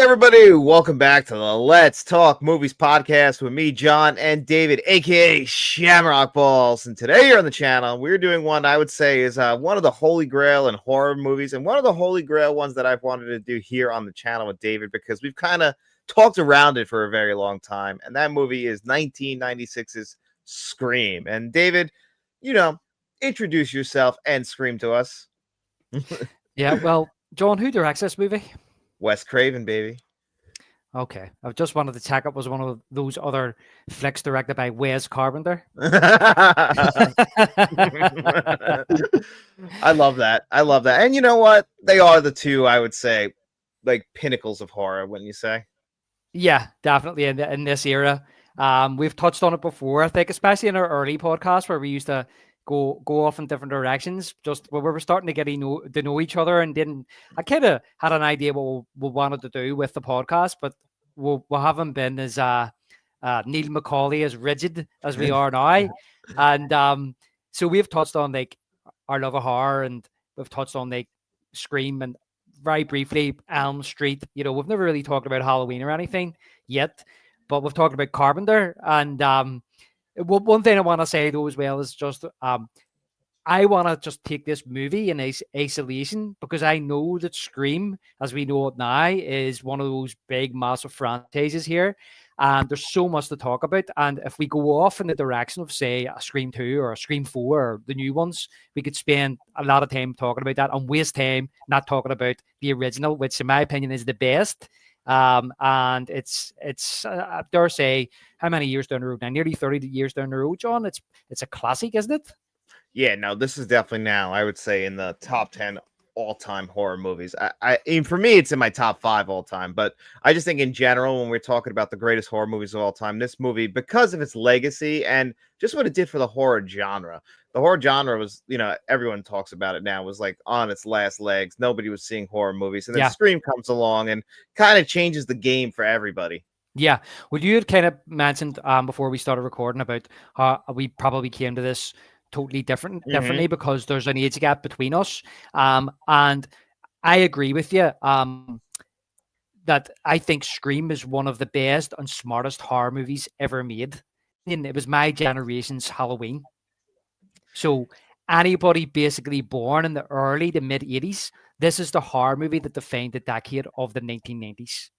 everybody, welcome back to the Let's Talk Movies podcast with me, John, and David, aka Shamrock Balls. And today here on the channel, we're doing one I would say is one of the holy grail in horror movies, and one of the holy grail ones that I've wanted to do here on the channel with David, because we've kind of talked around it for a very long time. And that movie is 1996's Scream. And David, introduce yourself and Scream to us. Yeah, well, John, who directs this movie? Wes Craven, baby. Okay, I just wanted to check up. Was one of those other flicks directed by Wes Carpenter? I love that. And you know what? They are the two, I would say, like pinnacles of horror, wouldn't you say? Yeah, definitely in this era. We've touched on it before, I think, especially in our early podcast where we used to go off in different directions, just where we were starting to get to know each other, and I kind of had an idea what we wanted to do with the podcast, but we haven't been as Neil Macaulay as rigid as we are now. And so we've touched on like our love of horror, and we've touched on like Scream, and very briefly Elm Street. We've never really talked about Halloween or anything yet, but we've talked about Carpenter. And one thing I want to say though as well is just I want to just take this movie in isolation, because I know that Scream, as we know it now, is one of those big, massive franchises here. And there's so much to talk about. And if we go off in the direction of, say, a Scream 2 or a Scream 4 or the new ones, we could spend a lot of time talking about that and waste time not talking about the original, which in my opinion is the best. And it's I dare say, how many years down the road now? Nearly 30 years down the road, John. It's a classic, isn't it? Yeah, no, this is definitely now, I would say, in the top 10 all-time horror movies. I for me, it's in my top 5 all-time, but I just think in general, when we're talking about the greatest horror movies of all time, this movie, because of its legacy and just what it did for the horror genre was, everyone talks about it now, was like on its last legs. Nobody was seeing horror movies. And then Scream comes along and kind of changes the game for everybody. Yeah. Well, you had kind of mentioned before we started recording about how we probably came to this totally differently because there's an age gap between us. And I agree with you that I think Scream is one of the best and smartest horror movies ever made. And it was my generation's Halloween. So anybody basically born in the early to mid 80s, this is the horror movie that defined the decade of the 1990s.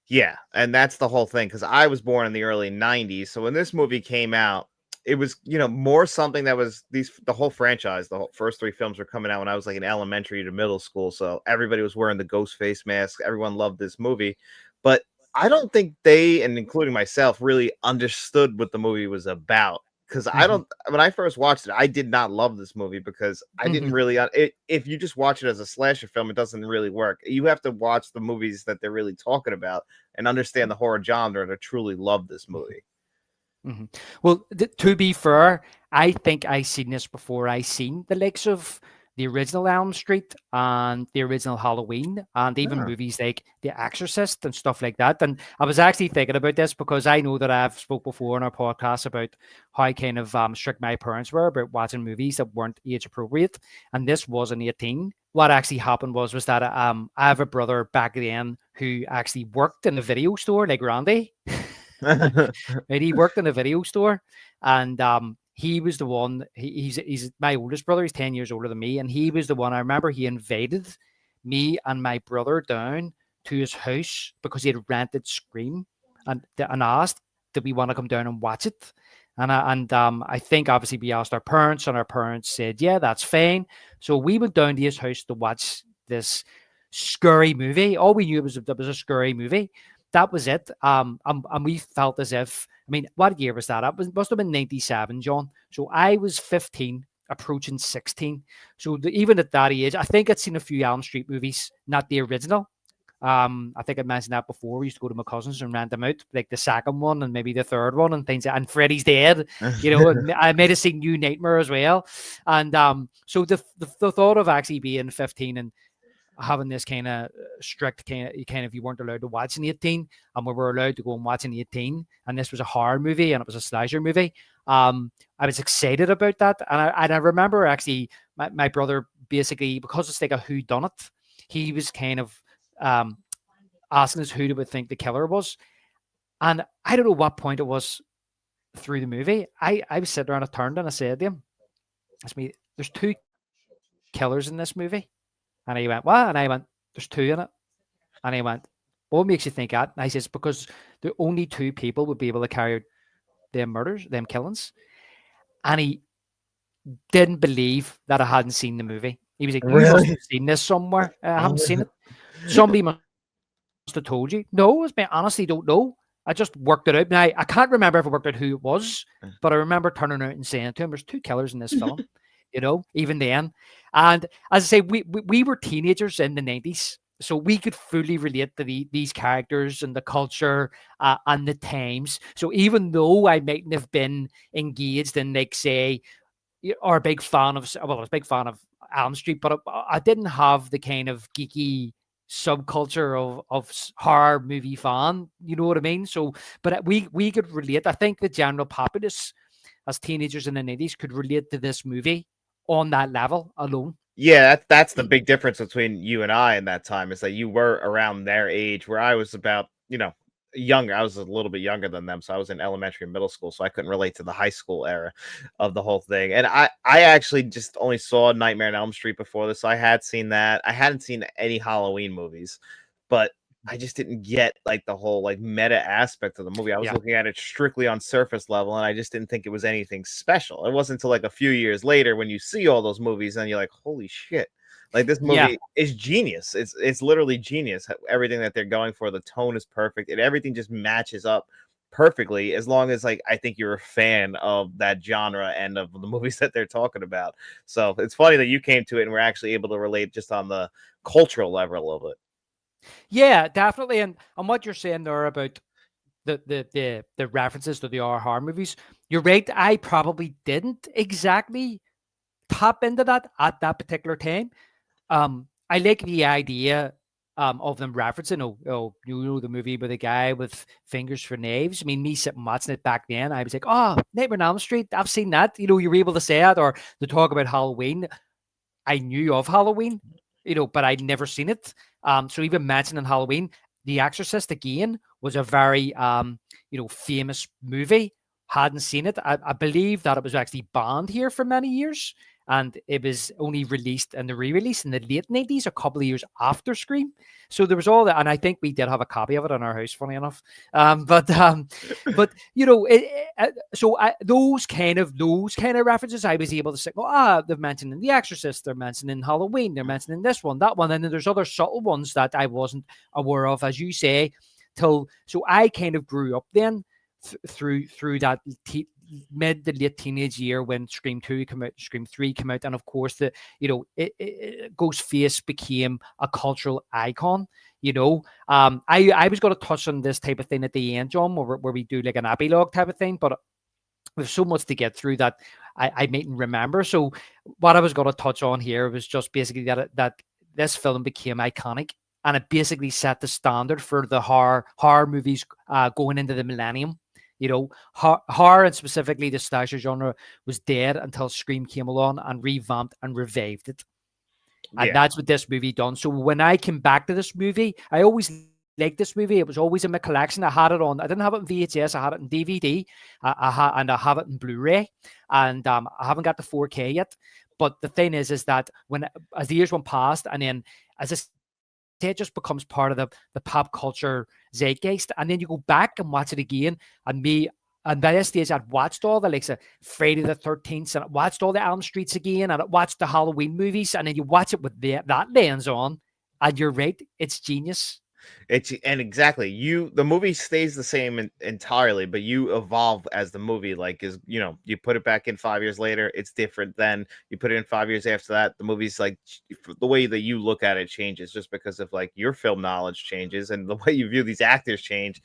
Yeah, and that's the whole thing, because I was born in the early 90s. So when this movie came out, it was, more something that was the whole franchise, first 3 films were coming out when I was like in elementary to middle school. So everybody was wearing the ghost face mask. Everyone loved this movie. But I don't think they, and including myself, really understood what the movie was about. Because when I first watched it, I did not love this movie because I didn't really, if you just watch it as a slasher film, it doesn't really work. You have to watch the movies that they're really talking about and understand the horror genre to truly love this movie. Mm-hmm. Well, to be fair, I think I seen this before I seen the likes of the original Elm Street and the original Halloween, and even movies like The Exorcist and stuff like that. And I was actually thinking about this because I know that I've spoke before in our podcast about how kind of strict my parents were about watching movies that weren't age appropriate, and this wasn't 18. What actually happened was that I have a brother back then who actually worked in a video store like Randy. Right, he worked in a video store, and he was the one. He's my oldest brother. He's 10 years older than me, and he was the one. I remember he invited me and my brother down to his house because he had rented Scream, and asked, "Did we want to come down and watch it?" And I think obviously we asked our parents, and our parents said, "Yeah, that's fine." So we went down to his house to watch this scary movie. All we knew was that it was a scary movie. That was it. And we felt as if, I mean, what year was that? It must have been 97, John. So I was 15, approaching 16. So even at that age, I think I'd seen a few Elm Street movies, not the original. I think I mentioned that before. We used to go to my cousins and rent them out, like the second one and maybe the third one and things. And Freddy's Dead, and I might have seen New Nightmare as well. And so the thought of actually being 15 and having this kind of strict kind of you weren't allowed to watch an 18, and we were allowed to go and watch an 18, and this was a horror movie and it was a slasher movie. I was excited about that, and I remember actually my brother, basically, because it's like a whodunit, he was kind of asking us who they would think the killer was. And I don't know what point it was through the movie. I was sitting around, I turned and I said to him, "It's me. There's two killers in this movie." And he went, "What?" And I went, "There's two in it." And he went, "What makes you think that?" And I says, "Because the only two people would be able to carry out them murders, them killings." And he didn't believe that I hadn't seen the movie. He was like, "You must Really? have seen this somewhere. I haven't seen it. Somebody must have told you." No, I honestly don't know. I just worked it out. Now, I can't remember if I worked out who it was, but I remember turning out and saying to him, "There's two killers in this film," even then. And as I say, we were teenagers in the 90s. So we could fully relate to these characters and the culture and the times. So even though I mightn't have been engaged in, like, say, or a big fan of, well, I was a big fan of Elm Street, but I didn't have the kind of geeky subculture of horror movie fan. You know what I mean? So, but we could relate. I think the general populace, as teenagers in the 90s, could relate to this movie on that level alone. Yeah, that's the big difference between you and I in that time, is that you were around their age, where I was about, younger. I was a little bit younger than them, so I was in elementary and middle school, so I couldn't relate to the high school era of the whole thing. And I actually just only saw Nightmare on Elm Street before this. So I had seen that. I hadn't seen any Halloween movies, but I just didn't get like the whole like meta aspect of the movie. I was Yeah. looking at it strictly on surface level, and I just didn't think it was anything special. It wasn't until like a few years later when you see all those movies and you're like, holy shit. Like, this Yeah. movie is genius. It's literally genius. Everything that they're going for, the tone is perfect, and everything just matches up perfectly, as long as, like, I think you're a fan of that genre and of the movies that they're talking about. So it's funny that you came to it and we're actually able to relate just on the cultural level of it. Yeah, definitely. And what you're saying there about the references to the horror movies, you're right. I probably didn't exactly tap into that at that particular time. I like the idea of them referencing, the movie with the guy with fingers for knives. I mean, me sitting watching it back then, I was like, "Oh, Nightmare on Elm Street, I've seen that." You were able to say that, or to talk about Halloween. I knew of Halloween, but I'd never seen it. So even mentioning Halloween, The Exorcist again was a very famous movie. Hadn't seen it. I believe that it was actually banned here for many years, and it was only released in the re-release in the late 90s, a couple of years after Scream. So there was all that, and I think we did have a copy of it in our house, funny enough. But those kind of references, I was able to say, they're mentioning The Exorcist, they're mentioning Halloween, they're mentioning this one, that one, and then there's other subtle ones that I wasn't aware of, as you say, so I kind of grew up then through that mid to late teenage year when Scream 2 came out, Scream 3 came out, and of course Ghostface became a cultural icon. I was going to touch on this type of thing at the end, John, where we do like an epilogue type of thing, but there's so much to get through that I mightn't remember. So what I was going to touch on here was just basically that this film became iconic, and it basically set the standard for the horror movies going into the millennium. Horror, and specifically the slasher genre, was dead until Scream came along and revamped and revived it. And that's what this movie done. So when I came back to this movie, I always liked this movie. It was always in my collection. I had it on. I didn't have it in VHS. I had it in DVD. And I have it in Blu-ray. And I haven't got the 4K yet. But the thing is that as the years went past, and then as it just becomes part of the pop culture zeitgeist, and then you go back and watch it again, and by this stage I'd watched all the likes of Friday the 13th, and I watched all the Elm Streets again, and I watched the Halloween movies, and then you watch it with that lens on, and you're right, it's genius. And exactly, the movie stays the same entirely, but you evolve as the movie. Like, you put it back in 5 years later, it's different. Then you put it in 5 years after that, the movie's like, the way that you look at it changes, just because of like your film knowledge changes, and the way you view these actors change.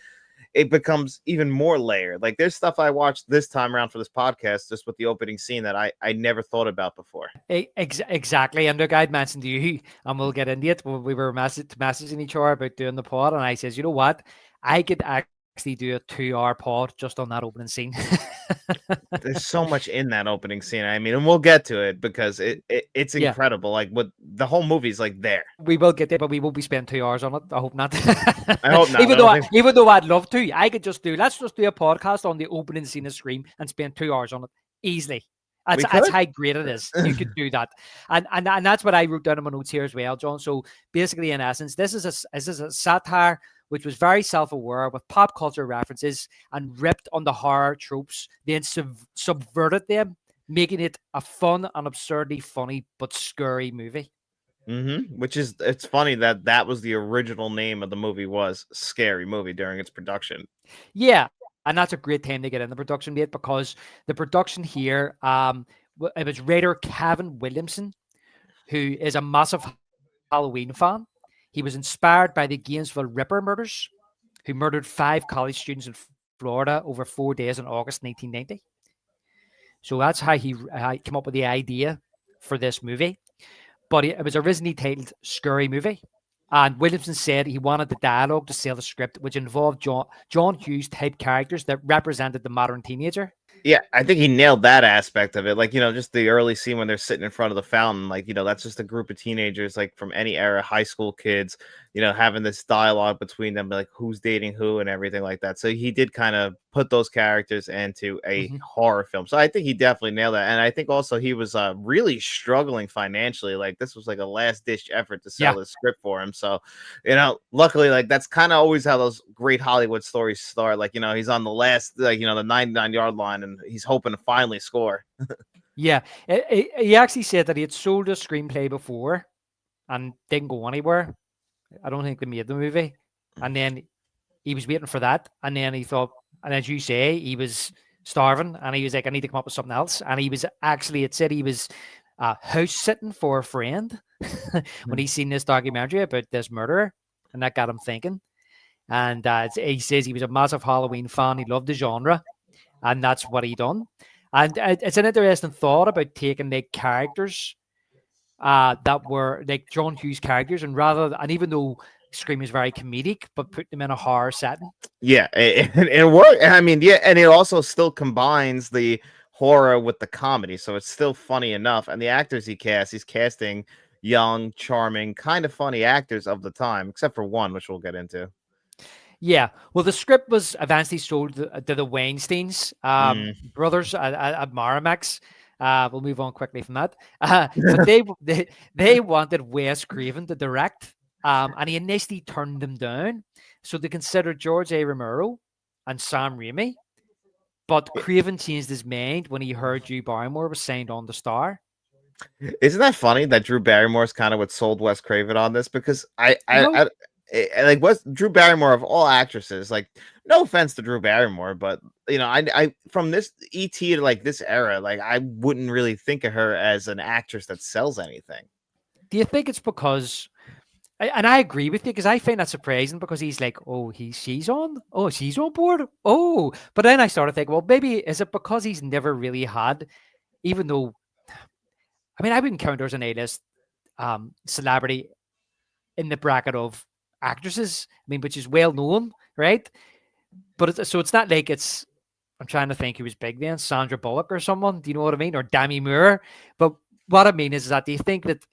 It becomes even more layered. Like, there's stuff I watched this time around for this podcast, just with the opening scene, that I never thought about before. Exactly. And look, I'd mentioned to you, and we'll get into it, when we were messaging each other about doing the pod, and I says, you know what? I could actually do a 2-hour pod just on that opening scene. There's so much in that opening scene. I mean, and we'll get to it because it's Yeah, incredible. Like what the whole movie's like there. we will get there, but we won't be spending 2 hours on it. I hope not. I hope not. I don't think. Even though I'd love to, I could just do. Let's just do a podcast on the opening scene of Scream and spend 2 hours on it easily. We That's could. how great it is. You could do that, and that's what I wrote down in my notes here as well, John. So basically, in essence, this is a satire which was very self-aware with pop culture references and ripped on the horror tropes, then subverted them, making it a fun and absurdly funny but scary movie. Which is it's funny that that was the original name of the movie was Scary Movie during its production. Yeah, and that's a great time to get in the production, mate, because the production here, it was writer Kevin Williamson, who is a massive Halloween fan. He was inspired by the Gainesville Ripper murders, who murdered 5 college students in Florida over 4 days in August 1990. So that's how he came up with the idea for this movie. But it was originally titled Scary Movie. And Williamson said he wanted the dialogue to sell the script, which involved John Hughes type characters that represented the modern teenager. Yeah, I think he nailed that aspect of it. Like, just the early scene when they're sitting in front of the fountain, like, that's just a group of teenagers, like from any era, high school kids, having this dialogue between them, like who's dating who and everything like that. So he did kind of put those characters into a horror film. So I think he definitely nailed that. And I think also he was really struggling financially. Like this was like a last ditch effort to sell the script for him. So, luckily, like that's kind of always how those great Hollywood stories start. Like, he's on the last, like, the 99-yard line and he's hoping to finally score. Yeah. He actually said that he had sold a screenplay before and didn't go anywhere. I don't think they made the movie. And then he was waiting for that. And then he thought, and as you say, he was starving and he was like, I need to come up with something else. And he was actually, it said he was house sitting for a friend when he seen this documentary about this murderer. And that got him thinking. And he says he was a massive Halloween fan. He loved the genre. And that's what he done. And it's an interesting thought about taking like characters that were like John Hughes characters, and even though Scream is very comedic, but put them in a horror setting. Yeah, it worked. I mean, yeah, and it also still combines the horror with the comedy, so it's still funny enough. And the actors he's casting young, charming, kind of funny actors of the time, except for one, which we'll get into. Yeah, well, the script was eventually sold to the Weinsteins brothers at Miramax. We'll move on quickly from that. But they wanted Wes Craven to direct, and he initially turned them down. So they considered George A. Romero and Sam Raimi, but Craven changed his mind when he heard Drew Barrymore was signed on to star. Isn't that funny that Drew Barrymore's kind of what sold Wes Craven on this? Because I like what's Drew Barrymore of all actresses, like no offense to Drew Barrymore, but I from this ET to like this era, like I wouldn't really think of her as an actress that sells anything. Do you think it's because, and I agree with you, because I find that surprising because he's like, she's on board. Oh, but then I started thinking, well, maybe is it because he's never really had, even though, I mean, I wouldn't count her as an A-list celebrity in the bracket of actresses, I mean, which is well known, right? But it's not like I'm trying to think who was big then, Sandra Bullock or someone, do you know what I mean? Or Demi Moore. But what I mean is that do you think that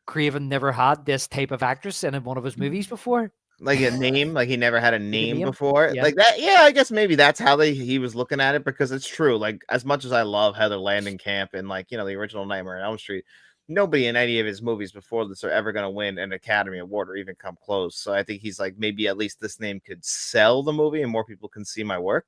Craven never had this type of actress in one of his movies before? Like a name, like he never had a name before, yeah. like that. Yeah, I guess maybe that's how he was looking at it, because it's true. Like as much as I love Heather Langenkamp and like the original Nightmare on Elm Street, nobody in any of his movies before this are ever going to win an Academy Award or even come close. So I think he's like, maybe at least this name could sell the movie and more people can see my work.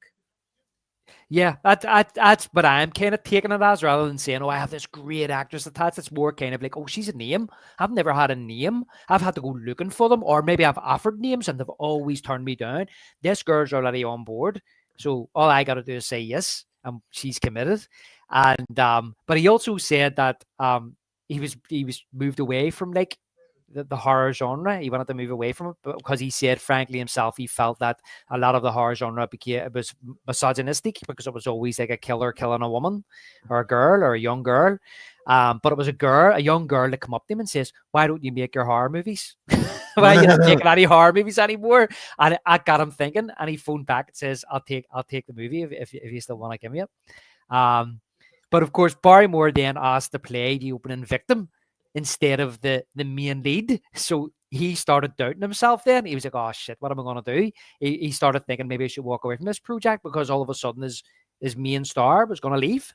Yeah, that's what I'm kind of taking it as, rather than saying, I have this great actress attached. It's more kind of like, she's a name. I've never had a name. I've had to go looking for them, or maybe I've offered names and they've always turned me down. This girl's already on board, so all I got to do is say yes, and she's committed. And but he also said that he was moved away from like the horror genre. He wanted to move away from it because he said, frankly, himself, he felt that a lot of the horror genre was misogynistic because it was always like a killer killing a woman or a girl or a young girl. But it was a young girl that come up to him and says, "Why don't you make your horror movies? Why are you not making any horror movies anymore?" And I got him thinking, and he phoned back and says, I'll take the movie if you still want to give me it." But of course, Barrymore then asked to play the opening victim instead of the main lead. So he started doubting himself then. He was like, "Oh shit, what am I going to do?" He started thinking maybe I should walk away from this project because all of a sudden his main star was going to leave.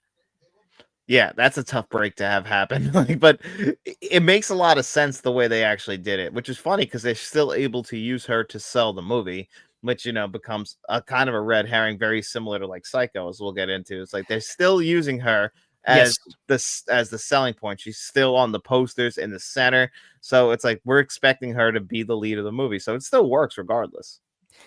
Yeah, that's a tough break to have happen. Like, but it makes a lot of sense the way they actually did it, which is funny because they're still able to use her to sell the movie, which becomes a kind of a red herring, very similar to like Psycho, as we'll get into. It's like they're still using her Yes. as the selling point. She's still on the posters in the center, so it's like we're expecting her to be the lead of the movie, so it still works regardless.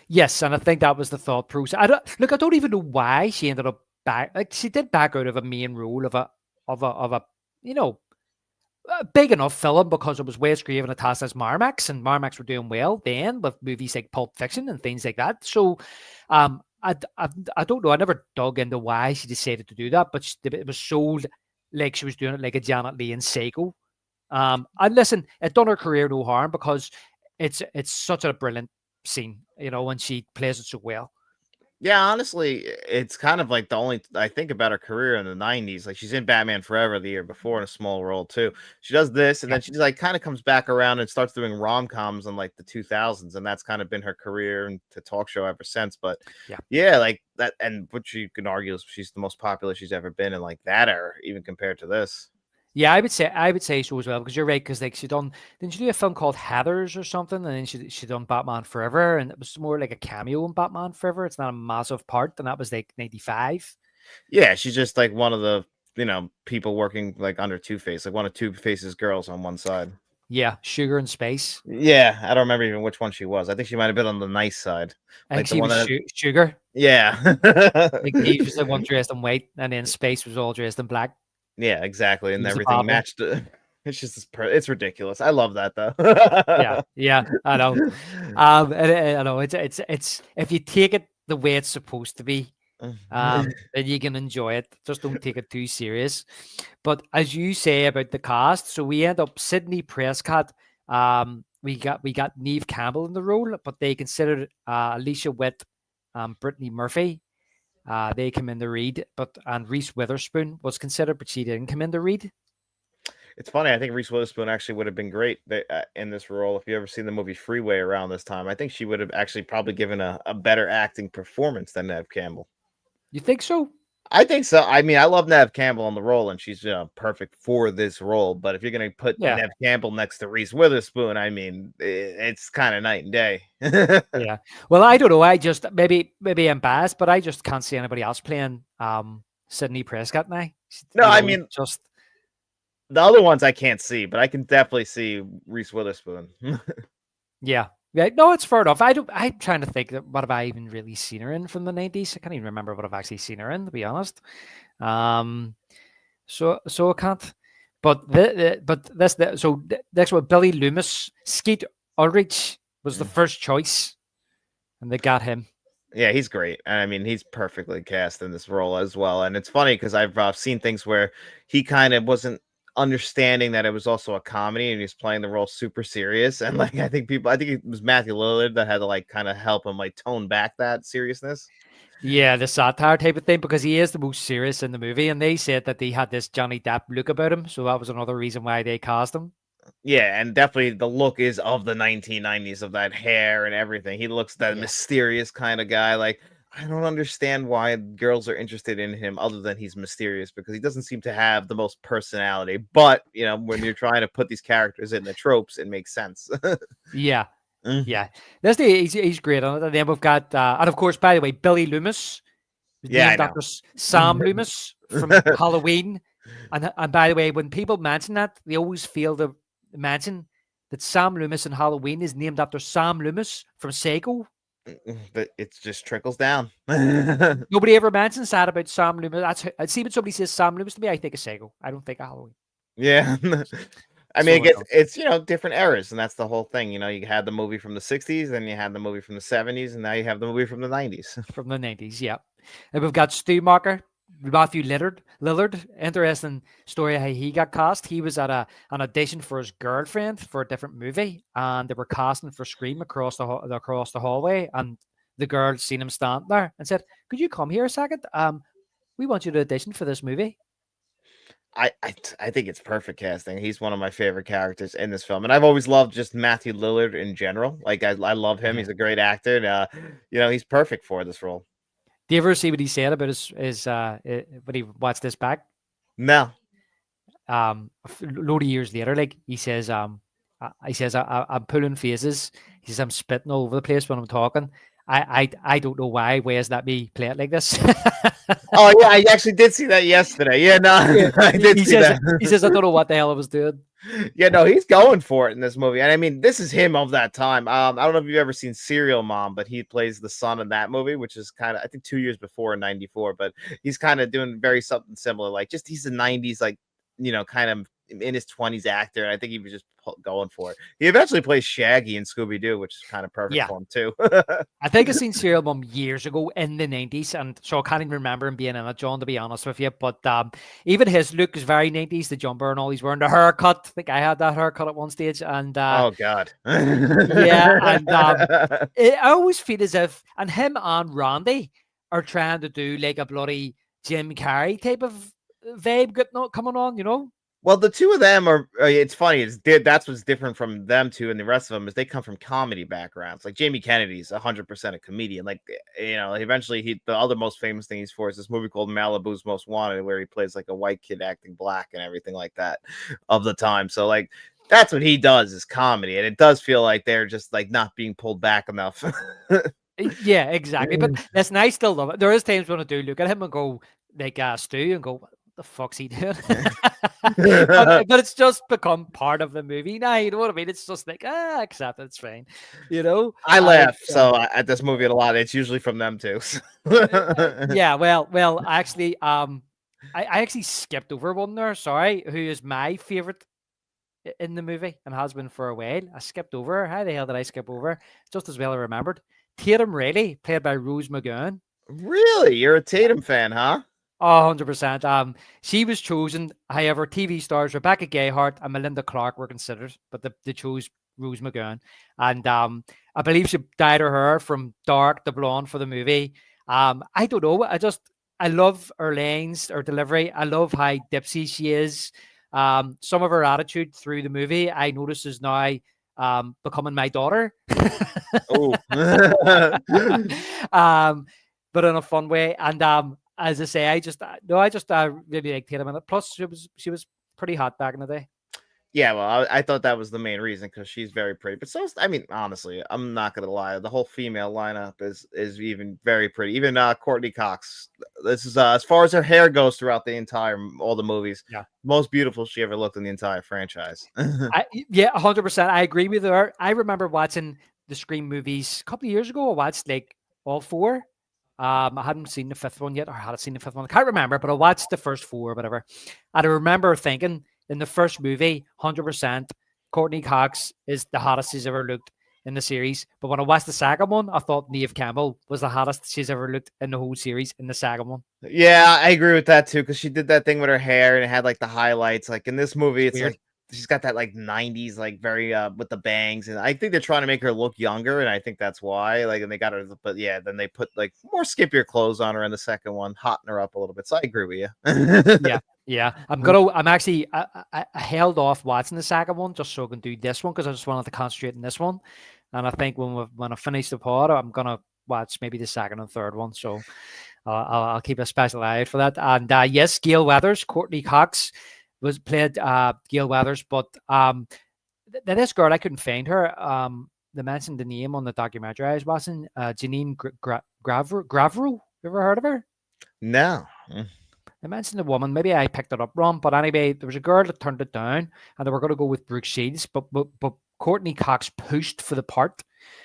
Yes, and I think that was the thought process. I don't even know why she ended up back. Like she did back out of a main role of a you know big enough film because it was Wes Craven attached as Marmax, and Marmax were doing well then with movies like Pulp Fiction and things like that. So, I don't know. I never dug into why she decided to do that, but it was sold like she was doing it like a Janet Leigh in Psycho. And listen, it done her career no harm because it's such a brilliant scene, when she plays it so well. Yeah, honestly, it's kind of like the only I think about her career in the 90s. Like she's in Batman Forever the year before in a small role too. She does this and Yeah. then she's like kind of comes back around and starts doing rom-coms in like the 2000s, and that's kind of been her career and to talk show ever since. But Yeah. yeah, like that, and which you can argue is she's the most popular she's ever been in like that era, even compared to this. Yeah, I would say so as well because you're right. Because like didn't she do a film called Heathers or something, and then she done Batman Forever, and it was more like a cameo in Batman Forever. It's not a massive part, and that was like 95. Yeah, she's just like one of the people working like under Two-Face, like one of Two-Face's girls on one side. Yeah, Sugar and Space. Yeah, I don't remember even which one she was. I think she might have been on the nice side, I think like the she one was that. Sugar. Yeah. Like he was the one dressed in white, and then Space was all dressed in black. Yeah, exactly, He and was the everything bad one. matched. It's just it's ridiculous. I love that though. Yeah, I know. I know it's if you take it the way it's supposed to be, then you can enjoy it. Just don't take it too serious. But as you say about the cast, so we end up Sydney Prescott. We got Neve Campbell in the role, but they considered Alicia Witt, Brittany Murphy. They come in the read, and Reese Witherspoon was considered, but she didn't come in the read. It's funny. I think Reese Witherspoon actually would have been great in this role. If you ever seen the movie Freeway around this time, I think she would have actually probably given a better acting performance than Neve Campbell. You think so? I think so. I mean, I love Neve Campbell in the role, and she's perfect for this role. But if you're going to put Yeah. Neve Campbell next to Reese Witherspoon, I mean, it's kind of night and day. Yeah. Well, I don't know. I just maybe I'm biased, but I just can't see anybody else playing Sydney Prescott now. No, I mean, just the other ones I can't see, but I can definitely see Reese Witherspoon. yeah. Yeah, no, it's fair enough. I'm trying to think that what have I even really seen her in from the 90s? I can't even remember what I've actually seen her in, to be honest. So I can't. But next one, Billy Loomis, Skeet Ulrich was the first choice, and they got him. Yeah, he's great. I mean, he's perfectly cast in this role as well. And it's funny because I've seen things where he kind of wasn't understanding that it was also a comedy and he's playing the role super serious. And like, I think it was Matthew Lillard that had to like kind of help him like tone back that seriousness. Yeah, the satire type of thing, because he is the most serious in the movie. And they said that he had this Johnny Depp look about him. So that was another reason why they cast him. Yeah, and definitely the look is of the 1990s, of that hair and everything. He looks that mysterious kind of guy. Like, I don't understand why girls are interested in him other than he's mysterious, because he doesn't seem to have the most personality. But, when you're trying to put these characters in the tropes, it makes sense. Yeah. Yeah. He's great on it. And then we've got, and of course, by the way, Billy Loomis. Yeah, Dr. Sam Loomis from Halloween. And by the way, when people mention that, they always fail to mention that Sam Loomis in Halloween is named after Sam Loomis from Psycho. But it just trickles down. Nobody ever mentions that about Sam Loomis. I see when somebody says Sam Loomis to me, I think of Psycho. I don't think of Halloween. Yeah. I mean, it's different eras, and that's the whole thing. You had the movie from the 60s, then you had the movie from the 70s, and now you have the movie from the 90s. From the 90s, yeah. And we've got Stu Marker, Matthew Lillard. Interesting story how he got cast. He was at an audition for his girlfriend for a different movie, and they were casting for Scream across the hallway, and the girl seen him stand there and said, "Could you come here a second? We want you to audition for this movie." I think it's perfect casting. He's one of my favorite characters in this film, and I've always loved just Matthew Lillard in general. Like I love him. Yeah. He's a great actor, and he's perfect for this role. Do you ever see what he said about his when he watched this back? No. A load of years later, like he says, I'm pulling faces. He says I'm spitting all over the place when I'm talking. I don't know why. Why is that me play it like this? Oh yeah, I actually did see that yesterday. Yeah, no, I did see that. He says I don't know what the hell I was doing. Yeah, no, he's going for it in this movie, and I mean, this is him of that time. I don't know if you've ever seen Serial Mom, but he plays the son in that movie, which is kind of I think 2 years before in '94. But he's kind of doing very something similar. Like just he's a '90s like kind of in his 20s actor, and I think he was just going for it. He eventually plays Shaggy in Scooby Doo, which is kind of perfect for him too. I think I seen Serial Mom years ago in the 90s, and so I can't even remember him being in it, John, to be honest with you. But even his look is very 90s, the jumper and all. He's wearing the haircut. I think I had that haircut at one stage. And oh god, yeah, and I always feel as if, and him and Randy are trying to do like a bloody Jim Carrey type of vibe coming on. Well, the two of them are. It's funny. That's what's different from them two and the rest of them is they come from comedy backgrounds. Like Jamie Kennedy's 100% a comedian. Like eventually the other most famous thing he's for is this movie called Malibu's Most Wanted, where he plays like a white kid acting black and everything like that of the time. So like that's what he does is comedy, and it does feel like they're just like not being pulled back enough. Yeah, exactly. But listen, I still love it. There is times when I do look at him and go like Stu and go, the fuck's he doing? but it's just become part of the movie now. You know what I mean? It's just like accept it, it's fine. I laugh at this movie a lot. It's usually from them too. Yeah. Well. Actually, I actually skipped over one there. Sorry, who is my favorite in the movie and has been for a while. I skipped over her. How the hell did I skip over? Just as well I remembered. Tatum Riley, played by Rose McGowan. Really, you're a Tatum fan, huh? 100%. She was chosen. However, TV stars Rebecca Gayheart and Melinda Clark were considered, but they chose Rose McGowan. And I believe she dyed her hair from dark to blonde for the movie. I don't know. I love her lines, her delivery. I love how dipsy she is. Some of her attitude through the movie, I notice is now becoming my daughter. Oh. But in a fun way. And as I say, I just really like Tatum. Plus, she was pretty hot back in the day. Yeah, well, I thought that was the main reason because she's very pretty. But I mean, honestly, I'm not gonna lie. The whole female lineup is even very pretty. Even Courtney Cox. This is as far as her hair goes throughout all the movies. Yeah, most beautiful she ever looked in the entire franchise. 100%. I agree with her. I remember watching the Scream movies a couple of years ago. I watched like all four. I hadn't seen the fifth one yet, or had seen the fifth one. I can't remember, but I watched the first four or whatever. And I remember thinking in the first movie, 100%, Courtney Cox is the hottest she's ever looked in the series. But when I watched the second one, I thought Neve Campbell was the hottest she's ever looked in the whole series in the second one. Yeah, I agree with that too, because she did that thing with her hair and it had like the highlights. Like in this movie, it's weird. Like she's got that like 90s, like very with the bangs, and I think they're trying to make her look younger, and I think that's why. Like, and they got her, but yeah, then they put like more skippier clothes on her in the second one, hotting her up a little bit. So I agree with you. Yeah. I held off watching the second one just so I can do this one because I just wanted to concentrate on this one. And I think when I finish the pod, I'm gonna watch maybe the second and third one. So I'll keep a special eye out for that. And yes, Gail Weathers, Courtney Cox was played Gail Weathers, but this girl, I couldn't find her. They mentioned the name on the documentary I was watching, Janine Gravero. You ever heard of her? No. They mentioned the woman. Maybe I picked it up wrong, but anyway, there was a girl that turned it down, and they were going to go with Brooke Shields, but Courtney Cox pushed for the part,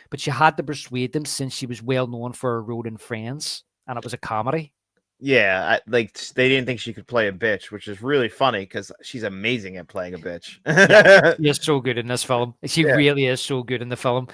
but she had to persuade them since she was well known for her role in Friends, and it was a comedy. Yeah, they didn't think she could play a bitch, which is really funny because she's amazing at playing a bitch. She is so good in this film. She really is so good in the film.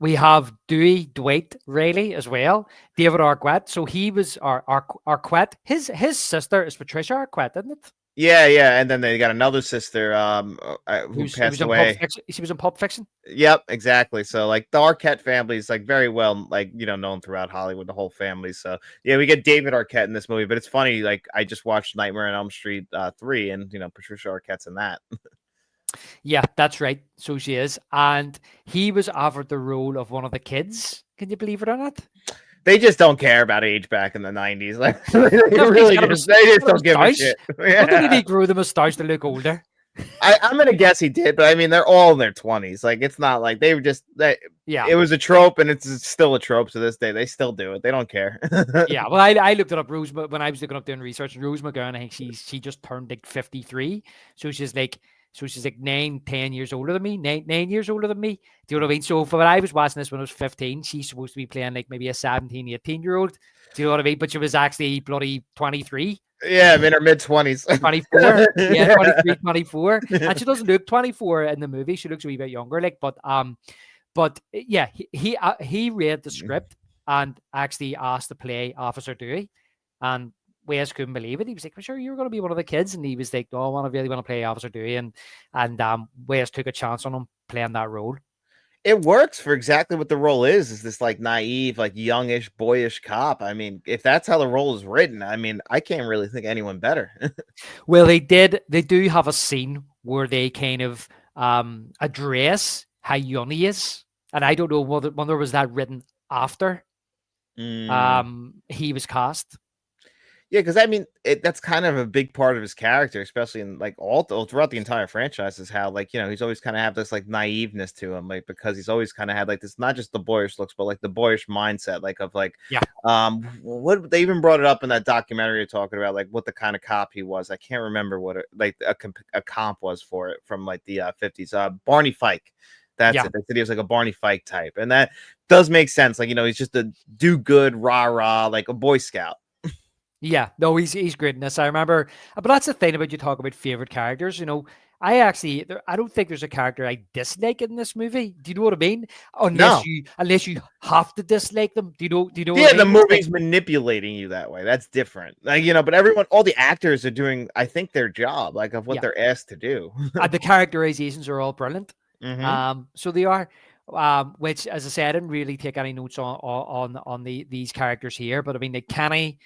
We have Dewey Dwight Riley as well. David Arquette. So he was Arquette. His sister is Patricia Arquette, isn't it? Yeah, and then they got another sister who Who passed was in Pulp away. Fiction. She was in Pulp Fiction. Yep, exactly. So like the Arquette family is like very well like known throughout Hollywood, the whole family. So yeah, we get David Arquette in this movie, but it's funny. Like I just watched Nightmare on Elm Street 3, and Patricia Arquette's in that. Yeah, that's right. So she is, and he was offered the role of one of the kids. Can you believe it or not? They just don't care about age back in the 90s. Like they He's just don't give a shit. What did he grow the mustache to look older? I'm gonna guess he did, but I mean they're all in their 20s. Like it's not like they were just that. Yeah, it was a trope, and it's still a trope to this day. They still do it. They don't care. Yeah, well, I looked it up. Rose, when I was looking up doing research, Rose McGowan, I think she just turned like 53, so she's like 9, 10 years older than me, 9 years older than me. Do you know what I mean? So for when I was watching this when I was 15, she's supposed to be playing like maybe a 17, 18-year-old. Do you know what I mean? But she was actually bloody 23. Yeah, I'm in her mid-20s. 24. Yeah, 23, 24. And she doesn't look 24 in the movie. She looks a wee bit younger. But yeah, he read the script and actually asked to play Officer Dewey. And Wes couldn't believe it. He was like, "I'm sure you're going to be one of the kids." And he was like, "No, I really want to play Officer Dewey." And Wes took a chance on him playing that role. It works for exactly what the role is this like naive, like youngish, boyish cop. I mean, if that's how the role is written, I mean, I can't really think anyone better. Well, they do have a scene where they kind of address how young he is. And I don't know whether was that written after he was cast. Yeah, because I mean, that's kind of a big part of his character, especially in like all throughout the entire franchise, is how like he's always kind of have this like naiveness to him, like because he's always kind of had like this not just the boyish looks, but like the boyish mindset, like of like what they even brought it up in that documentary you're talking about, like what the kind of cop he was. I can't remember what a comp was for it from like the 50s. Barney Fike. That's it. They said he was like a Barney Fike type, and that does make sense. Like he's just a do good, rah rah, like a Boy Scout. Yeah, no, he's great in this. I remember, but that's the thing about you talk about favorite characters. I don't think there's a character I dislike in this movie. Do you know what I mean? Unless you have to dislike them. Do you know? Yeah, what I mean? The movie's manipulating you that way. That's different. Like but all the actors are doing, I think, their job, like of what they're asked to do. And the characterizations are all brilliant. Mm-hmm. So they are. Which, as I said, I didn't really take any notes on these characters here, but I mean, Kenny.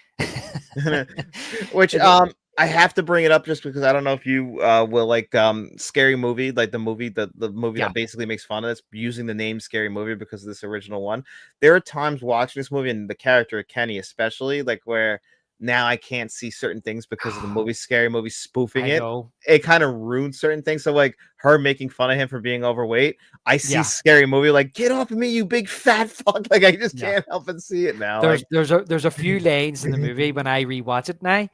Which I have to bring it up just because I don't know if you will like Scary Movie, like the movie that basically makes fun of this, using the name Scary Movie because of this original one. There are times watching this movie and the character of Kenny, especially, like where now I can't see certain things because of the movie Scary Movie spoofing it. It kind of ruins certain things. So like her making fun of him for being overweight, I see Scary Movie like, get off of me, you big fat fuck. Like I just can't help but see it now. There's a few lanes in the movie when I rewatch it now,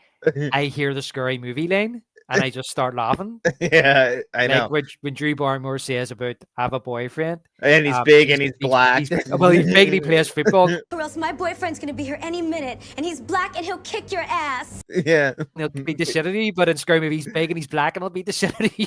I hear the Scary Movie lane and I just start laughing. Yeah, I know. When Drew Barrymore says about I have a boyfriend. And he's big and he's black. He's big and he plays football. Or else my boyfriend's gonna be here any minute and he's black and he'll kick your ass. Yeah. He'll beat the shit out of you, but in Scary Movie he's big and he's black and he'll beat the shit out of you.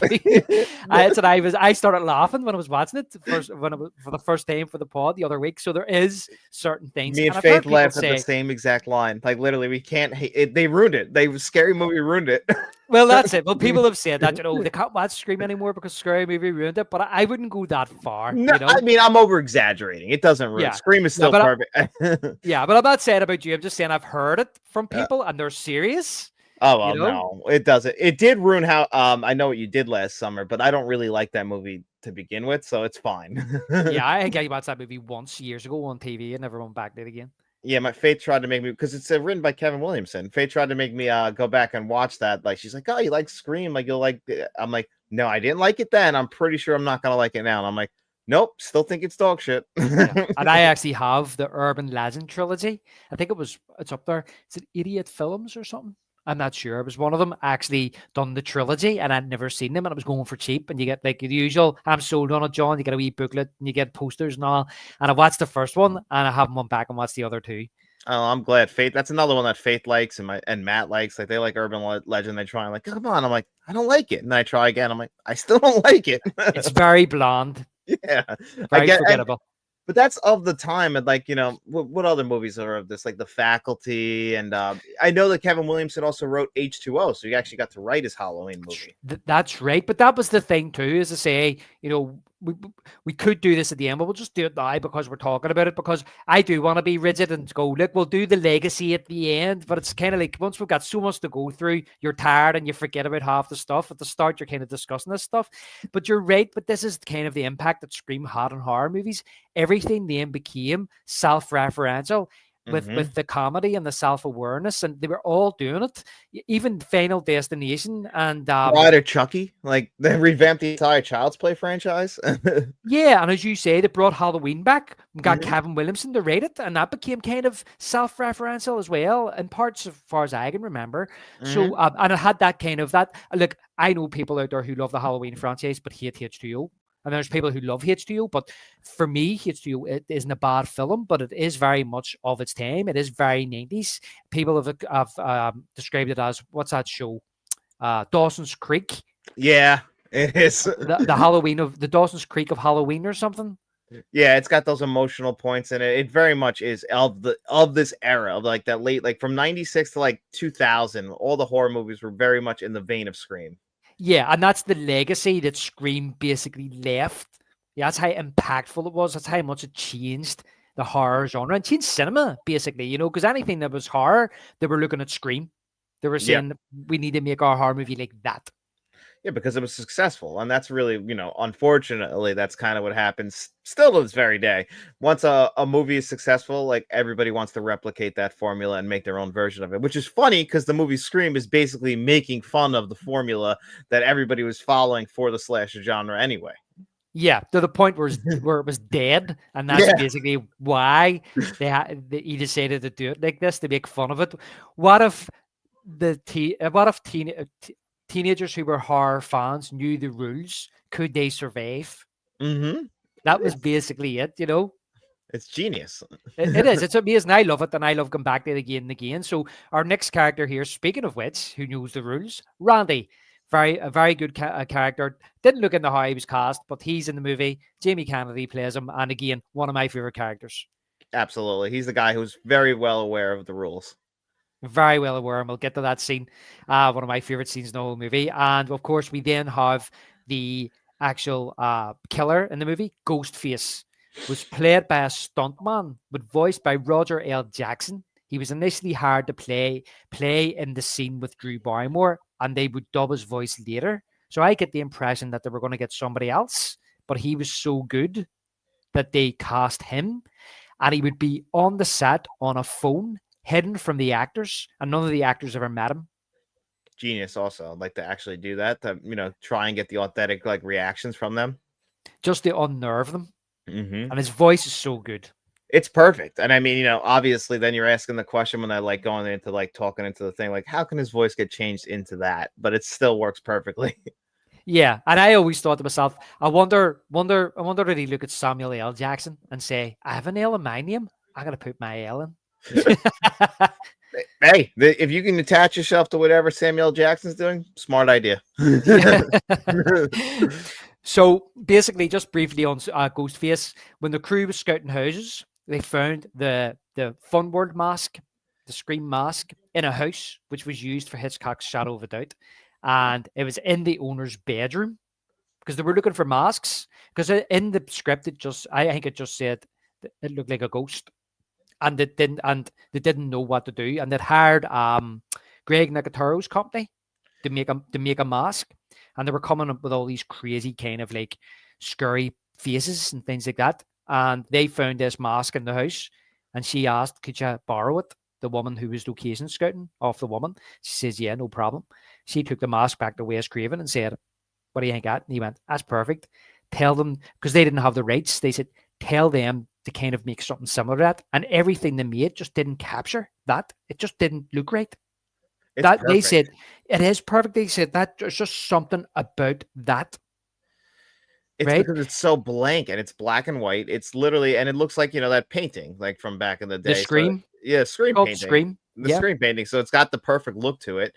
I started laughing when I was watching it for the first time for the pod the other week. So there is certain things. Me and Faith laughed at the same exact line. Like literally, we can't hate it. They ruined it. Scary Movie ruined it. Well, that's it. Well, people have said that, they can't watch Scream anymore because Scary Movie ruined it, but I wouldn't go that far. No, I mean, I'm over exaggerating. It doesn't ruin it. Scream is still perfect. But I'm not saying about you. I'm just saying I've heard it from people and they're serious. Oh, well, no, it doesn't. It did ruin how, I know what you did last summer, but I don't really like that movie to begin with, so it's fine. Yeah, I think I watched that movie once years ago on TV and never went back to it again. Yeah, my Faith tried to make me, because it's written by Kevin Williamson. Faith tried to make me go back and watch that. Like, she's like, oh, you like Scream? Like, you'll like it. I'm like, no, I didn't like it then. I'm pretty sure I'm not going to like it now. And I'm like, nope, still think it's dog shit. Yeah. And I actually have the Urban Legend trilogy. I think it's up there. Is it Idiot Films or something? I'm not sure. It was one of them actually done the trilogy and I'd never seen them and it was going for cheap. And you get like the usual, I'm sold on it, John. You get a wee booklet and you get posters and all. And I watched the first one and I haven't went back and watched the other two. Oh, I'm glad. Faith, that's another one that Faith likes and Matt likes. Like they like Urban Legend. They try and like, come on. I'm like, I don't like it. And then I try again. I'm like, I still don't like it. It's very bland. Yeah. Very forgettable. But that's of the time, and like what other movies are of this, like The Faculty, and I know that Kevin Williamson also wrote H2O, so he actually got to write his Halloween movie. That's right. But that was the thing too, as I say, we could do this at the end, but we'll just do it now because we're talking about it. Because I do want to be rigid and go, look, we'll do the legacy at the end. But it's kind of like once we've got so much to go through, you're tired and you forget about half the stuff. At the start, you're kind of discussing this stuff. But you're right. But this is kind of the impact that Scream had on horror movies. Everything then became self-referential. With the comedy and the self-awareness, and they were all doing it. Even Final Destination and Bride of Chucky, like they revamped the entire Child's Play franchise. yeah, and as you say, they brought Halloween back. We got Kevin Williamson to write it, and that became kind of self-referential as well, in parts as far as I can remember. So, and it had that kind of that. Look, I know people out there who love the Halloween franchise but hate H2O. And there's people who love H2O, but for me, H2O it isn't a bad film, but it is very much of its time. It is very 90s. People have described it as, what's that show? Dawson's Creek. Yeah, it is. the Halloween of the Dawson's Creek of Halloween or something. Yeah, it's got those emotional points in it. It very much is of this era of like that late, like from 96 to like 2000. All the horror movies were very much in the vein of Scream. Yeah, and that's the legacy that Scream basically left. Yeah, that's how impactful it was. That's how much it changed the horror genre and changed cinema, basically, because anything that was horror, they were looking at Scream. They were saying, we need to make our horror movie like that. Yeah, because it was successful. And that's really, unfortunately, that's kind of what happens still to this very day. Once a movie is successful, like everybody wants to replicate that formula and make their own version of it, which is funny because the movie Scream is basically making fun of the formula that everybody was following for the slasher genre anyway. Yeah, to the point where it was dead, and that's basically why he decided to do it like this, to make fun of it. What if teenagers who were horror fans knew the rules? Could they survive? That was basically it, It's genius. It is. It's amazing. I love it, and I love going back to it again and again. So our next character here, speaking of which, who knows the rules? Randy. A very good character. Didn't look into how he was cast, but he's in the movie. Jamie Kennedy plays him, and again, one of my favorite characters. Absolutely. He's the guy who's very well aware of the rules. Very well aware, and we'll get to that scene. One of my favorite scenes in the whole movie. And of course, we then have the actual killer in the movie, Ghostface, was played by a stuntman, but voiced by Roger L. Jackson. He was initially hired to play in the scene with Drew Barrymore, and they would dub his voice later. So I get the impression that they were going to get somebody else, but he was so good that they cast him, and he would be on the set on a phone, hidden from the actors, and none of the actors ever met him. Genius also, like to actually do that, to try and get the authentic like reactions from them. Just to unnerve them. And his voice is so good. It's perfect. And I mean, obviously then you're asking the question when I like going into like talking into the thing, like how can his voice get changed into that? But it still works perfectly. Yeah. And I always thought to myself, I wonder did he look at Samuel L. Jackson and say, I have an L in my name. I'm going to put my L in. Hey, if you can attach yourself to whatever Samuel Jackson's doing, smart idea. So basically, just briefly on Ghostface, when the crew was scouting houses, they found the Fun World mask, the Scream mask, in a house which was used for Hitchcock's Shadow of a Doubt, and it was in the owner's bedroom because they were looking for masks. Because in the script, I think it just said it looked like a ghost, and they didn't know what to do, and they hired Greg Nicotaro's company to make a mask, and they were coming up with all these crazy kind of like scary faces and things like that. And they found this mask in the house, and she asked, could you borrow it? The woman who was location scouting off the woman. She says, yeah, no problem. She took the mask back to Wes Craven and said, what do you think of that? And he went, that's perfect. Tell them, because they didn't have the rights, they said, tell them to kind of make something similar to that. And everything they made just didn't capture that. It just didn't look right. They said, it is perfect. They said that there's just something about that. It's right? Because it's so blank and it's black and white. It's literally, and it looks like, that painting, like from back in the day. The Scream? So, Scream painting. Scream. The Scream painting. So it's got the perfect look to it.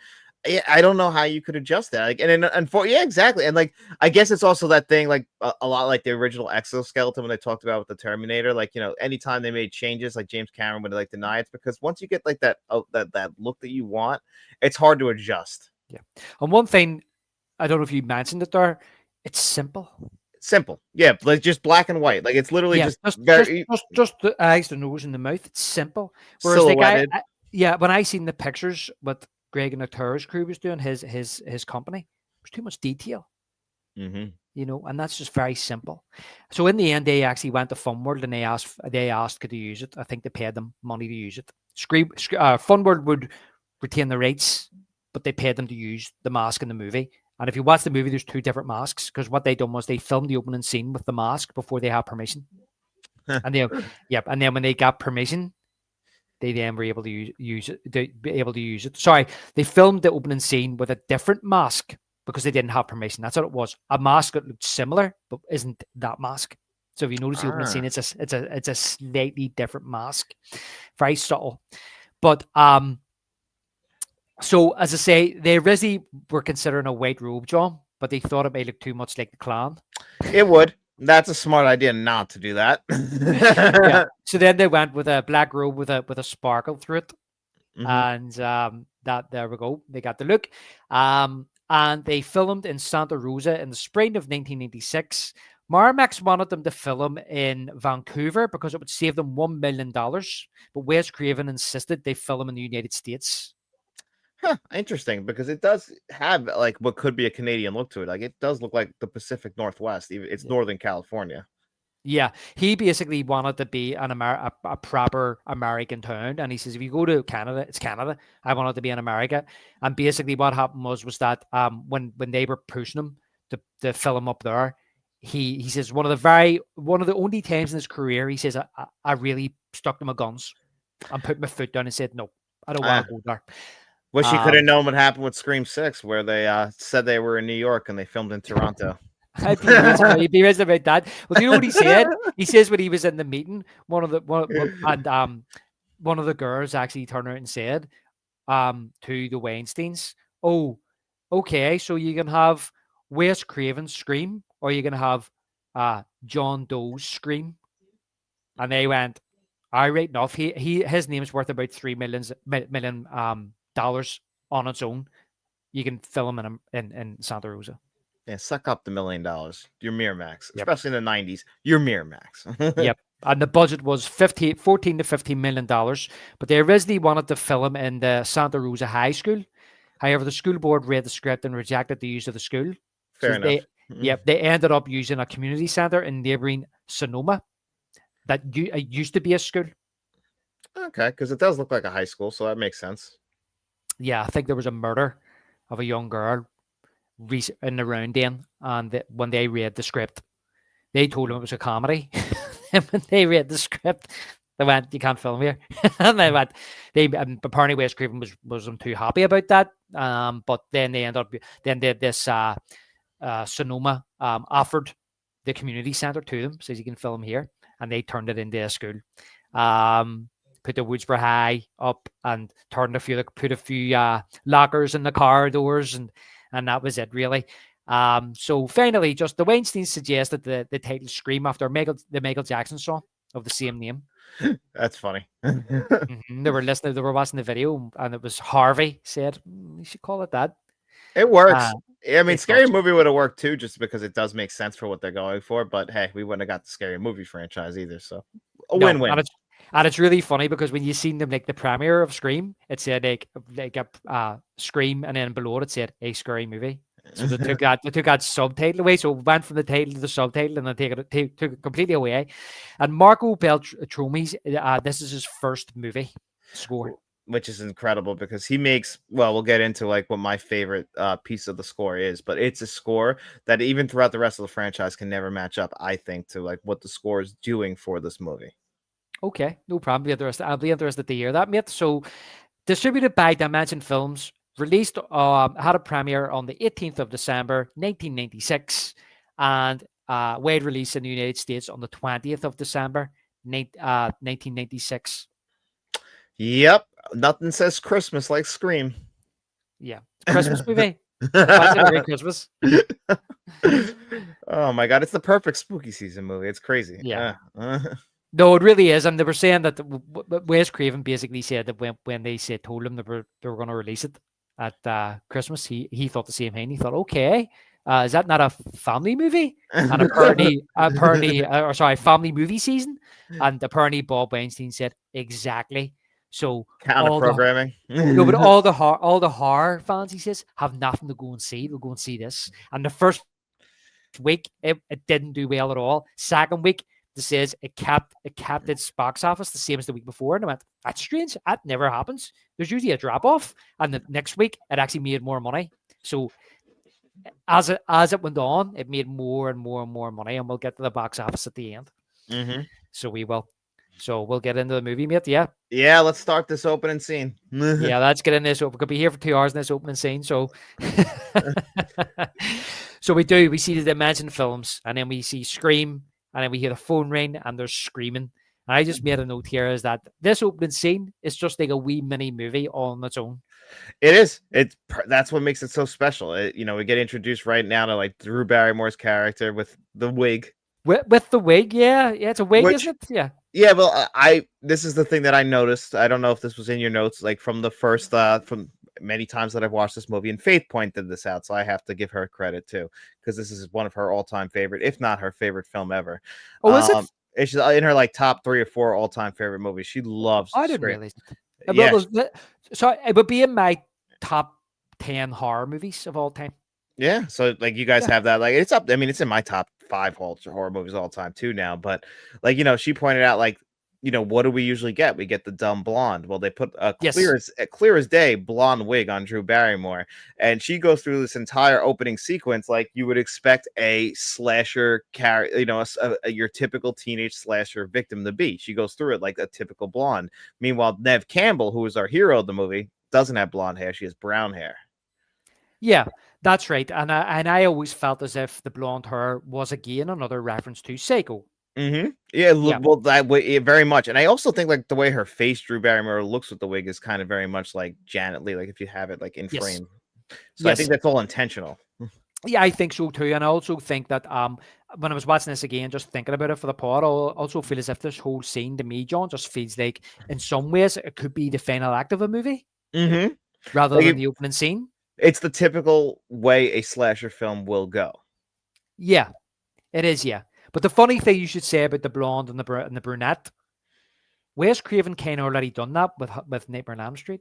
I don't know how you could adjust that. Like, and for yeah, exactly. And like, I guess it's also that thing, like a lot like the original exoskeleton when they talked about with the Terminator. Like, anytime they made changes, like James Cameron would like deny it because once you get like that that look that you want, it's hard to adjust. Yeah. And one thing, I don't know if you mentioned it there, it's simple. Simple, yeah, like just black and white. Like it's literally Yeah, just just very just the eyes, the nose, and the mouth. It's simple. Whereas like silhouetted. yeah, when I seen the pictures what Greg and Arturo's crew was doing, his company, there's too much detail, Mm-hmm. and that's just very simple. So in the end, they actually went to Funworld and they asked could they use it. I think they paid them money to use it. Funworld would retain the rights, but they paid them to use the mask in the movie. And if you watch the movie, there's two different masks because what they done was they filmed the opening scene with the mask before they had permission. And then when they got permission, they then were able to use it. They be able to use it. Sorry, they filmed the opening scene with a different mask because they didn't have permission. That's what it was. A mask that looked similar, but isn't that mask. So if you notice the opening scene, it's a slightly different mask, very subtle. But so as I say, they originally were considering a white robe, John, but they thought it may look too much like the clan. It would. That's a smart idea not to do that. Yeah. So then they went with a black robe with a sparkle through it, Mhm. and that there we go. They got the look. And they filmed in Santa Rosa in the spring of 1996. Miramax wanted them to film in Vancouver because it would save them $1 million, but Wes Craven insisted they film in the United States. Huh, interesting, because it does have like what could be a Canadian look to it. Like it does look like the Pacific Northwest. Even it's Northern California. Yeah, he basically wanted to be a proper American town, and he says if you go to Canada, it's Canada. I wanted to be in America, and basically what happened was that when they were pushing him to film up there, he says one of the only times in his career he says I really stuck to my guns and put my foot down and said no, I don't want to go there. Wish you could have known what happened with Scream 6, where they said they were in New York and they filmed in Toronto. I'd be rich about that. Well, do you know what he said? He says when he was in the meeting, one of the girls actually turned around and said to the Weinsteins, "Oh, okay, so you can have Wes Craven's Scream, or you can have John Doe's Scream," and they went, "All right, enough. His name's worth about $3 million dollars on its own. You can film him in Santa Rosa." Yeah, suck up the $1 million. You're Miramax, Yep. especially in the 90s. You're Miramax. Yep. And the budget was $14 to $15 million, but they originally wanted to film in the Santa Rosa High School. However, the school board read the script and rejected the use of the school. Fair So enough. they ended up using a community center in neighboring Sonoma that used to be a school. Okay, because it does look like a high school, so that makes sense. Yeah, I think there was a murder of a young girl in the round then, and when they read the script, they told him it was a comedy. And when they read the script, they went, "You can't film here." And they went, apparently Wes Craven wasn't too happy about that. But then they ended up this Sonoma offered the community center to them, says you can film here, and they turned it into a school. Put the Woodsboro High up and put a few lockers in the corridors, and that was it really. So finally, just the Weinstein suggested the title "Scream" after the Michael Jackson song of the same name. That's funny. They were watching the video, and it was Harvey said, "You should call it that." It works. I mean, it Scary does. Movie would have worked too, just because it does make sense for what they're going for. But hey, we wouldn't have got the Scary Movie franchise either. So a No, win-win. And it's really funny because when you seen them like the premiere of Scream, it said like a Scream, and then below it said a Scary Movie. So they took that subtitle away. So it went from the title to the subtitle, and then took it completely away. And Marco Beltrami's this is his first movie score, which is incredible because he makes, well, we'll get into like what my favorite piece of the score is, but it's a score that even throughout the rest of the franchise can never match up, I think, to like what the score is doing for this movie. Okay, no problem. I'll be interested to hear that, mate. So, distributed by Dimension Films, released had a premiere on the 18th of December 1996, and wide release in the United States on the 20th of December 1996. Yep, nothing says Christmas like Scream. Yeah, Christmas movie. Imagine every Christmas. Oh my god, it's the perfect spooky season movie. It's crazy. Yeah. No, it really is, and they were saying that Wes Craven basically said that when they told him they were going to release it at Christmas, he thought the same thing. He thought, okay, is that not a family movie? And family movie season. And apparently Bob Weinstein said exactly. So Counter programming. No, but all the horror fans, he says, have nothing to go and see. They'll go and see this. And the first week, it didn't do well at all. Second week, it says it kept its box office the same as the week before. And I went, that's strange. That never happens. There's usually a drop off. And the next week, it actually made more money. So as it went on, it made more and more and more money. And we'll get to the box office at the end. Mm-hmm. So we will. So we'll get into the movie, mate. Yeah. Yeah, let's start this opening scene. Yeah, let's get in this. We could be here for 2 hours in this opening scene. So, so we see the Dimension films, and then we see Scream, and then we hear the phone ring, and there's screaming. And I just made a note here is that this opening scene is just like a wee mini movie all on its own. It is. That's what makes it so special. We get introduced right now to like Drew Barrymore's character with the wig. With the wig, yeah, it's a wig, isn't it? Yeah. Yeah, well, this is the thing that I noticed. I don't know if this was in your notes, like from the first, from many times that I've watched this movie, and Faith pointed this out, so I have to give her credit too, because this is one of her all-time favorite, if not her favorite film ever. Oh, is it? It's in her like top 3 or 4 all-time favorite movies. She loves. I didn't realize. Yeah. So it would be in my top 10 horror movies of all time. Yeah, so like you guys have that, like it's up. I mean, it's in my top 5 horror movies all time too now. But like she pointed out, like what do we usually get? We get the dumb blonde. Well, they put a clear as day blonde wig on Drew Barrymore, and she goes through this entire opening sequence like you would expect a slasher your typical teenage slasher victim to be. She goes through it like a typical blonde. Meanwhile, Nev Campbell, who is our hero of the movie, doesn't have blonde hair. She has brown hair. Yeah, that's right. And I always felt as if the blonde hair was again another reference to Psycho. Mm-hmm. Yeah, well, that way very much. And I also think like the way her face, Drew Barrymore, looks with the wig is kind of very much like Janet Leigh, like if you have it like in frame. So I think that's all intentional. Yeah, I think so too. And I also think that when I was watching this again, just thinking about it for the pod, I also feel as if this whole scene to me, John, just feels like in some ways it could be the final act of a movie rather than the opening scene. It's the typical way a slasher film will go. Yeah, it is. Yeah, but the funny thing you should say about the blonde and the brunette, Wes Craven kind of already done that with Nightmare on Elm Street.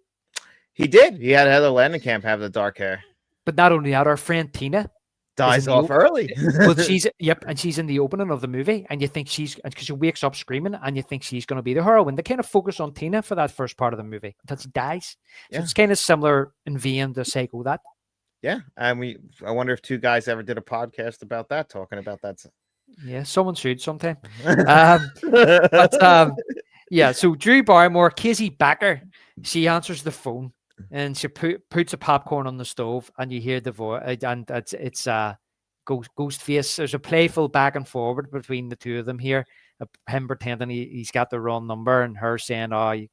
He did. He had Heather Langenkamp have the dark hair. But not only that, our friend Tina dies off early. Well, she's in the opening of the movie, and you think because she wakes up screaming, and you think she's going to be the heroine. They kind of focus on Tina for that first part of the movie until she dies. So it's kind of similar in vein to Psycho. That. Yeah, and I wonder if 2 guys ever did a podcast about that, talking about that. Yeah, someone should sometime. Yeah. So Drew Barrymore, Casey Becker, she answers the phone. And she puts a popcorn on the stove, and you hear the voice, and it's ghost face. There's a playful back and forward between the two of them here. Him pretending he's got the wrong number, and her saying, "Oh, I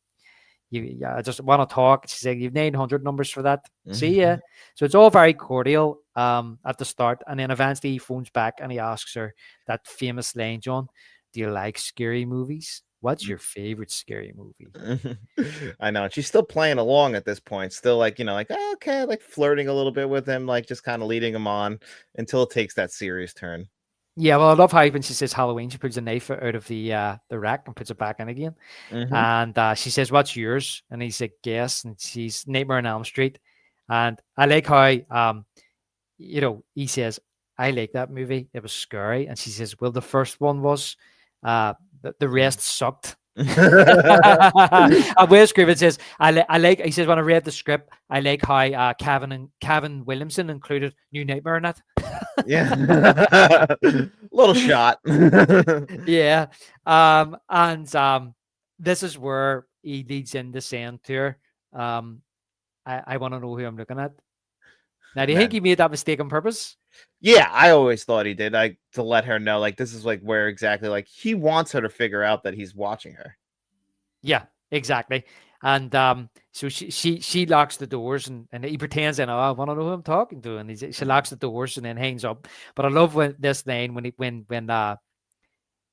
just want to talk." She's saying, "You've 900 numbers for that." See ya. So it's all very cordial at the start, and then eventually he phones back and he asks her that famous line, John, "Do you like scary movies? What's your favorite scary movie?" I know. She's still playing along at this point. Still like, okay, like flirting a little bit with him, like just kind of leading him on until it takes that serious turn. Yeah, well, I love how when she says Halloween, she pulls a knife out of the rack and puts it back in again. And she says, "What's yours?" And he's like, "Guess." And she's Nightmare on Elm Street. And I like how, he says, "I like that movie. It was scary." And she says, "Well, the first one was. The rest sucked." And Wes Craven says, he says, "When I read the script, I like how Kevin Williamson included New Nightmare in it." Yeah. Little shot. Yeah. And this is where he leads into saying to her, I want to know who I'm looking at. Now, do you think he made that mistake on purpose? Yeah, I always thought he did. To let her know, like, this is like where exactly, like, he wants her to figure out that he's watching her. Yeah, exactly. And so she locks the doors, and he pretends, and I want to know who I'm talking to, and she locks the doors and then hangs up. But I love this line when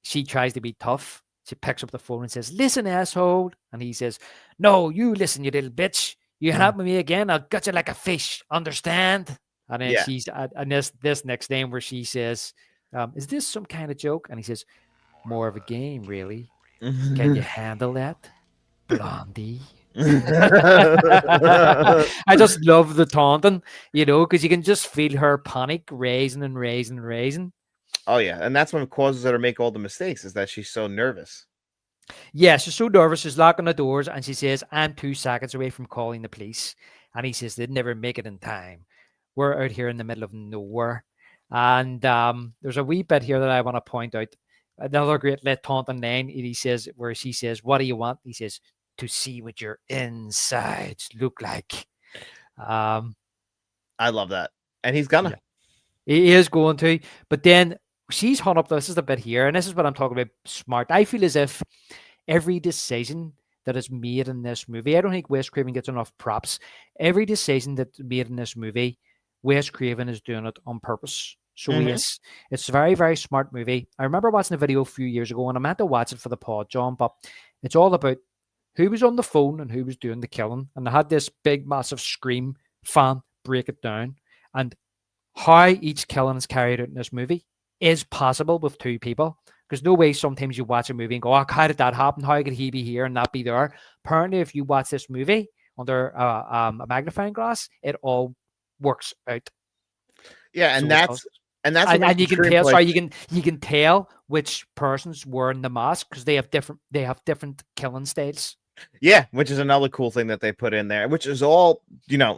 she tries to be tough. She picks up the phone and says, "Listen, asshole," and he says, "No, you listen, you little bitch. You hang up with me again, I'll gut you like a fish. Understand?" And then Yeah. she's and this next name where she says, "Is this some kind of joke?" And he says, "More of a game, really. Can you handle that, Blondie?" I just love the taunting, because you can just feel her panic raising and raising and raising. Oh yeah, and that's what causes her to make all the mistakes, is that she's so nervous. Yeah, she's so nervous. She's locking the doors, and she says, "I'm 2 seconds away from calling the police." And he says, "They'd never make it in time. We're out here in the middle of nowhere." And there's a wee bit here that I want to point out. Another great taunting line. He says, where she says, "What do you want?" He says, "To see what your insides look like." I love that, and he's gonna. Yeah. He is going to, but then she's hung up. This is the bit here, and this is what I'm talking about. Smart. I feel as if every decision that is made in this movie, I don't think Wes Craven gets enough props. Every decision that's made in this movie, Wes Craven is doing it on purpose. So yes, it's a very, very smart movie. I remember watching a video a few years ago, and I meant to watch it for the pod, John, but it's all about who was on the phone and who was doing the killing. And I had this big, massive Scream fan break it down, and how each killing is carried out in this movie is possible with two people. Because no way sometimes you watch a movie and go, "Oh, how did that happen? How could he be here and not be there?" Apparently, if you watch this movie under a magnifying glass, it all works out. Yeah, and So that's what and makes you the can tell. screenplay- Sorry, you can tell which person's wearing the mask because they have different killing styles. Yeah, which is another cool thing that they put in there, which is all,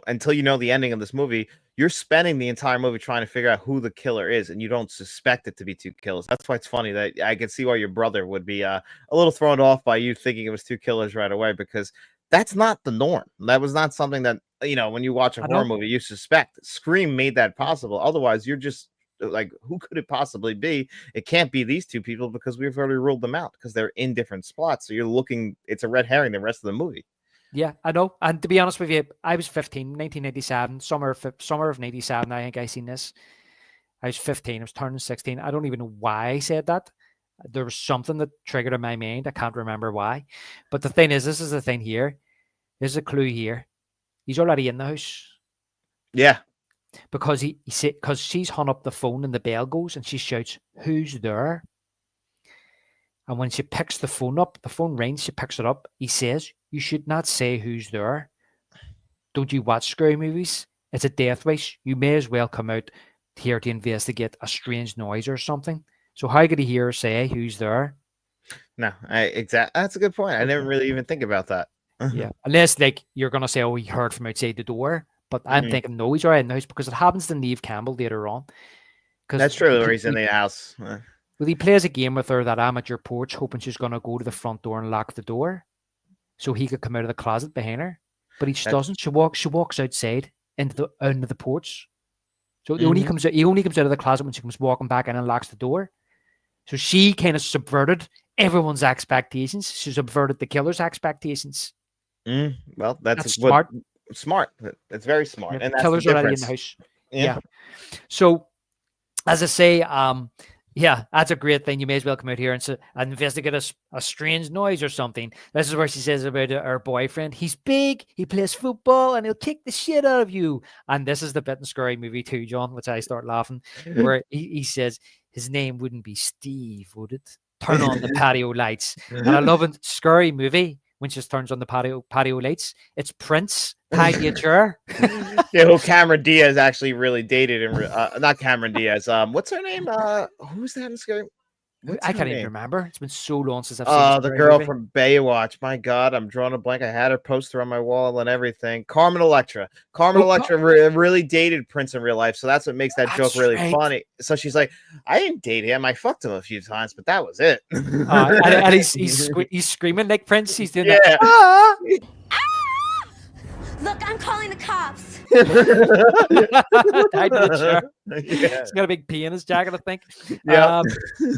until you know the ending of this movie, you're spending the entire movie trying to figure out who the killer is, and you don't suspect it to be two killers. That's why it's funny that I can see why your brother would be a little thrown off by you thinking it was two killers right away, because that's not the norm. That was not something that, when you watch a horror movie, you suspect. Scream made that possible. Otherwise, you're just like, who could it possibly be? It can't be these two people because we've already ruled them out because they're in different spots. So you're looking, it's a red herring the rest of the movie. Yeah, I know. And to be honest with you, I was 15, 1987, summer of 97. I think I seen this. I was 15. I was turning 16. I don't even know why I said that. There was something that triggered in my mind. I can't remember why. But the thing is, this is the thing here. There's a clue here. He's already in the house. Yeah. Because because she's hung up the phone and the bell goes and she shouts, "Who's there?" And when she picks the phone up, the phone rings, she picks it up. He says, "You should not say who's there. Don't you watch scary movies? It's a death wish. You may as well come out here to investigate a strange noise or something." So how could he hear her say who's there? No, that's a good point. I never really even think about that. Yeah. Unless you're gonna say, "Oh, he heard from outside the door." But I'm thinking, no, he's already in the house because it happens to Neve Campbell later on. That's true, or he's in the house. Well, he plays a game with her that I'm at your porch, hoping she's going to go to the front door and lock the door so he could come out of the closet behind her. But he just doesn't. She walks outside into the porch. So he only comes out of the closet when she comes walking back in and locks the door. So she kind of subverted everyone's expectations. She subverted the killer's expectations. Well, that's smart. Smart. It's very smart. Yeah, And that's killer's the already in difference. the house. Yeah. So, as I say, yeah, that's a great thing. You may as well come out here and investigate a strange noise or something. This is where she says about her boyfriend. "He's big, he plays football, and he'll kick the shit out of you." And this is the bit in Scary Movie 2, John, which I start laughing, where he says, "His name wouldn't be Steve, would it? Turn on the patio lights." And I love in Scary Movie, when she turns on the patio lights, it's Prince tied to a chair. Yeah, who Cameron Diaz actually really dated, and not Cameron Diaz. What's her name? Who's that in Scary? I can't even remember. It's been so long since I've seen the girl from Baywatch. My God, I'm drawing a blank. I had her poster on my wall and everything. Carmen Electra. Carmen Electra really dated Prince in real life, so that's what makes that joke really funny. So she's like, "I didn't date him. I fucked him a few times, but that was it." And he's screaming like Prince. He's doing that. Ah! Look, I'm calling the cops. Tied to the chair. Yeah. He's got a big P in his jacket, I think. Yeah.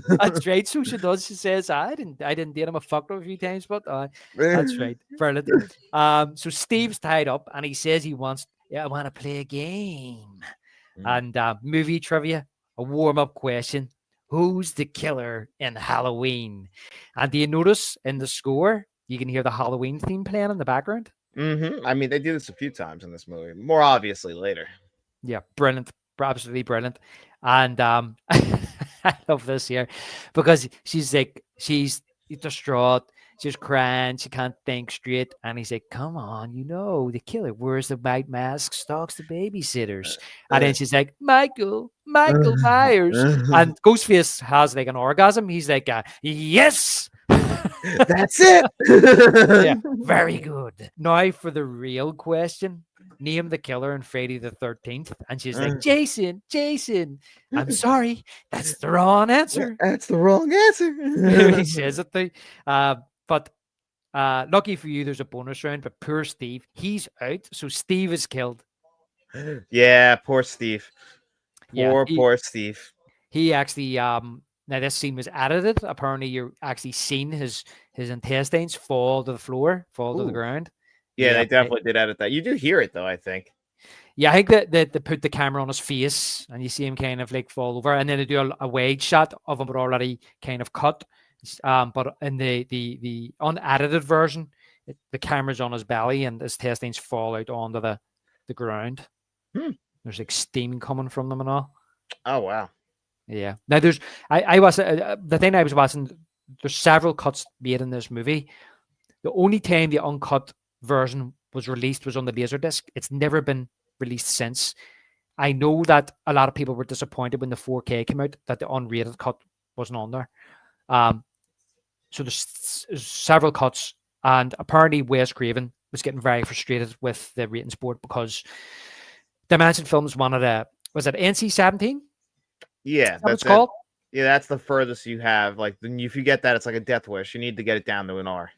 That's right. So she does. She says, I didn't date him. I fucked him a few times, but that's right. Brilliant. So Steve's tied up, and he says he wants. Yeah, I want to play a game. And movie trivia, a warm up question: who's the killer in Halloween? And do you notice in the score you can hear the Halloween theme playing in the background? I mean, they do this a few times in this movie. More obviously later. Yeah, brilliant, absolutely brilliant. And I love this here because she's like, she's distraught, she's crying, she can't think straight, and he's like, "Come on, you know the killer wears the white mask, stalks the babysitters," and then she's like, Michael Myers," and Ghostface has like an orgasm. He's like, "Yes." That's it. Yeah, very good. Now for the real question. Name the killer in Friday the 13th. And she's like, Jason. I'm sorry. That's the wrong answer. That's the wrong answer. He says it too. But lucky for you, there's a bonus round. But poor Steve, he's out. So Steve is killed. Yeah, poor Steve. Yeah, Poor Steve. He actually now this scene was edited. Apparently, you're actually seeing his intestines fall to the floor, fall to the ground. Yeah, they definitely did edit that. You do hear it though, I think. Yeah, I think that they put the camera on his face and you see him kind of like fall over, and then they do a wide shot of him, but already kind of cut. But in the unedited version, the camera's on his belly and his intestines fall out onto the ground. There's like steam coming from them and all. Oh wow. Yeah. Now there's I was the thing I was watching. There's several cuts made in this movie. The only time the uncut version was released was on the Laserdisc. It's never been released since. I know that a lot of people were disappointed when the 4K came out that the unrated cut wasn't on there. So there's several cuts, and apparently Wes Craven was getting very frustrated with the ratings board because Dimension Films wanted was it NC-17? Yeah, that's called. Yeah, that's the furthest you have. Like, if you get that, it's like a death wish. You need to get it down to an R.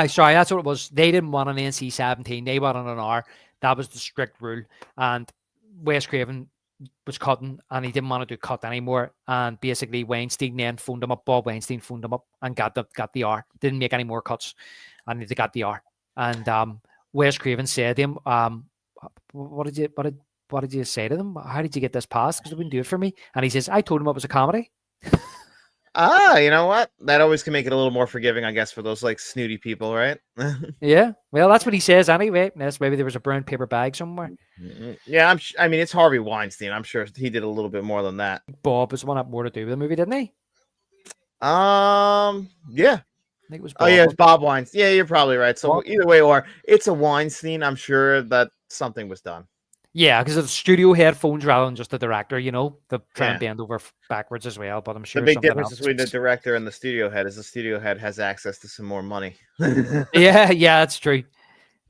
Sorry, that's what it was. They didn't want an NC-17. They wanted an R. That was the strict rule. And Wes Craven was cutting, and he didn't want to do cut anymore. And basically, Weinstein then phoned him up. Bob Weinstein phoned him up and got the R. Didn't make any more cuts, and they got the R. And Wes Craven said to him, "What did you say to them? How did you get this passed? Because they wouldn't do it for me." And he says, "I told him it was a comedy." You know what? That always can make it a little more forgiving, I guess, for those like snooty people, right? Yeah, well, that's what he says anyway. Yes, maybe there was a brown paper bag somewhere. Yeah, I mean, it's Harvey Weinstein. I'm sure he did a little bit more than that. Bob was one up more to do with the movie, didn't he? Yeah. I think it was Bob. Oh yeah, it's Bob Weinstein. Yeah, you're probably right. So either way, or it's a Weinstein, I'm sure that something was done. Yeah, because the studio headphones rather than just the director, you know, the trying to bend over backwards as well. But I'm sure the big difference between the director and the studio head is the studio head has access to some more money. yeah, that's true.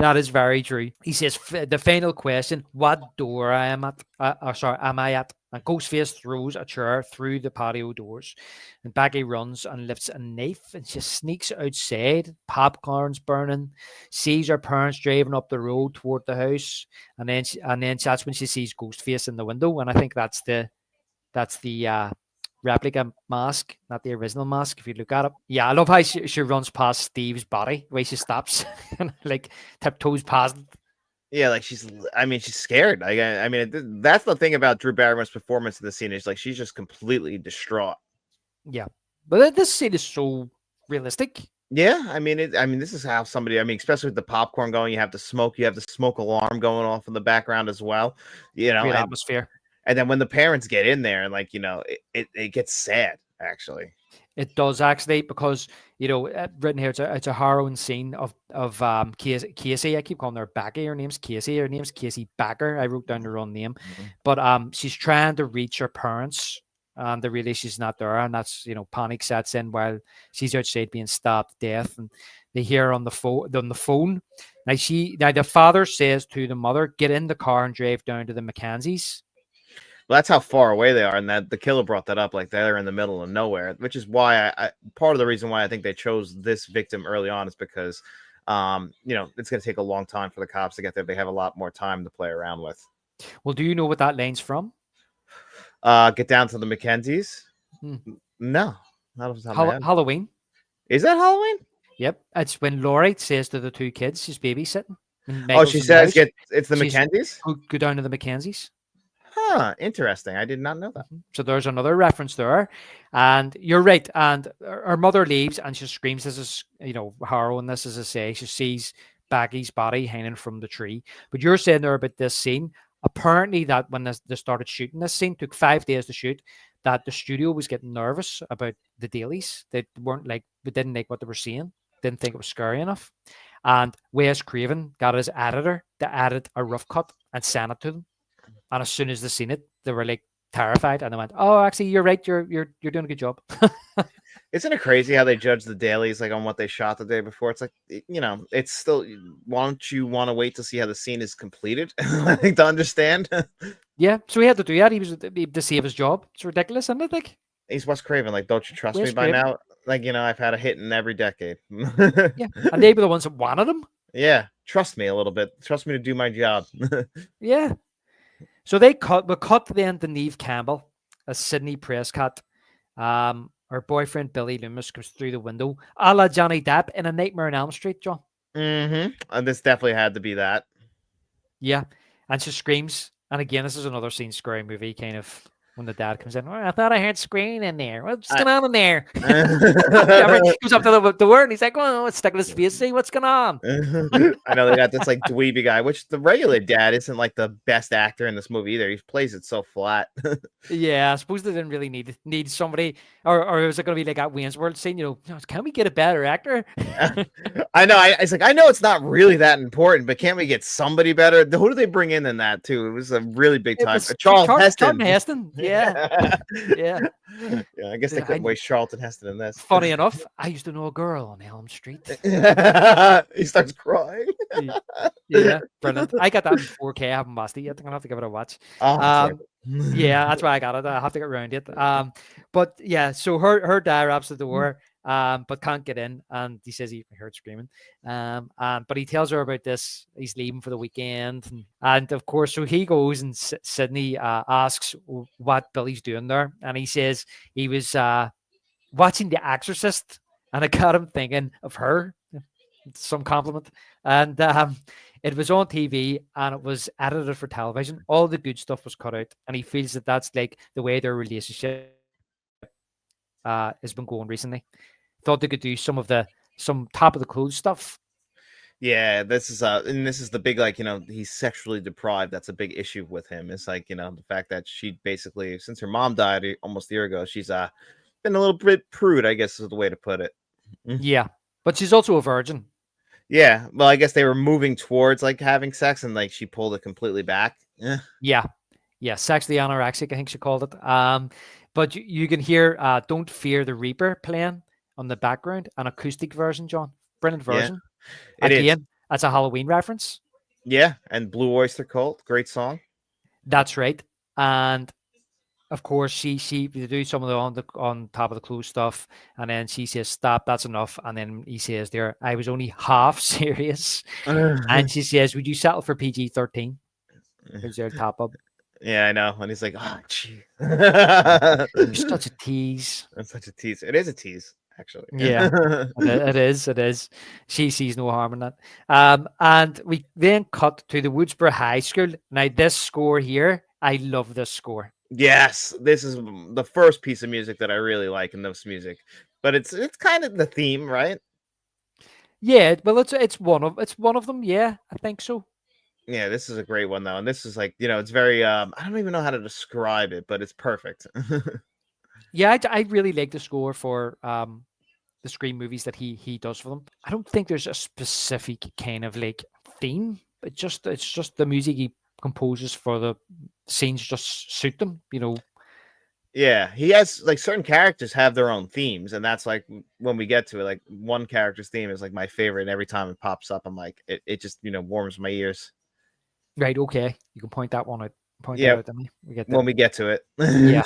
That is very true. He says the final question: what door am I at? And Ghostface throws a chair through the patio doors, and Becky runs and lifts a knife and she sneaks outside. Popcorn's burning. Sees her parents driving up the road toward the house, and then that's when she sees Ghostface in the window. And I think that's the replica mask, not the original mask. If you look at it, yeah, I love how she runs past Steve's body, the way she stops and like tiptoes past it. Yeah, like she's scared. Like, I mean, that's the thing about Drew Barrymore's performance in the scene is like she's just completely distraught. Yeah, but this scene is so realistic. Yeah, I mean, this is how somebody. I mean, especially with the popcorn going, you have the smoke alarm going off in the background as well. You know, great atmosphere. And then when the parents get in there, and like it gets sad. Actually, it does actually because written here it's a harrowing scene of Casey. I keep calling her Becky. Her name's Casey. Her name's Casey Backer. I wrote down her own name, but she's trying to reach her parents. And the really she's not there, and that's panic sets in while she's outside being stabbed to death, and they hear her on the phone. Now the father says to the mother, "Get in the car and drive down to the Mackenzies." Well, that's how far away they are, and that the killer brought that up, like they're in the middle of nowhere, which is why part of the reason why I think they chose this victim early on is because It's going to take a long time for the cops to get there. They have a lot more time to play around with. Well, do you know what that line's from? Get down to the Mackenzies. Hmm. No, not off the top of my head. Halloween. Is that Halloween? Yep, it's when Laurie says to the two kids she's babysitting. She says it's the Mackenzies. Go down to the Mackenzies. Huh, interesting. I did not know that. So there's another reference there, and you're right. And her mother leaves, and she screams. This is harrowing. This, as I say, she sees Baggy's body hanging from the tree. But you're saying there about this scene. Apparently, that when they started shooting this scene, took 5 days to shoot. That the studio was getting nervous about the dailies. They didn't like what they were seeing. Didn't think it was scary enough. And Wes Craven got his editor to edit a rough cut and send it to them. And as soon as they seen it, they were like terrified, and they went, "Oh, actually, you're right. You're doing a good job." Isn't it crazy how they judge the dailies like on what they shot the day before? It's like it's still. Why don't you want to wait to see how the scene is completed? I think to understand. Yeah, so he had to do that. He was to save his job. It's ridiculous, isn't it? Like he's Wes Craven. Like, don't you trust Wes me by Craven. now? Like, I've had a hit in every decade. Yeah, and they were the ones that wanted him. Yeah, trust me a little bit. Trust me to do my job. Yeah. So we cut then to Neve Campbell as Sidney Prescott. Her boyfriend Billy Loomis comes through the window, a la Johnny Depp in A Nightmare on Elm Street, John. And this definitely had to be that. Yeah, and she screams. And again, this is another scene scary movie kind of when the dad comes in. "Oh, I thought I heard screaming in there. What's going on in there?" He comes up to the door and he's like, "Oh, it's stuck in his face. See what's going on." I know they got this like dweeby guy, which the regular dad isn't like the best actor in this movie either. He plays it so flat. Yeah, I suppose they didn't really need somebody, or was it going to be like at Wayne's World scene? Can we get a better actor? I know. It's like I know it's not really that important, but can't we get somebody better? Who do they bring in that too? It was a really big time. Charlton Heston. Yeah, yeah. Yeah, I guess they couldn't waste Charlton Heston in this. Funny enough, I used to know a girl on Elm Street. He starts crying. Yeah, brilliant. I got that in 4K. I haven't watched it yet. I'm gonna have to give it a watch. Yeah, that's why I got it. I have to get around it. But yeah, so her dad raps the door, but can't get in, and he says he heard screaming. But he tells her about this. He's leaving for the weekend, and of course, so he goes, and Sydney asks what Billy's doing there, and he says he was watching The Exorcist, and it got him thinking of her. Some compliment, and it was on TV and it was edited for television. All the good stuff was cut out, and he feels that that's like the way their relationship has been going recently. Thought they could do some top of the clothes stuff. Yeah, this is the big he's sexually deprived. That's a big issue with him. It's like the fact that she basically, since her mom died almost a year ago, she's been a little bit prude, I guess is the way to put it. Yeah, but she's also a virgin. Yeah, well, I guess they were moving towards like having sex, and like she pulled it completely back. Yeah, sexually anorexic, I think she called it. But you can hear "Don't Fear the Reaper" playing on the background, an acoustic version, John. Brilliant version. Yeah, Again, that's a Halloween reference. Yeah, and Blue Oyster Cult, great song. That's right. And of course, she they do some of the on top of the clothes stuff, and then she says, "Stop, that's enough." And then he says, "There, I was only half serious." And she says, "Would you settle for PG-13?" Who's their top up? Yeah, I know. And he's like, "Oh, gee, you're such a tease." That's such a tease. It is a tease, actually. Yeah, it is. It is. She sees no harm in that. And we then cut to the Woodsboro High School. Now, this score here, I love this score. Yes, this is the first piece of music that I really like in this music, but it's kind of the theme, right? Yeah, well, it's one of them. Yeah, I think so. Yeah, this is a great one though, and this is like it's very I don't even know how to describe it, but it's perfect. Yeah, I really like the score for the Scream movies that he does for them. I don't think there's a specific kind of like theme. It's just the music he composes for the scenes just suit them, Yeah, he has like certain characters have their own themes, and that's like when we get to it, like one character's theme is like my favorite, and every time it pops up, I'm like, it just warms my ears. Right, okay. You can point that one out. That out, when we get to it. Yeah.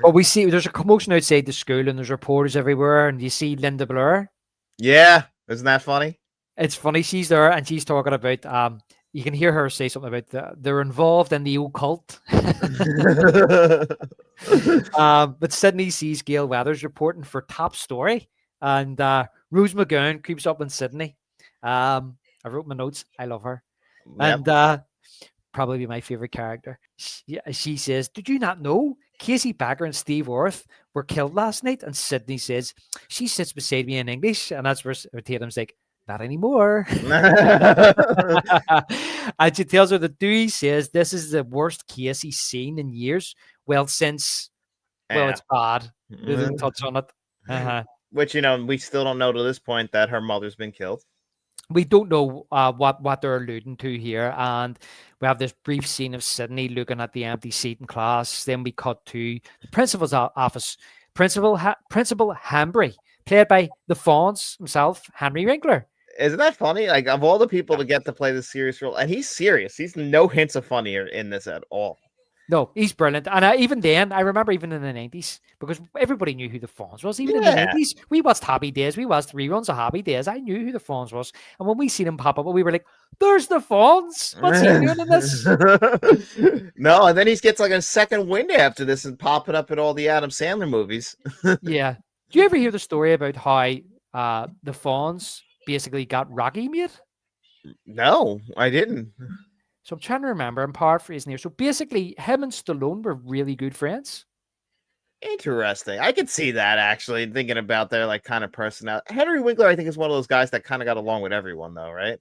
But we see there's a commotion outside the school, and there's reporters everywhere, and you see Linda Blair. Yeah, isn't that funny? it's funny. She's there and she's talking about. You can hear her say something about they're involved in the occult. But Sydney sees Gail Weathers reporting for Top Story, and Rose McGowan creeps up on Sydney. I wrote my notes. I love her, Yep. and probably my favorite character. She says, "Did you not know Casey Becker and Steve Orth were killed last night?" And Sydney says, "She sits beside me in English," and that's where Tatum's like, "Not anymore." And she tells her that Dewey says this is the worst case he's seen in years. Well, since it's bad. They didn't touch on it. Which, we still don't know to this point that her mother's been killed. We don't know what they're alluding to here, and we have this brief scene of Sydney looking at the empty seat in class. Then we cut to the principal's office. Principal Hambry, played by the Fonz himself, Henry Winkler. Isn't that funny? Like, of all the people to get to play this serious role, and he's serious. He's no hints of funny in this at all. No, he's brilliant. And even then, I remember even in the 90s, because everybody knew who the Fonz was. Even in the 90s, we watched Happy Days. We watched reruns of Happy Days. I knew who the Fonz was. And when we seen him pop up, we were like, there's the Fonz. What's he doing in this? No, and then he gets like a second wind after this and popping up in all the Adam Sandler movies. Yeah. Do you ever hear the story about how the Fonz basically got Rocky made? No, I didn't. So I'm trying to remember. I'm paraphrasing here. So basically, him and Stallone were really good friends. Interesting. I could see that, actually, thinking about their like kind of personality. Henry Winkler, I think, is one of those guys that kind of got along with everyone, though, right?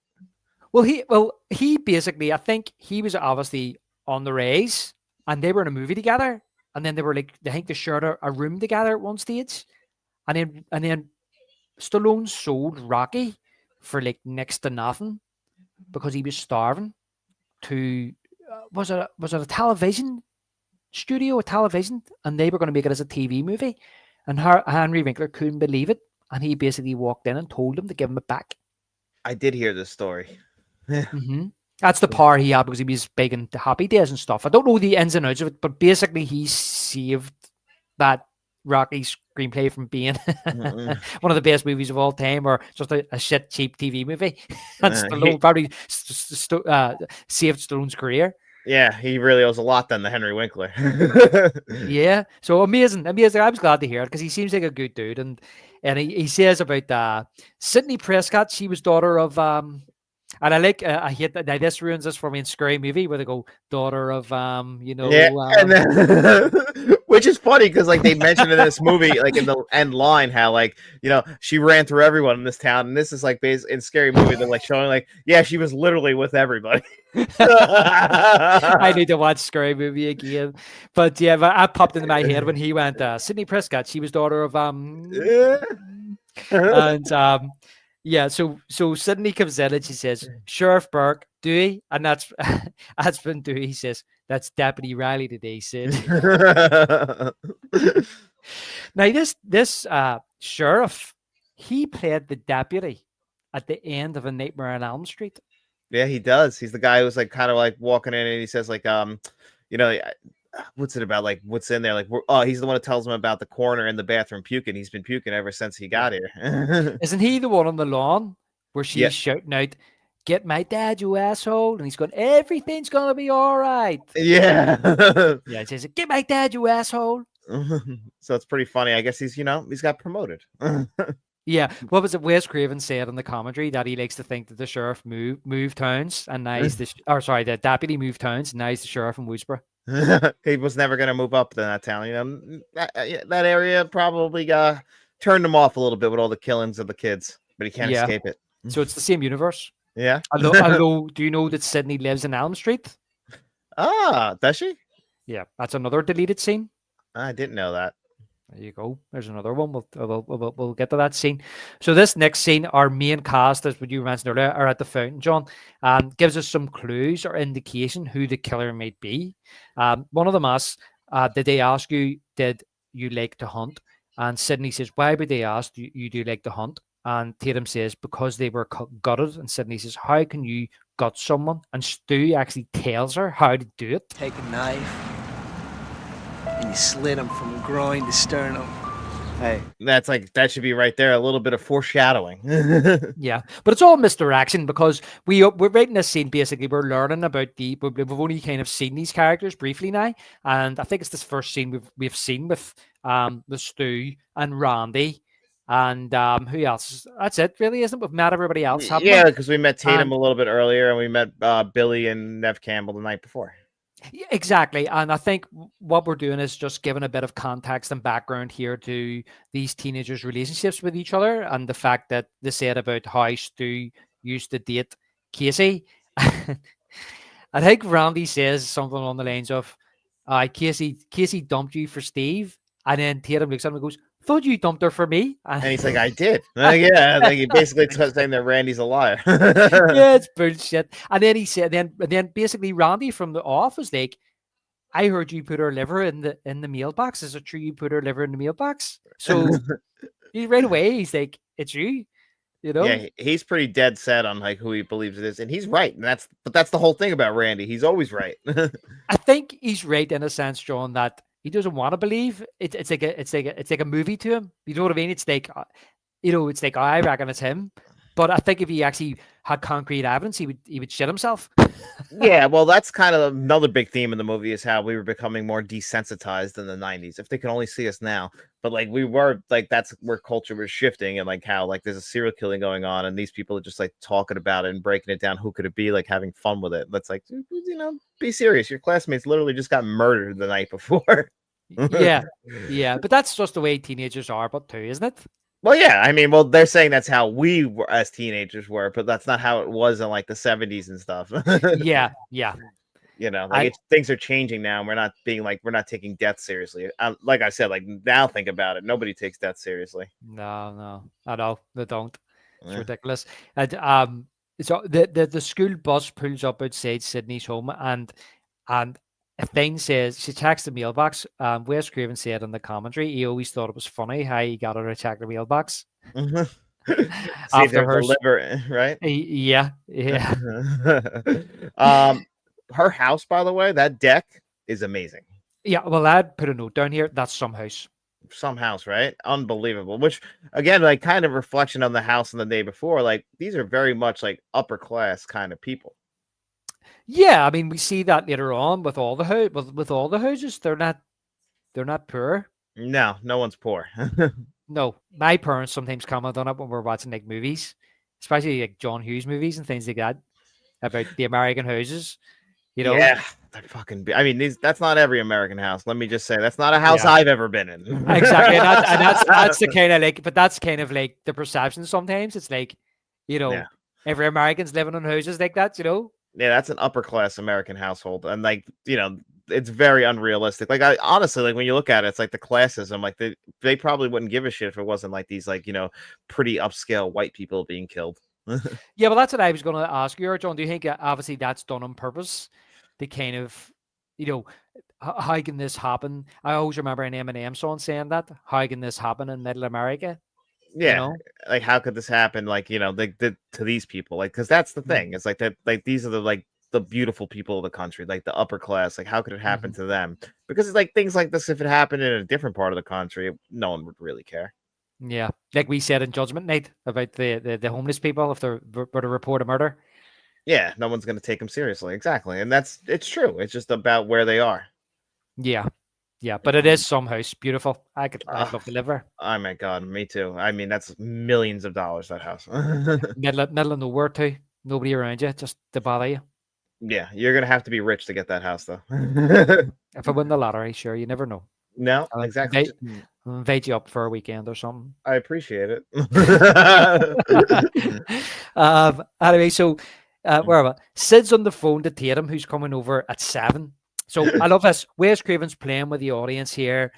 Well, he basically, I think he was obviously on the Rays, and they were in a movie together, and then they were like, I think they shared a room together at one stage, and then Stallone sold Rocky for like next to nothing because he was starving. To was it a television studio, and they were going to make it as a TV movie, and Henry Winkler couldn't believe it, and he basically walked in and told him to give him it back. I did hear this story. That's the power he had because he was big into Happy Days and stuff. I don't know the ins and outs of it, but basically he saved that Rocky screenplay from being one of the best movies of all time, or just a shit cheap TV movie. And Stallone probably saved Stallone's career. Yeah, he really owes a lot then to Henry Winkler. Yeah, so amazing. I was glad to hear it because he seems like a good dude, and he says about Sidney Prescott. She was daughter of and I hate that. Now this ruins this for me in Scary Movie where they go daughter of and then, which is funny because like they mentioned in this movie, like in the end line, how like she ran through everyone in this town, and this is like based in Scary Movie. They're like showing like she was literally with everybody. I need to watch Scary Movie again, but yeah, I popped into my head when he went Sidney Prescott. She was daughter of and yeah, so Sydney comes in and she says, Sheriff Burke, Dewey, and that's been Dewey. He says, that's Deputy Riley today, Sid. Now this sheriff, he played the deputy at the end of A Nightmare on Elm Street. Yeah, he does. He's the guy who's like kind of like walking in and he says like what's it about? Like, what's in there? Like, he's the one that tells him about the coroner in the bathroom puking. He's been puking ever since he got here. Isn't he the one on the lawn where she's shouting out, "Get my dad, you asshole!" And he's going, "Everything's gonna be all right." Yeah. Yeah, he says, "Get my dad, you asshole." So it's pretty funny. I guess he's got promoted. Yeah, what was it? Wes Craven said in the commentary that he likes to think that the sheriff moved towns, and now he's the deputy moved towns, and now he's the sheriff in Woodsboro. He was never going to move up to that town. That area probably turned him off a little bit with all the killings of the kids, but he can't escape it. So it's the same universe. Yeah. Although, do you know that Sydney lives in Elm Street? Ah, does she? Yeah, that's another deleted scene. I didn't know that. There you go. There's another one. We'll get to that scene. So this next scene, our main cast, as what you mentioned earlier, are at the fountain, John, gives us some clues or indication who the killer might be. One of them asks, did they ask you, did you like to hunt? And Sydney says, why would they ask you do like to hunt? And Tatum says, because they were gutted. And Sydney says, how can you gut someone? And Stu actually tells her how to do it. Take a knife and you slit him from groin to sternum. Hey, that's like that should be right there. A little bit of foreshadowing. Yeah, but it's all misdirection because we're writing this scene. Basically, we're learning about we've only kind of seen these characters briefly now, and I think it's this first scene we've seen with the Stu and Randy, and who else? That's it, really, isn't it? We've met everybody else, haven't Yeah, we? because we met Tatum And a little bit earlier, and we met Billy and Nev Campbell the night before. yeah, exactly, and I think what we're doing is just giving a bit of context and background here to these teenagers' relationships with each other, and the fact that they said about how Stu used to date Casey. I think Randy says something along the lines of, Casey dumped you for Steve," and then Tatum looks at him and goes, "Thought you dumped her for me." And he's like, "I did." Yeah, like he basically saying that Randy's a liar. Yeah, it's bullshit. And then he said, then basically Randy from the off was like, "I heard you put her liver in the mailbox. Is it true you put her liver in the mailbox?" So right away he's like, "It's you," you know. Yeah, he's pretty dead set on like who he believes it is, and he's right. And that's the whole thing about Randy. He's always right. I think he's right in a sense, John, that he doesn't want to believe. It's like a movie to him. You know what I mean? It's like it's like I reckon it's him. But I think if he actually had concrete evidence, he would shit himself. Yeah, well, that's kind of another big theme in the movie is how we were becoming more desensitized in the 90s. If they can only see us now. But like we were like that's where culture was shifting and like how like there's a serial killing going on and these people are just like talking about it and breaking it down. Who could it be? Like having fun with it. That's like, be serious. Your classmates literally just got murdered the night before. Yeah. Yeah. But that's just the way teenagers are, but too, isn't it? Well, yeah, I mean, well, they're saying that's how we were as teenagers were, but that's not how it was in like the 70s and stuff. Yeah. Yeah. Like things are changing now, and we're not taking death seriously. Like I said, like now think about it, nobody takes death seriously. No, I know they don't. It's Yeah. ridiculous. And so the school bus pulls up outside Sydney's home, and a thing says she checks the mailbox. Wes Craven said in the commentary he always thought it was funny how he got her to check the mailbox See, after there's her. a liver, right? Yeah. Her house, by the way, that deck is amazing. Yeah. Well, I'd put a note down here. That's some house. Some house, right? Unbelievable. Which again, like kind of reflection on the house on the day before. Like these are very much like upper class kind of people. Yeah, I mean we see that later on with all the with all the houses. They're not poor. No one's poor. No, my parents sometimes comment on it when we're watching like movies, especially like John Hughes movies and things like that about the American houses. You know, Yeah, they're fucking. I mean, that's not every American house. Let me just say that's not a house Yeah. I've ever been in. Exactly, and that's the kind of like, but that's kind of like the perception. Sometimes it's like, Yeah. every American's living in houses like that. Yeah, that's an upper class American household, and like it's very unrealistic. Like I honestly, like when you look at it, it's like the classism. Like they probably wouldn't give a shit if it wasn't like these like pretty upscale white people being killed. Yeah, well, that's what I was going to ask you, John. Do you think obviously that's done on purpose to kind of, how can this happen? I always remember an Eminem song saying that. How can this happen in Middle America? Yeah, like how could this happen? Like to these people, like because that's the thing. It's like that. Like these are the beautiful people of the country, like the upper class. Like how could it happen to them? Because it's like things like this. If it happened in a different part of the country, no one would really care. Yeah, like we said in Judgment Night about the homeless people if they were to report a murder. Yeah, no one's going to take them seriously. Exactly, and it's true. It's just about where they are. Yeah, but it is some house beautiful. I'd love to live there. Oh my god, me too. I mean, that's millions of dollars, that house. Middle of nowhere too. Nobody around you, just to bother you. Yeah, you're gonna have to be rich to get that house, though. If I win the lottery, sure, you never know. No, exactly. I'll invite you up for a weekend or something. I appreciate it. Anyway, so where am I? Sid's on the phone to Tatum, who's coming over at 7. So I love this. Wes Craven's playing with the audience here.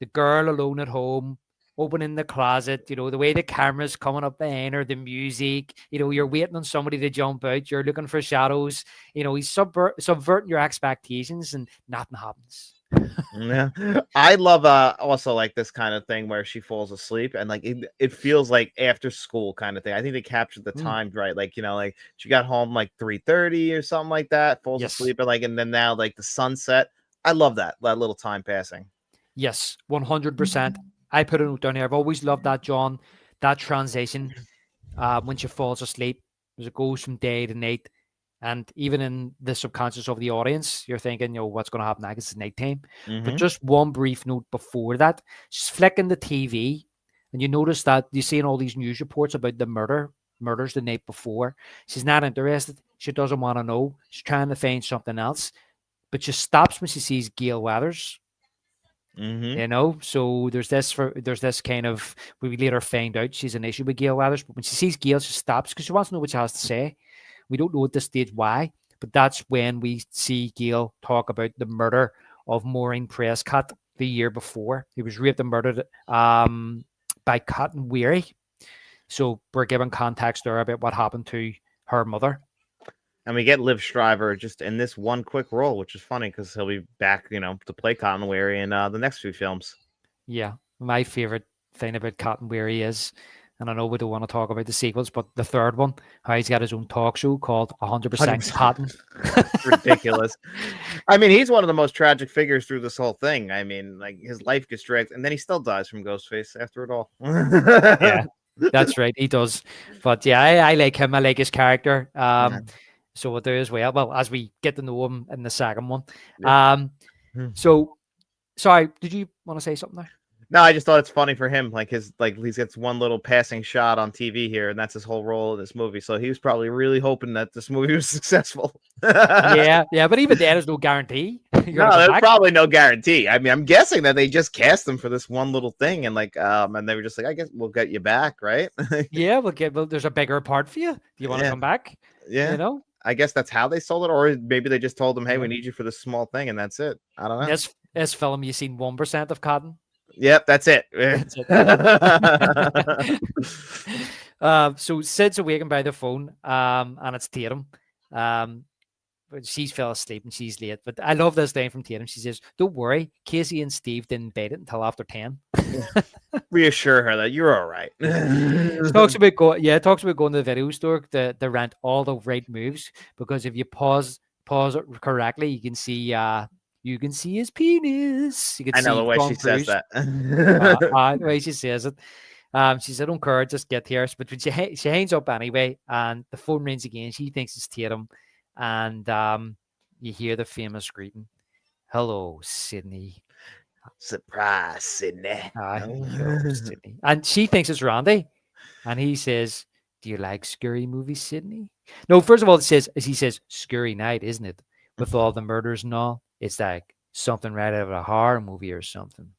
The girl alone at home, opening the closet, the way the camera's coming up behind her, the music, you're waiting on somebody to jump out. You're looking for shadows. He's subverting your expectations and nothing happens. Yeah, I love also like this kind of thing where she falls asleep and like it feels like after school kind of thing. I think they captured the time right, like like she got home like 3:30 or something like that, falls asleep and then now like the sunset. I love that little time passing. Yes, 100%. I put a note down here. I've always loved that, John. That transition when she falls asleep, as it goes from day to night, and even in the subconscious of the audience, you're thinking, what's going to happen next? It's nighttime. But just one brief note before that, she's flicking the TV, and you notice that you're seeing all these news reports about the murders the night before. She's not interested. She doesn't want to know. She's trying to find something else. But she stops when she sees Gail Weathers. So there's this kind of, we later find out she's an issue with Gail Weathers, but when she sees Gail, she stops because she wants to know what she has to say. We don't know at this stage why, but that's when we see Gail talk about the murder of Maureen Prescott the year before. He was raped and murdered by Cotton Weary. So we're given context there about what happened to her mother. And we get Liv Schreiber just in this one quick role, which is funny because he'll be back, to play Cotton Weary in the next few films. Yeah, my favorite thing about Cotton Weary is, and I know we don't want to talk about the sequels, but the third one, how he's got his own talk show called 100% Cotton. Ridiculous. I mean, he's one of the most tragic figures through this whole thing. I mean, like, his life gets dragged, and then he still dies from Ghostface after it all. Yeah, that's right. He does. But yeah, I like him. I like his character. So we'll do as well as we get to know him in the second one. So, sorry, did you want to say something there? No, I just thought it's funny for him. Like he gets one little passing shot on TV here, and that's his whole role in this movie. So he was probably really hoping that this movie was successful. yeah, but even then, there's no guarantee. No, there's probably no guarantee. I mean, I'm guessing that they just cast him for this one little thing, and and they were just like, I guess we'll get you back, right? Yeah, there's a bigger part for you. Do you want to come back? Yeah, I guess that's how they sold it, or maybe they just told him, "Hey, we need you for this small thing," and that's it. I don't know. This film, you seen 1% of Cotton? Yep, that's it. So Sid's awakened by the phone, and it's Tatum. She's fell asleep and she's late. But I love this line from Tatum. She says, "Don't worry, Casey and Steve didn't bed it until after 10." Reassure her that you're all right. Talks about going to the video store to rent all the right moves, because if you pause it correctly, you can see his penis. You can I know see the way Tom she Cruise. says that. The way she says it. She said, "I don't care, just get here." But when she hangs up anyway, and the phone rings again, she thinks it's Tatum, and you hear the famous greeting, "Hello, Sydney." Surprise, Sydney. Hello, Sydney. And she thinks it's Randy, and he says, "Do you like scary movies, Sydney?" No, first of all, he says, "Scary night, isn't it? With all the murders and all. It's like something right out of a horror movie or something."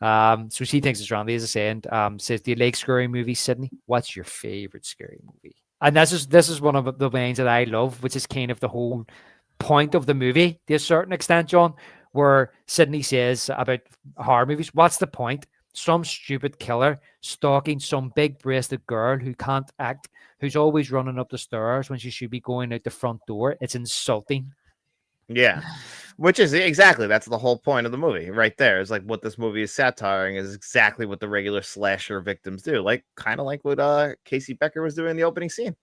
So she thinks it's Randy, as I say, and says, "Do you like scary movies, Sydney? What's your favorite scary movie?" And this is one of the lines that I love, which is kind of the whole point of the movie to a certain extent, John, where Sydney says about horror movies, "What's the point? Some stupid killer stalking some big-breasted girl who can't act, who's always running up the stairs when she should be going out the front door. It's insulting." Yeah, which is exactly, that's the whole point of the movie right there. Is like what this movie is satiring is exactly what the regular slasher victims do, like kind of like what Casey Becker was doing in the opening scene,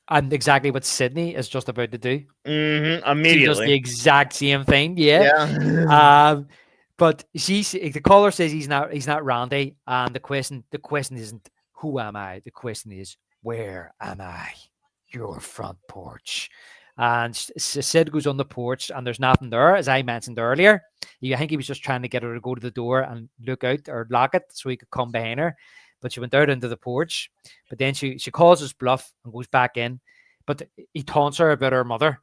and exactly what Sydney is just about to do. Immediately, she does the exact same thing. Yeah. But the caller says he's not Randy, and the question isn't who am I. The question is, where am I? Your front porch. And Sid goes on the porch, and there's nothing there, as I mentioned earlier. I think he was just trying to get her to go to the door and look out or lock it so he could come behind her. But she went out into the porch. But then she calls his bluff and goes back in. But he taunts her about her mother,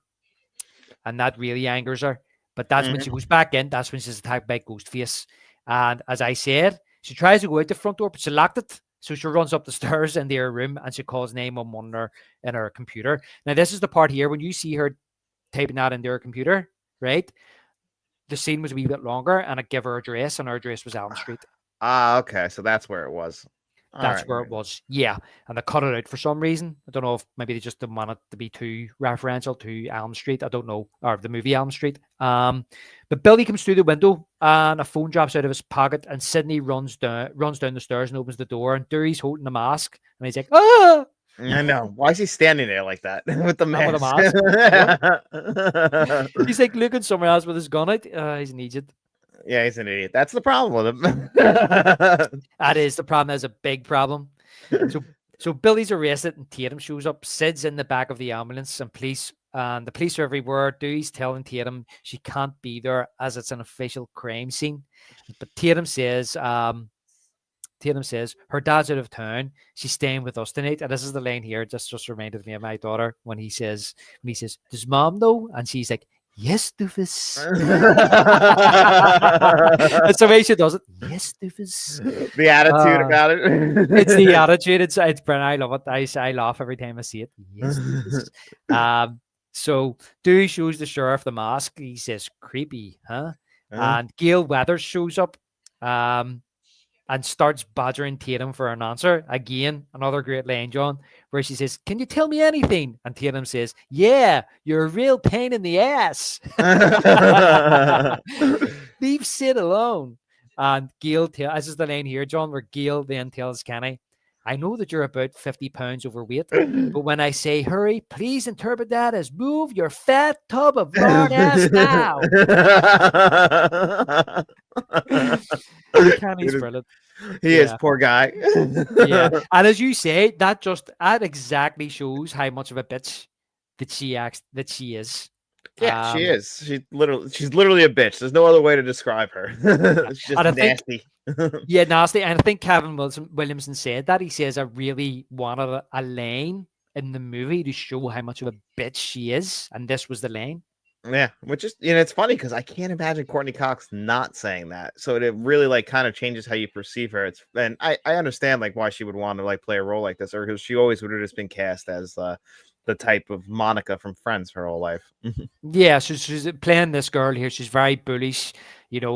and that really angers her. But that's when she goes back in. That's when she's attacked by Ghostface. And as I said, she tries to go out the front door, but she locked it. So she runs up the stairs into her room, and she calls 911 in her computer. Now, this is the part here when you see her typing that into her computer, right? The scene was a wee bit longer, and it gave her address, and her address was Elm Street. Okay. So that's where it was. That's where it was. Yeah. And they cut it out for some reason. I don't know if maybe they just didn't want it to be too referential to Elm Street. I don't know. Or the movie Elm Street. But Billy comes through the window, and a phone drops out of his pocket, and Sydney runs down the stairs and opens the door, and Dewey's holding the mask, and he's like, "Ah!" I know. Why is he standing there like that with the mask? He's like looking somewhere else with his gun out. He's an idiot. Yeah, he's an idiot. That's the problem with him. That is the problem. That's a big problem. So Billy's arrested and Tatum shows up. Sid's in the back of the ambulance and the police are everywhere. Dewey's telling Tatum she can't be there as it's an official crime scene. But Tatum says her dad's out of town. She's staying with us tonight. And this is the line here. Just reminded me of my daughter when he says, does mom know? And she's like, yes, doofus. That's the way she does it. Yes, doofus. The attitude about it. It's the attitude. It's brilliant. I love it. I laugh every time I see it. Yes, doofus. So Dewey shows the sheriff the mask. He says, creepy, huh? And Gail Weathers shows up and starts badgering Tatum for an answer. Again, another great line, John, where she says, can you tell me anything? And Tatum says, yeah, you're a real pain in the ass. Leave Sid alone. And Gail, this is the line here, John, where Gail then tells Kenny, I know that you're about 50 pounds overweight, but when I say hurry, please interpret that as move your fat tub of lard ass now. Kenny's brilliant. He is, poor guy. Yeah, and as you say, that exactly shows how much of a bitch that she is. Yeah, she is. She's literally a bitch. There's no other way to describe her. She's just nasty. Yeah, nasty. And I think Kevin Williamson said that. He says, I really wanted a lane in the movie to show how much of a bitch she is, and this was the lane. Yeah, which is, it's funny because I can't imagine Courtney Cox not saying that. So it really like kind of changes how you perceive her. And I understand like why she would want to like play a role like this, or because she always would have just been cast as the type of Monica from Friends her whole life. Yeah, so she's playing this girl here. She's very bullish.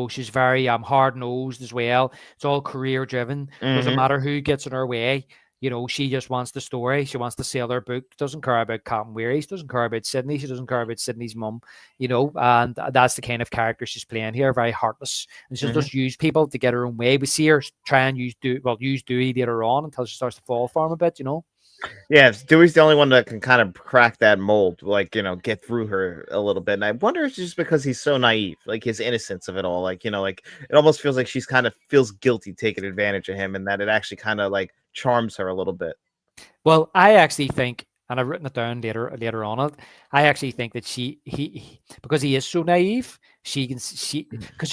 She's very hard-nosed as well. It's all career-driven. Doesn't matter who gets in her way. She just wants the story. She wants to sell her book. Doesn't care about Cotton Weary. She doesn't care about Sydney. She doesn't care about Sydney's mum. And that's the kind of character she's playing here. Very heartless. And she'll just use people to get her own way. We see her try and use Dewey later on until she starts to fall for him a bit, Yeah, Dewey's the only one that can kind of crack that mold, like, get through her a little bit. And I wonder if it's just because he's so naive, like his innocence of it all. Like, like it almost feels like she's kind of feels guilty taking advantage of him, and that it actually kind of like charms her a little bit. Well, I actually think, and I've written it down later on, I actually think that he because he is so naive, because she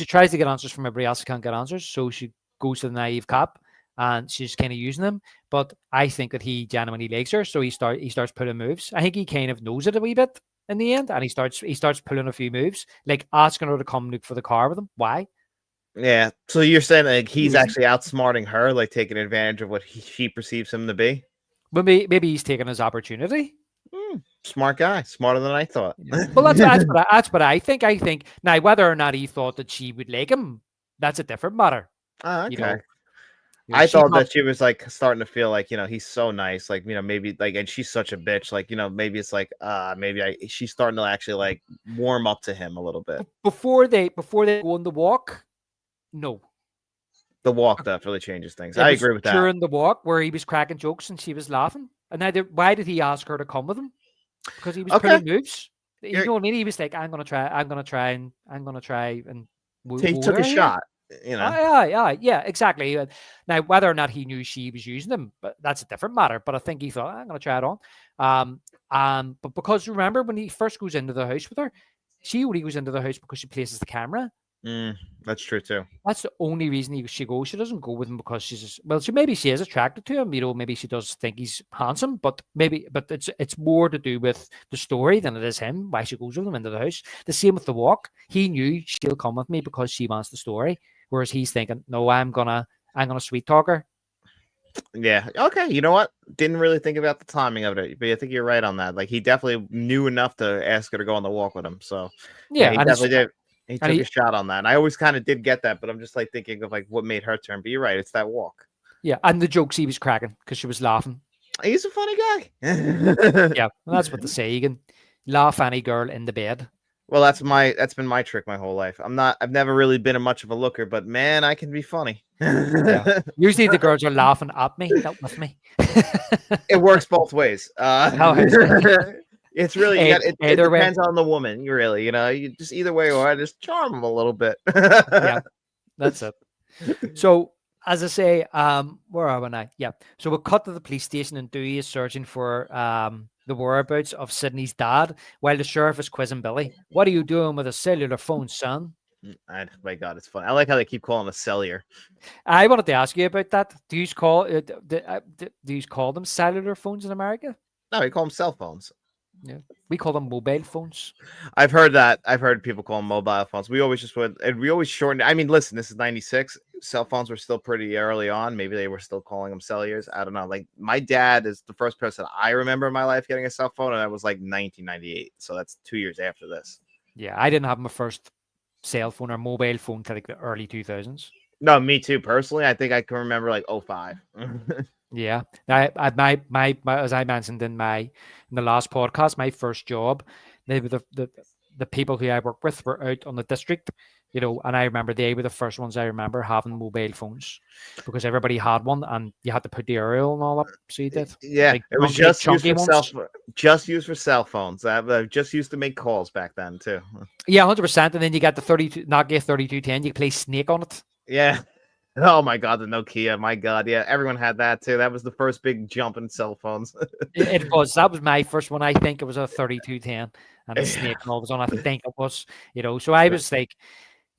tries to get answers from everybody else who can't get answers, so she goes to the naive cop. And she's kind of using them, but I think that he genuinely likes her, so he starts pulling moves. I think he kind of knows it a wee bit in the end, and he starts pulling a few moves, like asking her to come look for the car with him. Why? Yeah, so you're saying like he's actually outsmarting her, like taking advantage of what she perceives him to be. But maybe he's taking his opportunity. Smart guy, smarter than I thought. Yeah. Well, that's what I think. I think now whether or not he thought that she would like him, that's a different matter. Okay. I thought that she was like starting to feel like, he's so nice, like, maybe like, and she's such a bitch, like, maybe it's like, she's starting to actually like warm up to him a little bit. Before they go on the walk, no. The walk definitely changes things. I agree with that. During the walk where he was cracking jokes and she was laughing. And now, why did he ask her to come with him? Because he was pulling moves. You know what I mean? He was like, I'm gonna try and he took a shot. Yeah, exactly. Now, whether or not he knew she was using them, but that's a different matter. But I think he thought, I'm going to try it on. But because remember when he first goes into the house with her, she only goes into the house because she places the camera. That's true too. That's the only reason she goes. She doesn't go with him because she is attracted to him. Maybe she does think he's handsome, but it's more to do with the story than it is him. Why she goes with him into the house. The same with the walk. He knew she'll come with me because she wants the story. Whereas he's thinking, no, I'm gonna sweet talk her. Yeah. Okay. You know what? Didn't really think about the timing of it, but I think you're right on that. Like he definitely knew enough to ask her to go on the walk with him. So yeah, he definitely did. He took a shot on that. And I always kind of did get that, but I'm just like thinking of like what made her turn. But you're right, it's that walk. Yeah, and the jokes he was cracking because she was laughing. He's a funny guy. Yeah, well, that's what they say. You can laugh any girl in the bed. Well, that's been my trick my whole life. I've never really been much of a looker, but man, I can be funny. Yeah. Usually the girls are laughing at me, not with me. It works both ways. It's really it Either way. depends on the woman. You really, you just either way, or I just charm them a little bit. Yeah, that's it. So, as I say, where are we now? Yeah. So we'll cut to the police station, and Dewey is searching for the whereabouts of Sydney's dad, while the sheriff is quizzing Billy. What are you doing with a cellular phone, son? My God, it's funny. I like how they keep calling him a cellular. I wanted to ask you about that. Do you call them cellular phones in America? No, we call them cell phones. Yeah, we call them mobile phones. I've heard that. I've heard people call them mobile phones. We always just would, and we always shortened. I mean, listen, this is '96. Cell phones were still pretty early on. Maybe they were still calling them cellulars. I don't know. Like my dad is the first person I remember in my life getting a cell phone, and that was like 1998. So that's 2 years after this. Yeah, I didn't have my first cell phone or mobile phone till like the early 2000s. No, me too. Personally, I think I can remember like 05. Yeah, my as I mentioned in the last podcast, my first job, they were the people who I worked with were out on the district, and I remember they were the first ones I remember having mobile phones because everybody had one and you had to put the aerial and all up. So you did. Yeah, like, it was just used for just used for cell phones. Just used to make calls back then too. Yeah, 100%. And then you got the Nokia 3210. You could play Snake on it. Yeah. Oh my God, the Nokia. My God, yeah, everyone had that too. That was the first big jump in cell phones. It was. That was my first one. I think it was a 3210, and the Snake and all was on. I think it was. So I was like,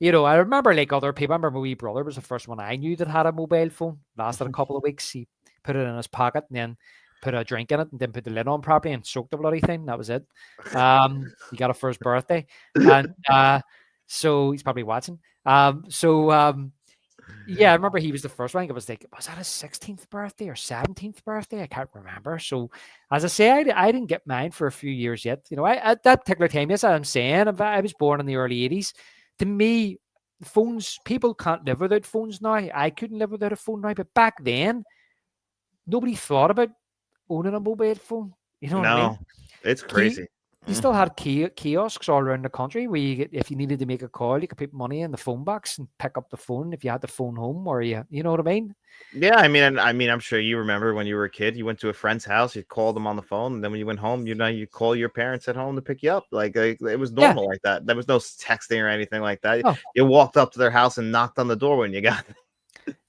I remember like other people. I remember my wee brother was the first one I knew that had a mobile phone. Lasted a couple of weeks. He put it in his pocket and then put a drink in it and then put the lid on properly and soaked the bloody thing. That was it. He got it for his birthday, and so he's probably watching. Yeah, I remember he was the first one. I think it was like, was that his 16th birthday or 17th birthday? I can't remember. So, as I say, I didn't get mine for a few years yet. At that particular time, yes, I'm saying I was born in the early 80s. To me, phones, people can't live without phones now. I couldn't live without a phone now. But back then, nobody thought about owning a mobile phone. You know what I mean? It's crazy. You still had kiosks all around the country where if you needed to make a call, you could put money in the phone box and pick up the phone if you had the phone home, or you know what I mean? Yeah, I mean, I'm sure you remember when you were a kid, you went to a friend's house, you called them on the phone, and then when you went home, you call your parents at home to pick you up. Like it was normal like that. There was no texting or anything like that. Oh. You walked up to their house and knocked on the door when you got there.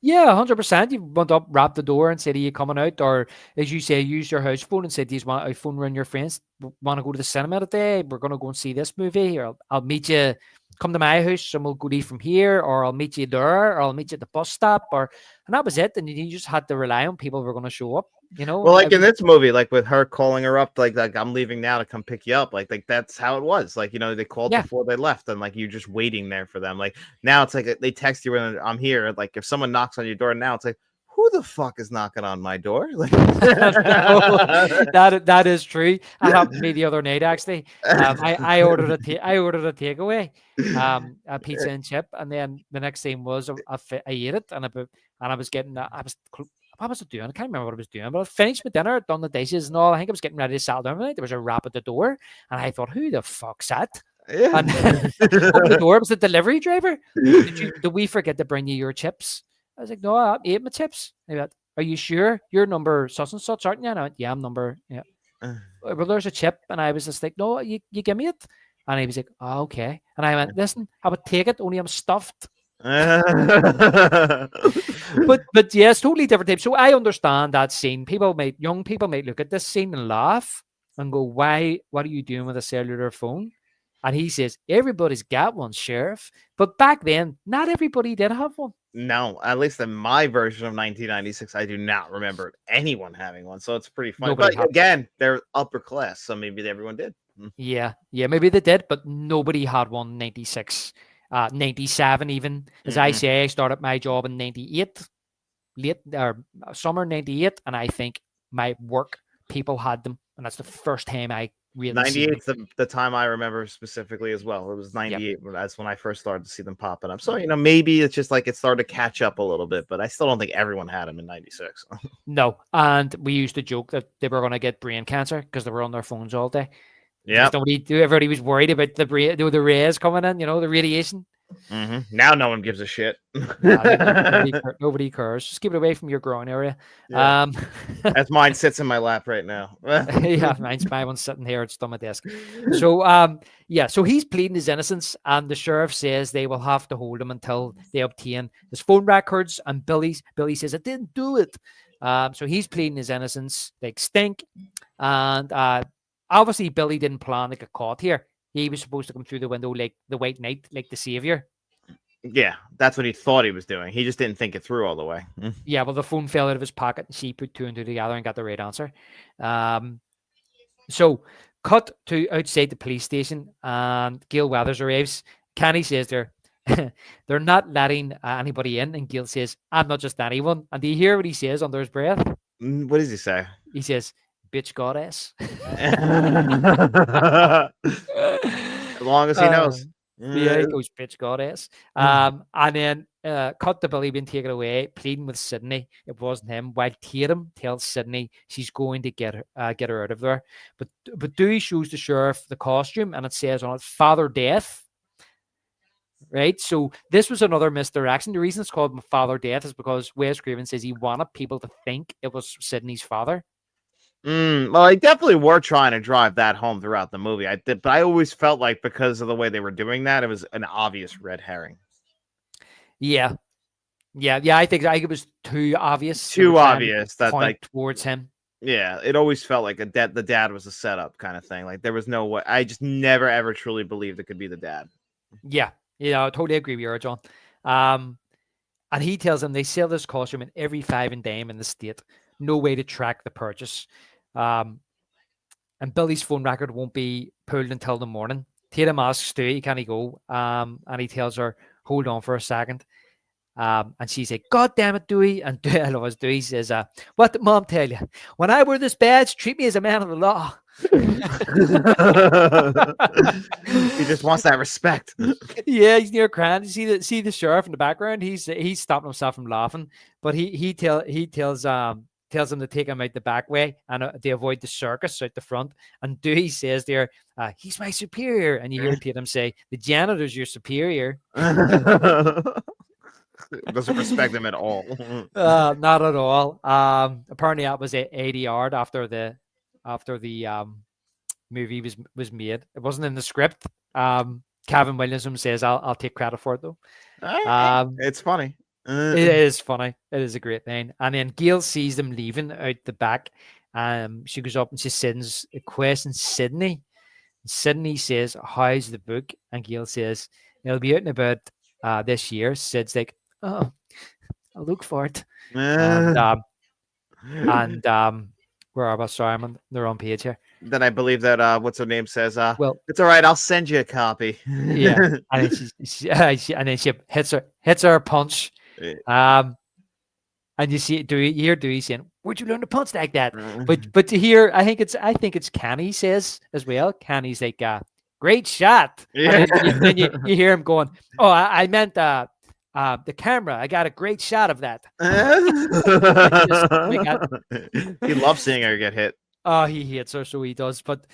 Yeah, 100%. You went up, rapped the door, and said, "Are you coming out?" Or, as you say, use your house phone and said, "Do you want to phone around your friends? Want to go to the cinema today? We're going to go and see this movie, or I'll meet you. Come to my house, and we'll go eat from here, or I'll meet you there, or I'll meet you at the bus stop." And that was it. And you just had to rely on people who were going to show up. Well, like in this movie, like with her calling her up, like I'm leaving now to come pick you up. Like that's how it was. Like, they called before they left, and like you're just waiting there for them. Like now it's like they text you when I'm here. Like if someone knocks on your door now, it's like, who the fuck is knocking on my door? Like that is true. That happened to me the other night actually. I ordered a takeaway, a pizza and chip, and then the next thing was I ate it, and I was getting what was I doing? I can't remember what I was doing, but I finished my dinner, done the dishes and all. I think I was getting ready to settle down. There was a rap at the door, and I thought, who the fuck's that? Yeah. And opened the door, it was the delivery driver. Did we forget to bring you your chips? I was like, no, I ate my chips. They went, are you sure? You're number such and such, aren't you? And I went, yeah, I'm number, yeah. Well, there's a chip. And I was just like, no, you give me it. And he was like, oh, okay. And I went, listen, I would take it, only I'm stuffed. But yes, totally different type. So I understand that scene. Young people might look at this scene and laugh and go, why? What are you doing with a cellular phone? And he says, everybody's got one, Sheriff. But back then, not everybody did have one. No, at least in my version of 1996, I do not remember anyone having one. So it's pretty funny. But again, they're upper class, so maybe everyone did. Yeah, maybe they did, but nobody had one in 96. 97 even. As I say, I started my job in 98, summer 98, and I think my work people had them, and that's the first time I really 98 is the time I remember specifically as well. It was 98. Yep. That's when I first started to see them popping up. So, maybe it's just like it started to catch up a little bit, but I still don't think everyone had them in 96. No, and we used to joke that they were going to get brain cancer because they were on their phones all day. Yeah, everybody was worried about the rays coming in, the radiation. Now no one gives a shit. Nobody cares. Just keep it away from your groin area. Yeah. As mine sits in my lap right now. Yeah, my one's sitting here. It's on my desk. So, so he's pleading his innocence, and the sheriff says they will have to hold him until they obtain his phone records. And Billy says, "I didn't do it." So he's pleading his innocence. Like stink, and obviously Billy didn't plan to get caught here. He was supposed to come through the window like the White Knight, like the savior. Yeah, that's what he thought he was doing. He just didn't think it through all the way. Yeah, well, the phone fell out of his pocket, and she put 2 and 2 together and got the right answer. So, cut to outside the police station, and Gail Weathers arrives. Kenny says they're not letting anybody in, and Gail says, "I'm not just anyone." And do you hear what he says under his breath? What does he say? He says, "Bitch goddess." As long as he knows. Yeah, he goes, "Bitch goddess." And then cut to Billy being taken away, pleading with Sydney. It wasn't him. While Tatum tells Sydney she's going to get her out of there. But Dewey shows the sheriff the costume, and it says on it Father Death. Right, so this was another misdirection. The reason it's called Father Death is because Wes Craven says he wanted people to think it was Sydney's father. Well, I definitely were trying to drive that home throughout the movie. But I always felt like because of the way they were doing that, it was an obvious red herring. Yeah. I think it was too obvious. Too obvious that like towards him. Yeah, it always felt like the dad was a setup kind of thing. Like there was no way. I just never ever truly believed it could be the dad. Yeah, I totally agree with you, John. And he tells them they sell this costume in every 5 and dime in the state. No way to track the purchase. And Billy's phone record won't be pulled until the morning. Tatum asks Stewie, can he go? And he tells her, hold on for a second. And she's like, God damn it, Dewey. And I love as Dewey says, what did Mom tell you? When I wear this badge, treat me as a man of the law. He just wants that respect. Yeah, he's near crying. You see the sheriff in the background. He's stopping himself from laughing, but he tells him to take him out the back way and they avoid the circus out the front. And Dewey says there, he's my superior. And you hear Tatum say, the janitor's your superior. Doesn't respect him at all. Not at all. Apparently that was ADR'd after the movie was made. It wasn't in the script. Kevin Williamson says, I'll take credit for it though. It's funny. It is funny. It is a great thing. And then Gail sees them leaving out the back. She goes up and she sends a question Sydney. Sydney says, how's the book? And Gail says, it'll be out and about this year. Sid's like, oh, I'll look for it. And where are we? Sorry, I'm on the wrong page here. Then I believe that what's her name says, well, it's all right, I'll send you a copy. Yeah. And then she hits her punch. And you hear Dewey saying, where'd you learn to punch like that? But to hear, I think it's Kenny says as well. Kenny's like, great shot. Yeah. And then you hear him going, oh, I meant the camera. I got a great shot of that. He loves seeing her get hit. Oh, he hates her, so he does. But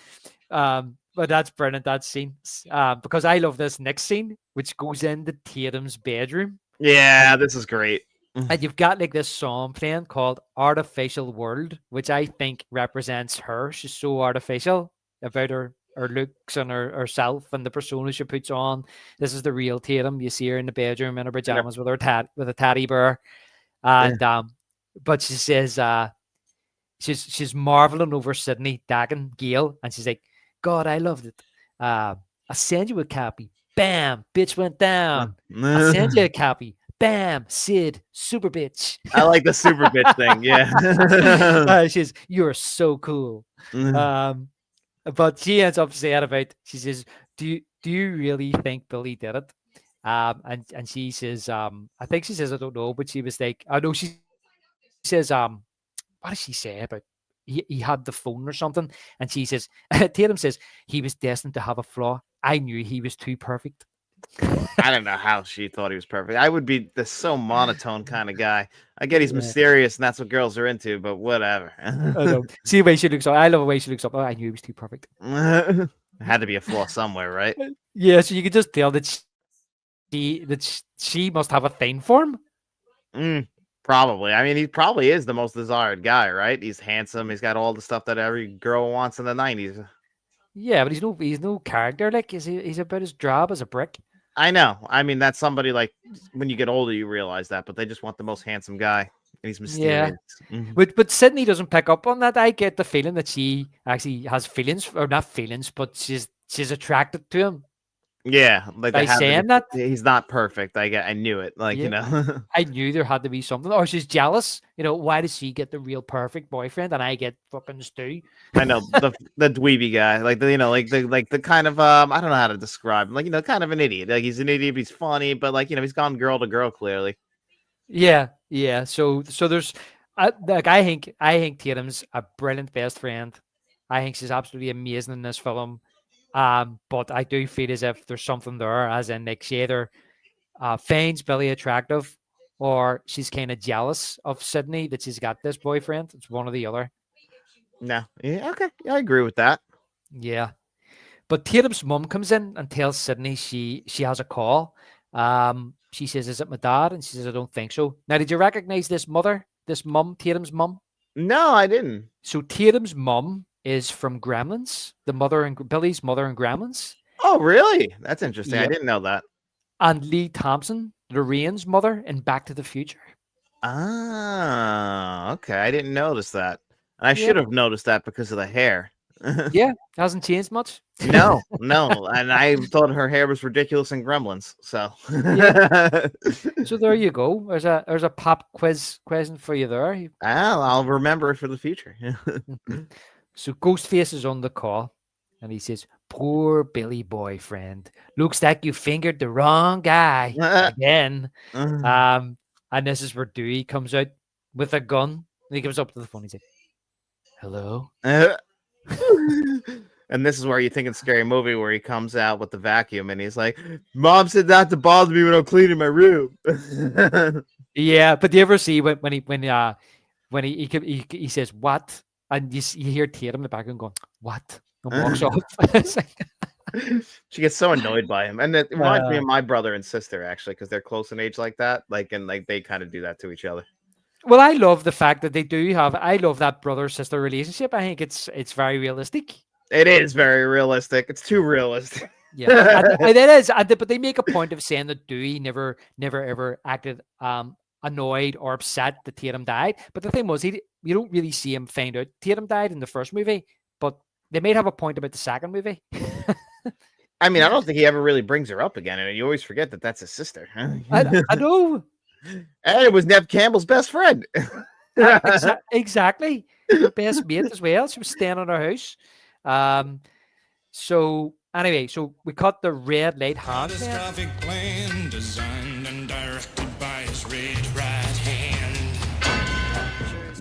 that's brilliant, that scene. Because I love this next scene, which goes into Tatum's bedroom. Yeah, this is great. And you've got like this song playing called Artificial World, which I think represents her. She's so artificial about her looks and herself and the persona she puts on. This is the real Tatum. You see her in the bedroom in her pajamas with a teddy bear. And but she says she's marveling over Sydney dagging Gail, and she's like, God, I loved it. I send you a copy. Bam, bitch went down. I send you a copy. Bam, Sid, super bitch. I like the super bitch thing. Yeah. She's, you're so cool. But she ends up saying about, she says, do you really think Billy did it? And she says, I think she says, I don't know, but she was like, I know she says, what does she say about he had the phone or something? And she says, Tatum says, he was destined to have a flaw. I knew he was too perfect. I don't know how she thought he was perfect. I would be the so monotone kind of guy. I get he's mysterious and that's what girls are into, but whatever. I know. See the way she looks up. I love the way she looks up. Oh, I knew he was too perfect. Had to be a flaw somewhere, right? Yeah, so you could just tell that she must have a thing for him. Probably. I mean, he probably is the most desired guy, right? He's handsome. He's got all the stuff that every girl wants in the 90s. Yeah, but he's no character. Like, he's about as drab as a brick. I know. I mean, that's somebody like when you get older, you realize that, but they just want the most handsome guy. And he's mysterious. But Sydney doesn't pick up on that. I get the feeling that she actually has feelings, or not feelings, but she's attracted to him. Yeah, like By saying that, he's not perfect. I knew it. Like, you know, I knew there had to be something. Or she's jealous. You know, why does she get the real perfect boyfriend and I get fucking Stu? I know the dweeby guy, like the kind of I don't know how to describe him. Like, you know, kind of an idiot. Like, he's an idiot, but he's funny, but like, you know, he's gone girl to girl clearly. Yeah. So there's like I think Tatum's a brilliant best friend. I think she's absolutely amazing in this film. But I do feel as if there's something there, as in like she either finds Billy attractive or she's kind of jealous of Sydney that she's got this boyfriend. It's one or the other. No, yeah, okay, yeah, I agree with that. Yeah. But Tatum's mum comes in and tells Sydney she has a call. She says, "Is it my dad?" And she says, "I don't think so." Now, did you recognize this mother, this mum, Tatum's mum? No, I didn't. So Tatum's mum is from Gremlins, the mother and Billy's mother in Gremlins. Oh, really? That's interesting. I Yep. didn't know that. And Lee Thompson, Lorraine's mother in Back to the Future. Ah, okay. I didn't notice that. And I should have noticed that because of the hair. Yeah, hasn't changed much. No. And I thought her hair was ridiculous in Gremlins. So So there you go. There's a pop quiz question for you there. I'll remember it for the future. So Ghostface is on the call and he says, "Poor Billy boyfriend. Looks like you fingered the wrong guy again." And this is where Dewey comes out with a gun. And he comes up to the phone. He's like, "Hello?" And this is where you think it's Scary Movie, where he comes out with the vacuum and he's like, "Mom said not to bother me when I'm cleaning my room." Yeah, but do you ever see when he says what, and you hear Tatum in the background going what, and walks off. It's like, she gets so annoyed by him, and it reminds me of my brother and sister actually, because they're close in age like that. Like, and like they kind of do that to each other. well, I love the fact that they do have. I love that brother-sister relationship. I think it's very realistic. It is very realistic. It's too realistic. Yeah, and it is. But they make a point of saying that Dewey never ever acted annoyed or upset that Tatum died. But the thing was, you don't really see him find out Tatum died in the first movie. But they might have a point about the second movie. I mean, I don't think he ever really brings her up again, and you always forget that that's his sister. I know. And it was Nev Campbell's best friend. Exactly. Her best mate as well. She was staying in her house. So anyway, so we cut the red light hand. Catastrophic plan designed and directed by his red right hand.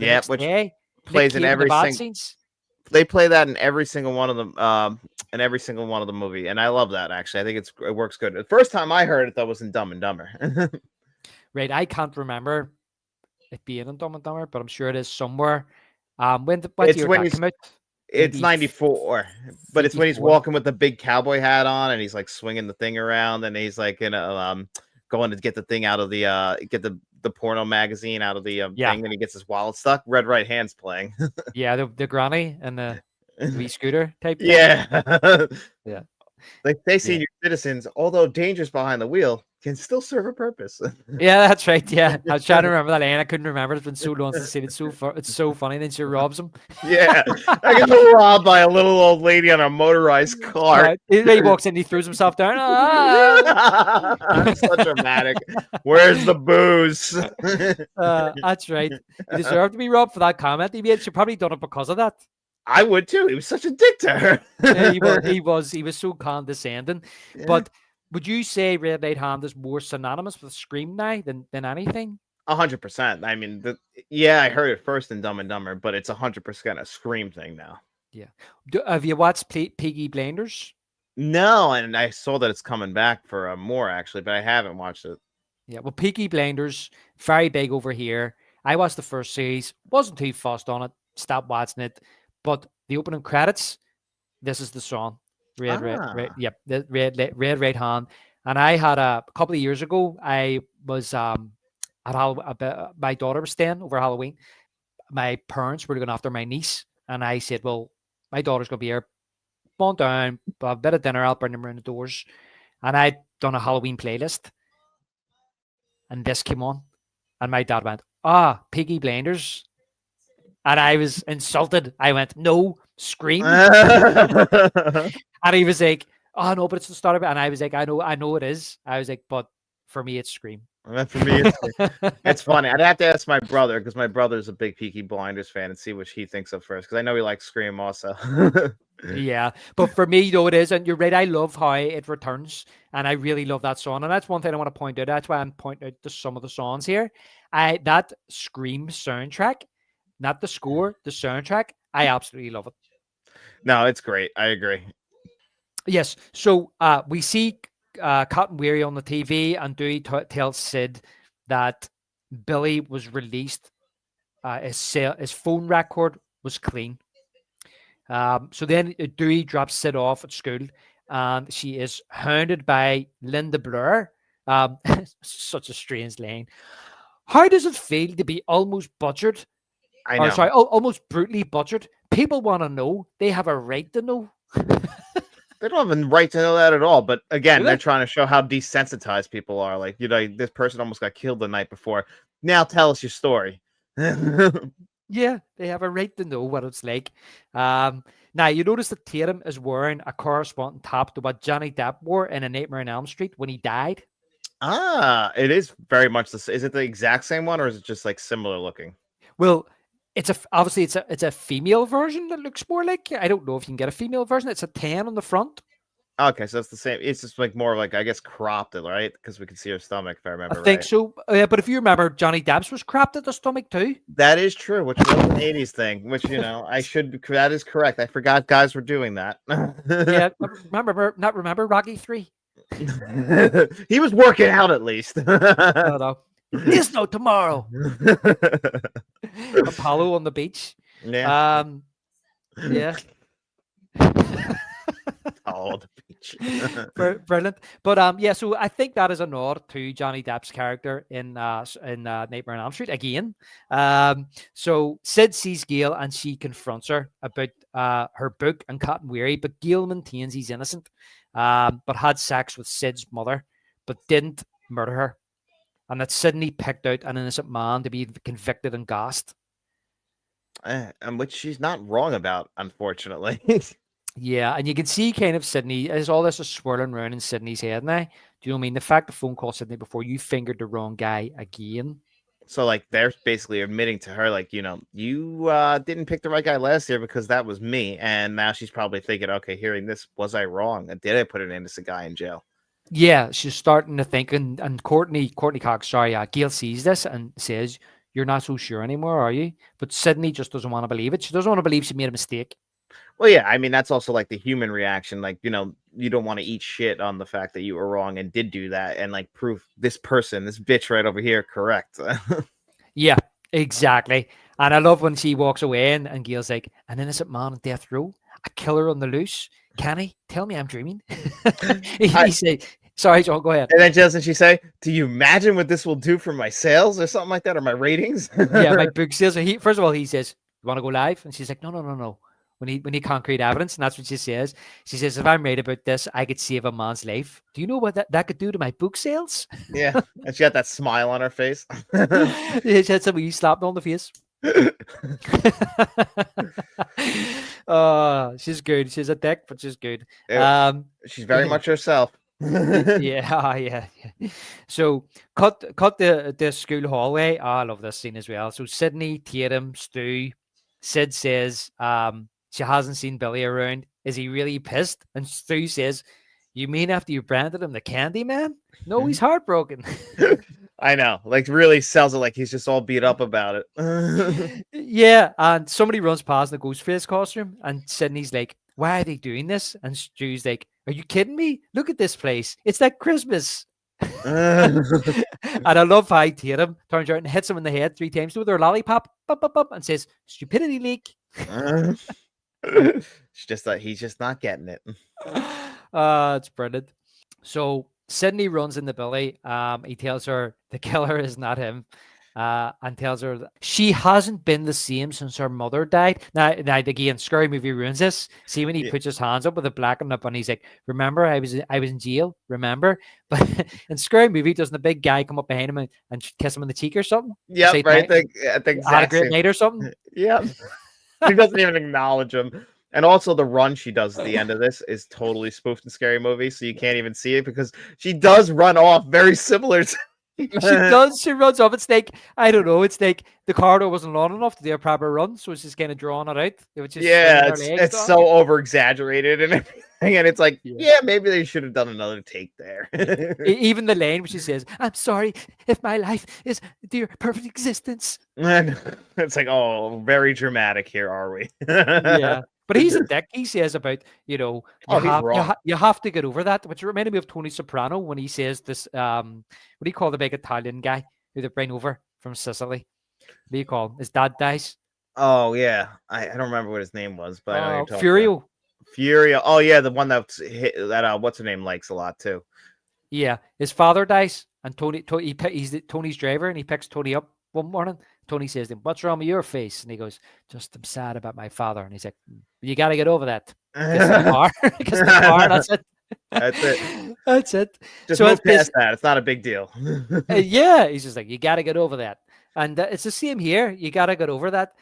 Yeah, which plays in every single. scenes. They play that in every single one of them, in every single one of the movie, and I love that. Actually, I think it works good. The first time I heard it though was in Dumb and Dumber. Right, I can't remember it being in Dumb and Dumber, but I'm sure it is somewhere. When It's year when that he's- came out? It's 94, but it's when he's 94. walking with the big cowboy hat on and he's like swinging the thing around, and he's like going to get the thing out of the get the porno magazine out of the thing, and he gets his wallet stuck. Red Right Hand's playing. Yeah, the granny and the wee scooter type thing. Yeah. Yeah. Like they senior citizens, although dangerous behind the wheel, can still serve a purpose. Yeah, that's right. Yeah, I was trying to remember that line. I couldn't remember. It's been so long since I've seen it. It's so funny. Then she robs him. Yeah, I got robbed by a little old lady on a motorized car. He walks in, he throws himself down. So dramatic. Where's the booze? That's right. He deserved to be robbed for that comment he made. She probably done it because of that. I would too. He was such a dick to her. Yeah, he was so condescending. Yeah. But would you say Red Light Hand is more synonymous with Scream now than anything? 100%. I mean, I heard it first in Dumb and Dumber, but it's 100% a Scream thing now. Yeah. Have you watched Peaky Blinders? No, and I saw that it's coming back for more actually, but I haven't watched it. Yeah. Well, Peaky Blinders, very big over here. I watched the first series, wasn't too fussed on it, stopped watching it. But the opening credits, this is the song. Red Right Hand. And I had a couple of years ago, I was my daughter was staying over Halloween. My parents were looking after my niece, and I said, "Well, my daughter's gonna be here. Come on down, have a bit of dinner. I'll bring them around the doors." And I'd done a Halloween playlist, and this came on, and my dad went, "Ah, Peaky Blinders," and I was insulted. I went, "No, Scream," and he was like, "Oh no, but it's the start of it," and I was like, I know it is." I was like, "But for me, it's Scream." For me, it's funny. I'd have to ask my brother because my brother's a big Peaky Blinders fan and see what he thinks of first because I know he likes Scream also. Yeah, but for me, though, it is, and you're right. I love how it returns, and I really love that song. And that's one thing I want to point out. That's why I'm pointing out some of the songs here. That Scream soundtrack, not the score, the soundtrack. I absolutely love it. No, it's great. I agree. Yes. So we see Cotton Weary on the TV, and Dewey tells Sid that Billy was released. His phone record was clean. So then Dewey drops Sid off at school, and she is hounded by Linda Blair. Such a strange line. How does it feel to be almost butchered? I know. Or sorry, almost brutally butchered? People want to know. They have a right to know. They don't have a right to know that at all. But again, Do they're they? trying to show how desensitized people are. Like, this person almost got killed the night before. Now tell us your story. Yeah, they have a right to know what it's like. Now, you notice that Tatum is wearing a corresponding top to what Johnny Depp wore in A Nightmare on Elm Street when he died. It is very much the same. Is it the exact same one or is it just like similar looking? Well, obviously it's a female version that looks more like. I don't know if you can get a female version. It's a 10 on the front. Okay, so it's the same. It's just like more like I guess cropped it, right? Because we can see her stomach if I I remember think right. so. But if you remember, Johnny Depp's was crapped at the stomach too. That is true, which was an 80s thing, which that is correct. I forgot guys were doing that. Yeah, remember Rocky 3? He was working out at least. No, no. There's no tomorrow. Apollo on the beach. Yeah. Yeah. Oh, the beach. Brilliant. But yeah, so I think that is a nod to Johnny Depp's character in Nightmare on Elm Street again. So Sid sees Gail and she confronts her about her book and Cotton Weary, but Gail maintains he's innocent, but had sex with Sid's mother, but didn't murder her, and that Sydney picked out an innocent man to be convicted and gassed. And which she's not wrong about, unfortunately. Yeah, and you can see kind of Sydney as all this is swirling around in Sydney's head now. Do you know what I mean? The fact the phone call Sydney before you fingered the wrong guy again. So like they're basically admitting to her, like, you didn't pick the right guy last year because that was me. And now she's probably thinking, okay, hearing this, was I wrong? And did I put an innocent guy in jail? Yeah, she's starting to think, and Courtney Cox, sorry, Gail sees this and says, "You're not so sure anymore, are you?" But Sydney just doesn't want to believe it. She doesn't want to believe she made a mistake. Well, yeah, I mean, that's also like the human reaction. Like, you don't want to eat shit on the fact that you were wrong and did do that and like prove this bitch right over here, correct. Yeah, exactly. And I love when she walks away and Gail's like, "An innocent man on death row, a killer on the loose. Can he tell me I'm dreaming?" he said, "Sorry, John, go ahead." And then doesn't she say, "Do you imagine what this will do for my sales or something like that, or my ratings?" Yeah, my book sales. First of all, he says, "You want to go live?" And she's like, "No. We need concrete evidence." And that's what she says. She says, "If I'm right about this, I could save a man's life. Do you know what that could do to my book sales?" Yeah, and she got that smile on her face. She had somebody you slapped on the face. She's good. She's a dick, but she's good. She's very much herself. Yeah. So cut the school hallway. Oh, I love this scene as well. So Sydney, Tatum, Stu, Sid says she hasn't seen Billy around. Is he really pissed? And Stu says, "You mean after you branded him the Candy Man?" No, he's heartbroken. I know, like really sells it like he's just all beat up about it. Yeah, and somebody runs past in the Ghostface costume, and Sydney's like, "Why are they doing this?" And Stu's like, "Are you kidding me? Look at this place. It's like Christmas." And I love how Tatum turns out and hits him in the head 3 times with her lollipop, and says, "Stupidity leak." It's just that he's just not getting it. It's brilliant. So Sydney runs into Billy. He tells her the killer is not him. And tells her that she hasn't been the same since her mother died. Now again, Scary Movie ruins this. See when he Yeah. puts his hands up with a blackened up, and he's like, "Remember, I was in jail. Remember?" But in Scary Movie, doesn't the big guy come up behind him and kiss him on the cheek or something? Yep, Say, right. "Thank- At the had a exact great same. night" or something. Yep. He doesn't even acknowledge him. And also the run she does at the end of this is totally spoofed in Scary Movie, so you can't even see it because she does run off very similar to She does. She runs off. It's like, I don't know. It's like the corridor wasn't long enough to do a proper run, so it's just kind of drawing it out. It was just Yeah, swinging her legs it's off. so over exaggerated and everything. And it's like, Yeah. yeah, maybe they should have done another take there. Even the line where she says, "I'm sorry if my life is dear perfect existence." And it's like, oh, very dramatic here, are we? Yeah. But he's a dick. He says about, you Oh, he's wrong. you have to get over that, which reminded me of Tony Soprano when he says this, what do you call the big Italian guy who they bring over from Sicily? What do you call him? His dad dies. Oh yeah, I don't remember what his name was, but I know what you're talking about. Furio. Furio. Oh yeah, the one that's hit, that what's her name likes a lot too. Yeah. His father dies, and he's Tony's driver, and he picks Tony up one morning. Tony says to him, "What's wrong with your face?" And he goes, "Just I'm sad about my father." And he's like, "You got to get over that." Kiss the car. Kiss the car. That's it. That's it. That's it. Just So move it's past that. It's not a big deal. Yeah, he's just like, "You got to get over that." And it's the same here. You got to get over that.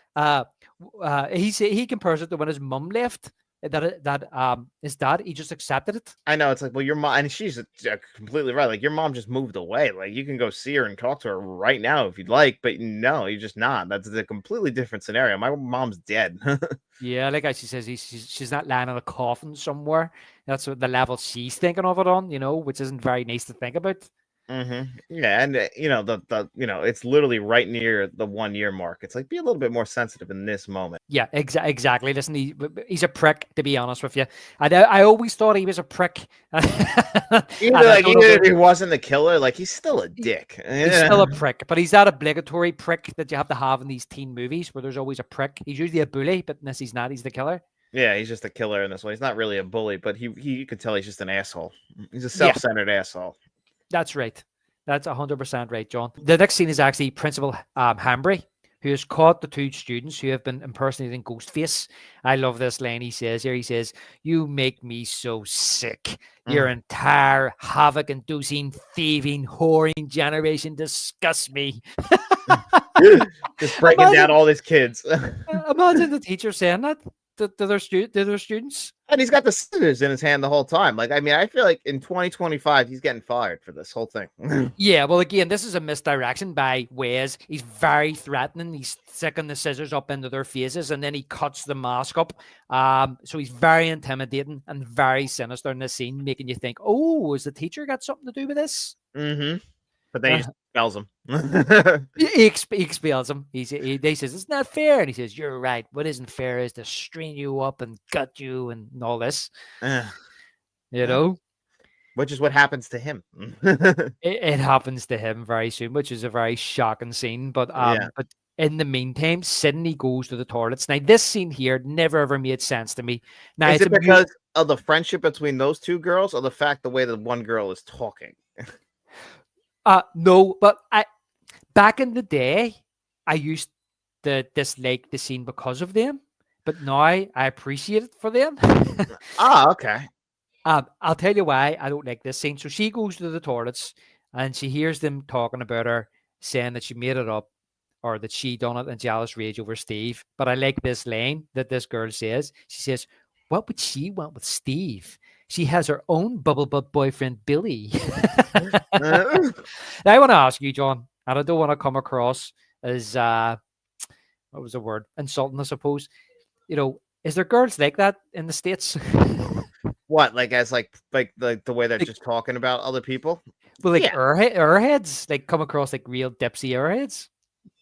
He compares it to when his mum left. His dad, he just accepted it. I know it's like, well, your mom, and she's completely right. Like your mom just moved away. Like you can go see her and talk to her right now if you'd like, but no, you're just not. That's a completely different scenario. My mom's dead. Yeah, like she says, she's not lying in a coffin somewhere. That's what the level she's thinking of it on, which isn't very nice to think about. Yeah, and it's literally right near the 1 year mark. It's like be a little bit more sensitive in this moment. Yeah, exactly. Listen, he's a prick, to be honest with you. I always thought he was a prick. Even if he wasn't the killer, like he's still a dick. He's still a prick, but he's that obligatory prick that you have to have in these teen movies where there's always a prick. He's usually a bully, but unless he's not, he's the killer. Yeah, he's just a killer in this one. He's not really a bully, but you could tell he's just an asshole. He's a self-centered asshole. That's right. That's 100% right, John. The next scene is actually Principal Hambry, who has caught the two students who have been impersonating Ghostface. I love this line he says here. He says, "You make me so sick. Your entire havoc-inducing, thieving, whoring generation disgusts me." Just breaking down all these kids. Imagine the teacher saying that to their students. And he's got the scissors in his hand the whole time. Like, I mean, I feel like in 2025, he's getting fired for this whole thing. Yeah, well, again, this is a misdirection by Wes. He's very threatening. He's sticking the scissors up into their faces, and then he cuts the mask up. So he's very intimidating and very sinister in this scene, making you think, "Oh, has the teacher got something to do with this?" But then he just expels him. He expels him. He says, "It's not fair." And he says, "You're right. What isn't fair is to string you up and gut you and all this." Which is what happens to him. It happens to him very soon, which is a very shocking scene. But but in the meantime, Sydney goes to the toilets. Now, this scene here never ever made sense to me. Now, Is it because of the friendship between those two girls, or the fact the way that one girl is talking? No, but back in the day, I used to dislike the scene because of them, but now I appreciate it for them. Okay. I'll tell you why I don't like this scene. So she goes to the toilets and she hears them talking about her, saying that she made it up or that she done it in jealous rage over Steve. But I like this line that this girl says. She says, "What would she want with Steve? She has her own bubble butt boyfriend, Billy." Now, I want to ask you, John, and I don't want to come across as what was the word? Insulting, I suppose. Is there girls like that in the States? What, like as like the way they're just talking about other people? Well, like Yeah. airheads, like come across like real dipsy airheads.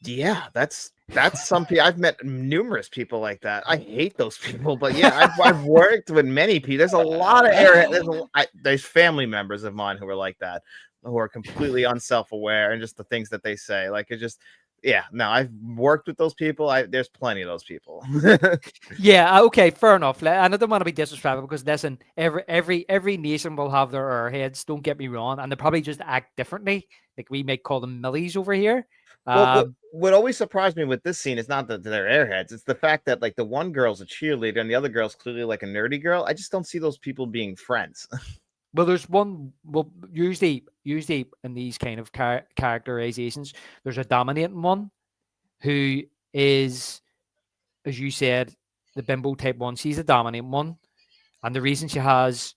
Yeah, that's some people. I've met numerous people like that. I hate those people, but yeah, I've worked with many people. There's a lot of airheads. There's family members of mine who are like that, who are completely unself-aware and just the things that they say. Like it's just Yeah, no, I've worked with those people. There's plenty of those people. Yeah, okay, fair enough. And I don't want to be disrespectful because listen, every nation will have their airheads. Don't get me wrong, and they probably just act differently. Like we might call them millies over here. Well, what always surprised me with this scene is not that they're airheads. It's the fact that like the one girl's a cheerleader and the other girl's clearly like a nerdy girl. I just don't see those people being friends. Well, there's one. Well, usually in these kind of characterizations, there's a dominating one who is, as you said, the bimbo type one. She's a dominant one, and the reason she has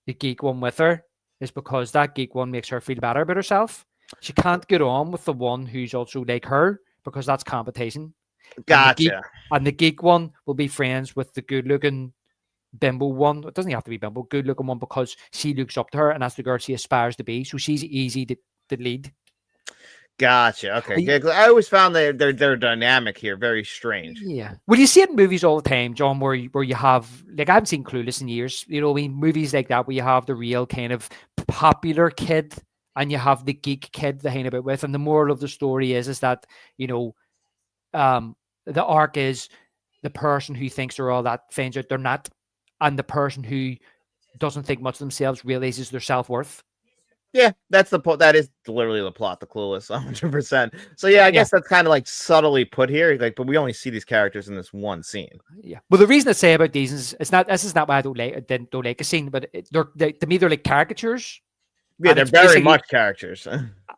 the geek one with her is because that geek one makes her feel better about herself. She can't get on with the one who's also like her because that's competition. Gotcha. And the geek one will be friends with the good-looking bimbo one. It doesn't have to be bimbo, good-looking one because she looks up to her and that's the girl she aspires to be. So she's easy to lead. Gotcha. Okay. Yeah, 'cause I always found their dynamic here very strange. Yeah. Well, you see it in movies all the time, John, where you have, like, I haven't seen Clueless in years. You know, I mean, movies like that where you have the real kind of popular kid and you have the geek kid to hang about with. And the moral of the story is that, you know, the arc is the person who thinks they're all that finds out they're not, and the person who doesn't think much of themselves realizes their self-worth. Yeah, that's the that is literally the plot, the Clueless, 100%. So yeah, I guess that's kind of like subtly put here, like, but we only see these characters in this one scene. Yeah. Well, the reason I say about these is this is not why I don't like a scene, but to me they're like caricatures. Yeah, they're very much characters.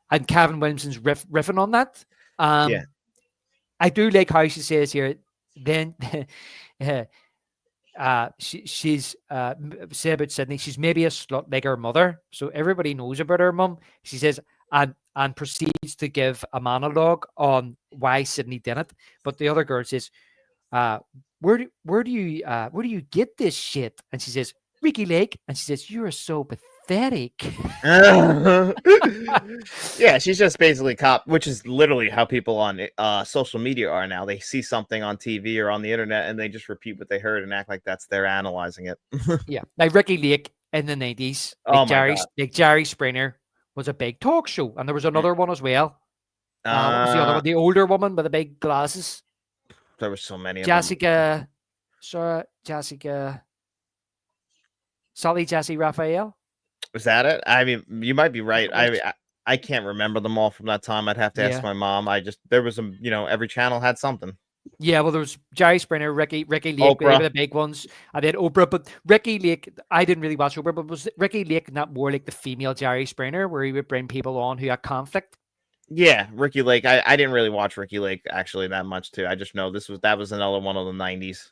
And Kevin Williamson's riffing on that. Yeah. I do like how she says here. Then she's say about Sydney, she's maybe a slut like her mother, so everybody knows about her mum. She says and proceeds to give a monologue on why Sydney did it. But the other girl says, where do you get this shit? And she says, Ricky Lake, and she says, you're so pathetic. Yeah, she's just basically cop, which is literally how people on social media are now. They see something on TV or on the internet and they just repeat what they heard and act like they're analyzing it. Yeah, like Ricky Lake in the 90s, like Jerry Springer was a big talk show, and there was another one as well. What was the other one? The older woman with the big glasses. There were so many. Jessica, Sally Jesse Raphael. Was that it? I mean, you might be right. I can't remember them all from that time. I'd have to ask my mom. There was every channel had something. Yeah, well, there was Jerry Springer, Ricky Lake, they were the big ones, and then Oprah. But Ricky Lake, I didn't really watch Oprah, but was Ricky Lake not more like the female Jerry Springer, where he would bring people on who had conflict? Yeah, Ricky Lake. I didn't really watch Ricky Lake actually that much too. I just know that was another one of the 90s.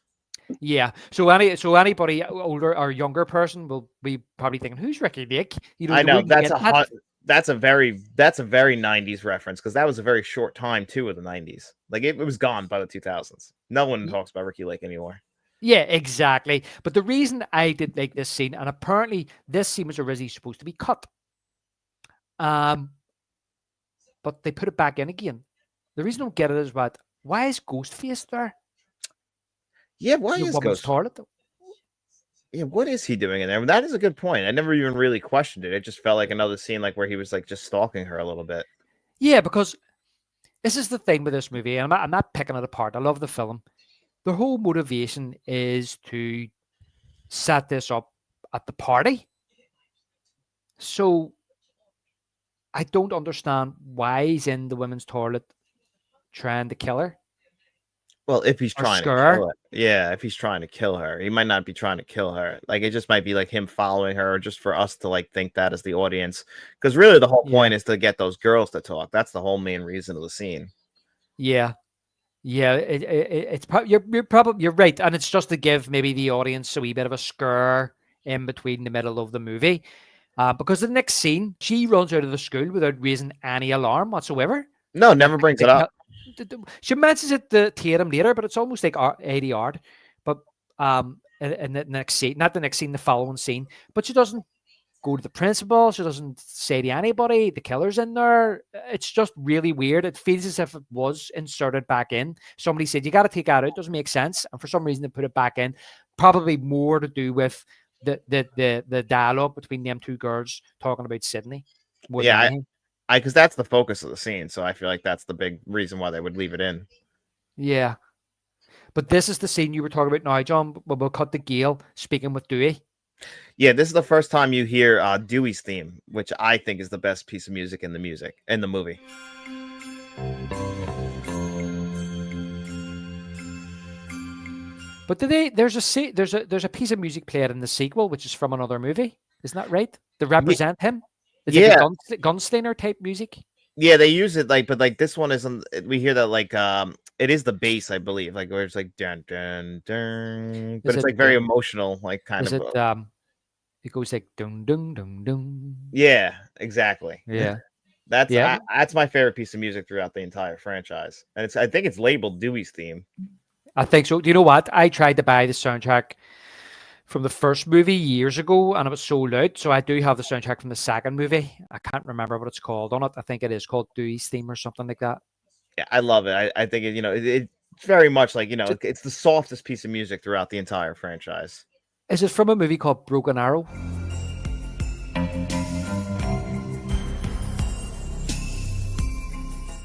Yeah. So anybody older or younger person will be probably thinking, "Who's Ricky Lake?" I know that's a very 90s reference because that was a very short time too of the 90s. Like it was gone by the 2000s. No one talks about Ricky Lake anymore. Yeah, exactly. But the reason I did like this scene, and apparently this scene was originally supposed to be cut, but they put it back in again. The reason I don't get it is why is Ghostface there? Yeah, why is Ghostface? Toilet? Yeah, what is he doing in there? That is a good point. I never even really questioned it. It just felt like another scene, like where he was like just stalking her a little bit. Yeah, because this is the thing with this movie, and I'm not picking it apart. I love the film. The whole motivation is to set this up at the party. So I don't understand why he's in the women's toilet trying to kill her. Well, if he's trying to kill her. Yeah, if he's trying to kill her, he might not be trying to kill her. Like it just might be like him following her, or just for us to like think that as the audience. Because really, the whole point is to get those girls to talk. That's the whole main reason of the scene. Yeah, it's probably you're right, and it's just to give maybe the audience a wee bit of a scare in between the middle of the movie. Because the next scene, she runs out of the school without raising any alarm whatsoever. No, never brings it up. She mentions it to Tatum later, but it's almost like ADR. But in the next scene, not the next scene, the following scene. But she doesn't go to the principal. She doesn't say to anybody. The killer's in there. It's just really weird. It feels as if it was inserted back in. Somebody said, you got to take that out. It doesn't make sense. And for some reason, they put it back in. Probably more to do with the dialogue between them two girls talking about Sydney. Yeah, because that's the focus of the scene. So I feel like that's the big reason why they would leave it in. Yeah. But this is the scene you were talking about now, John. We'll cut to Gale speaking with Dewey. Yeah, this is the first time you hear Dewey's theme, which I think is the best piece of music in the movie. But there's a piece of music played in the sequel, which is from another movie. Isn't that right? To represent him. Is it the Gunslinger type music? Yeah, they use it but this one isn't. We hear that it is the bass, I believe, like where it's like dun dun dun, but it's like very emotional, like kind is of. It goes like dun dun dun dun. Yeah, exactly. Yeah, that's my favorite piece of music throughout the entire franchise, and I think it's labeled Dewey's theme. I think so. Do you know what? I tried to buy the soundtrack from the first movie years ago, and it was sold out. So I do have the soundtrack from the second movie. I can't remember what it's called on it. I think it is called Dewey's Theme or something like that. Yeah, I love it. I think it's very much like it's the softest piece of music throughout the entire franchise. Is it from a movie called Broken Arrow?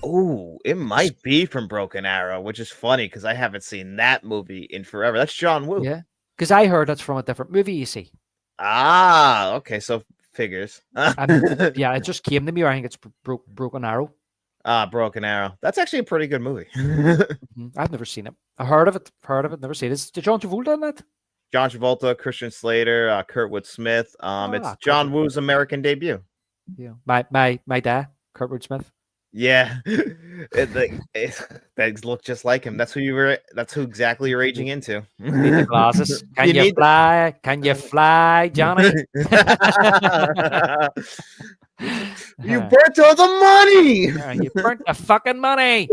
Oh, it might be from Broken Arrow, which is funny because I haven't seen that movie in forever. That's John Woo. Yeah, because I heard that's from a different movie, you see. Ah, okay, so figures. Yeah, it just came to me. I think it's Broken Arrow. Broken Arrow. That's actually a pretty good movie. I've never seen it. I heard of it, never seen it. Is John Travolta in that? John Travolta, Christian Slater, Kurtwood Smith. It's John Woo's American debut. Yeah, my dad, Kurtwood Smith. Yeah, that look just like him. That's who exactly you're aging into. You need the glasses. Can you fly? Can you fly, Johnny? You burnt all the money. You burnt the fucking money.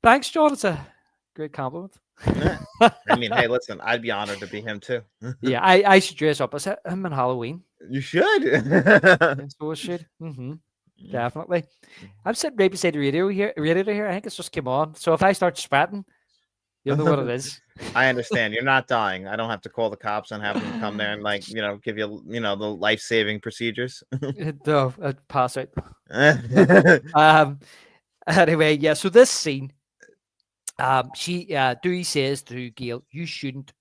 Thanks, John. It's a great compliment. I mean, hey, listen, I'd be honored to be him too. Yeah, I should dress up as him in Halloween. You should. So I should. Definitely. I'm sitting right beside the radio here. I think it's just come on. So if I start sweating, you'll know what it is. I understand. You're not dying. I don't have to call the cops and have them come there and give you the life-saving procedures. No, I'd pass out. Anyway, yeah. So this scene, Dewey says to Gale, "You shouldn't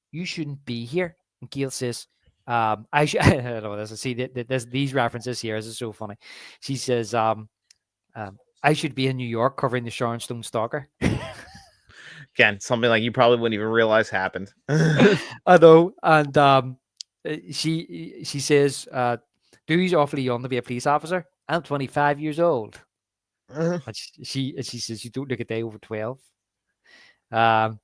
be here." And Gale says, I don't know this. See, these references here. This is so funny. She says, "I should be in New York covering the Sharon Stone stalker." Again, something like you probably wouldn't even realize happened. I know, and she says, "Dewey's awfully young to be a police officer. I'm 25 years old." And she says, "You don't look a day over 12." But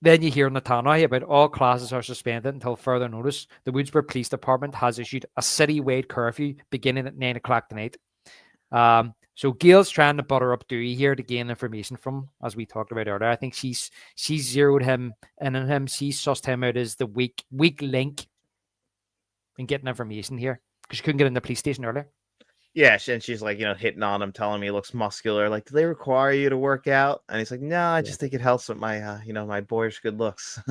then you hear in the tannoy about all classes are suspended until further notice. The Woodsburg Police Department has issued a city-wide curfew beginning at 9 o'clock tonight. So Gale's trying to butter up Dewey here to gain information from, as we talked about earlier. I think she's zeroed him in on him. She sussed him out as the weak link in getting information here because she couldn't get in the police station earlier. Yeah, and she's like, hitting on him, telling me he looks muscular. Like, do they require you to work out? And he's like, no, I just think it helps with my, my boyish good looks.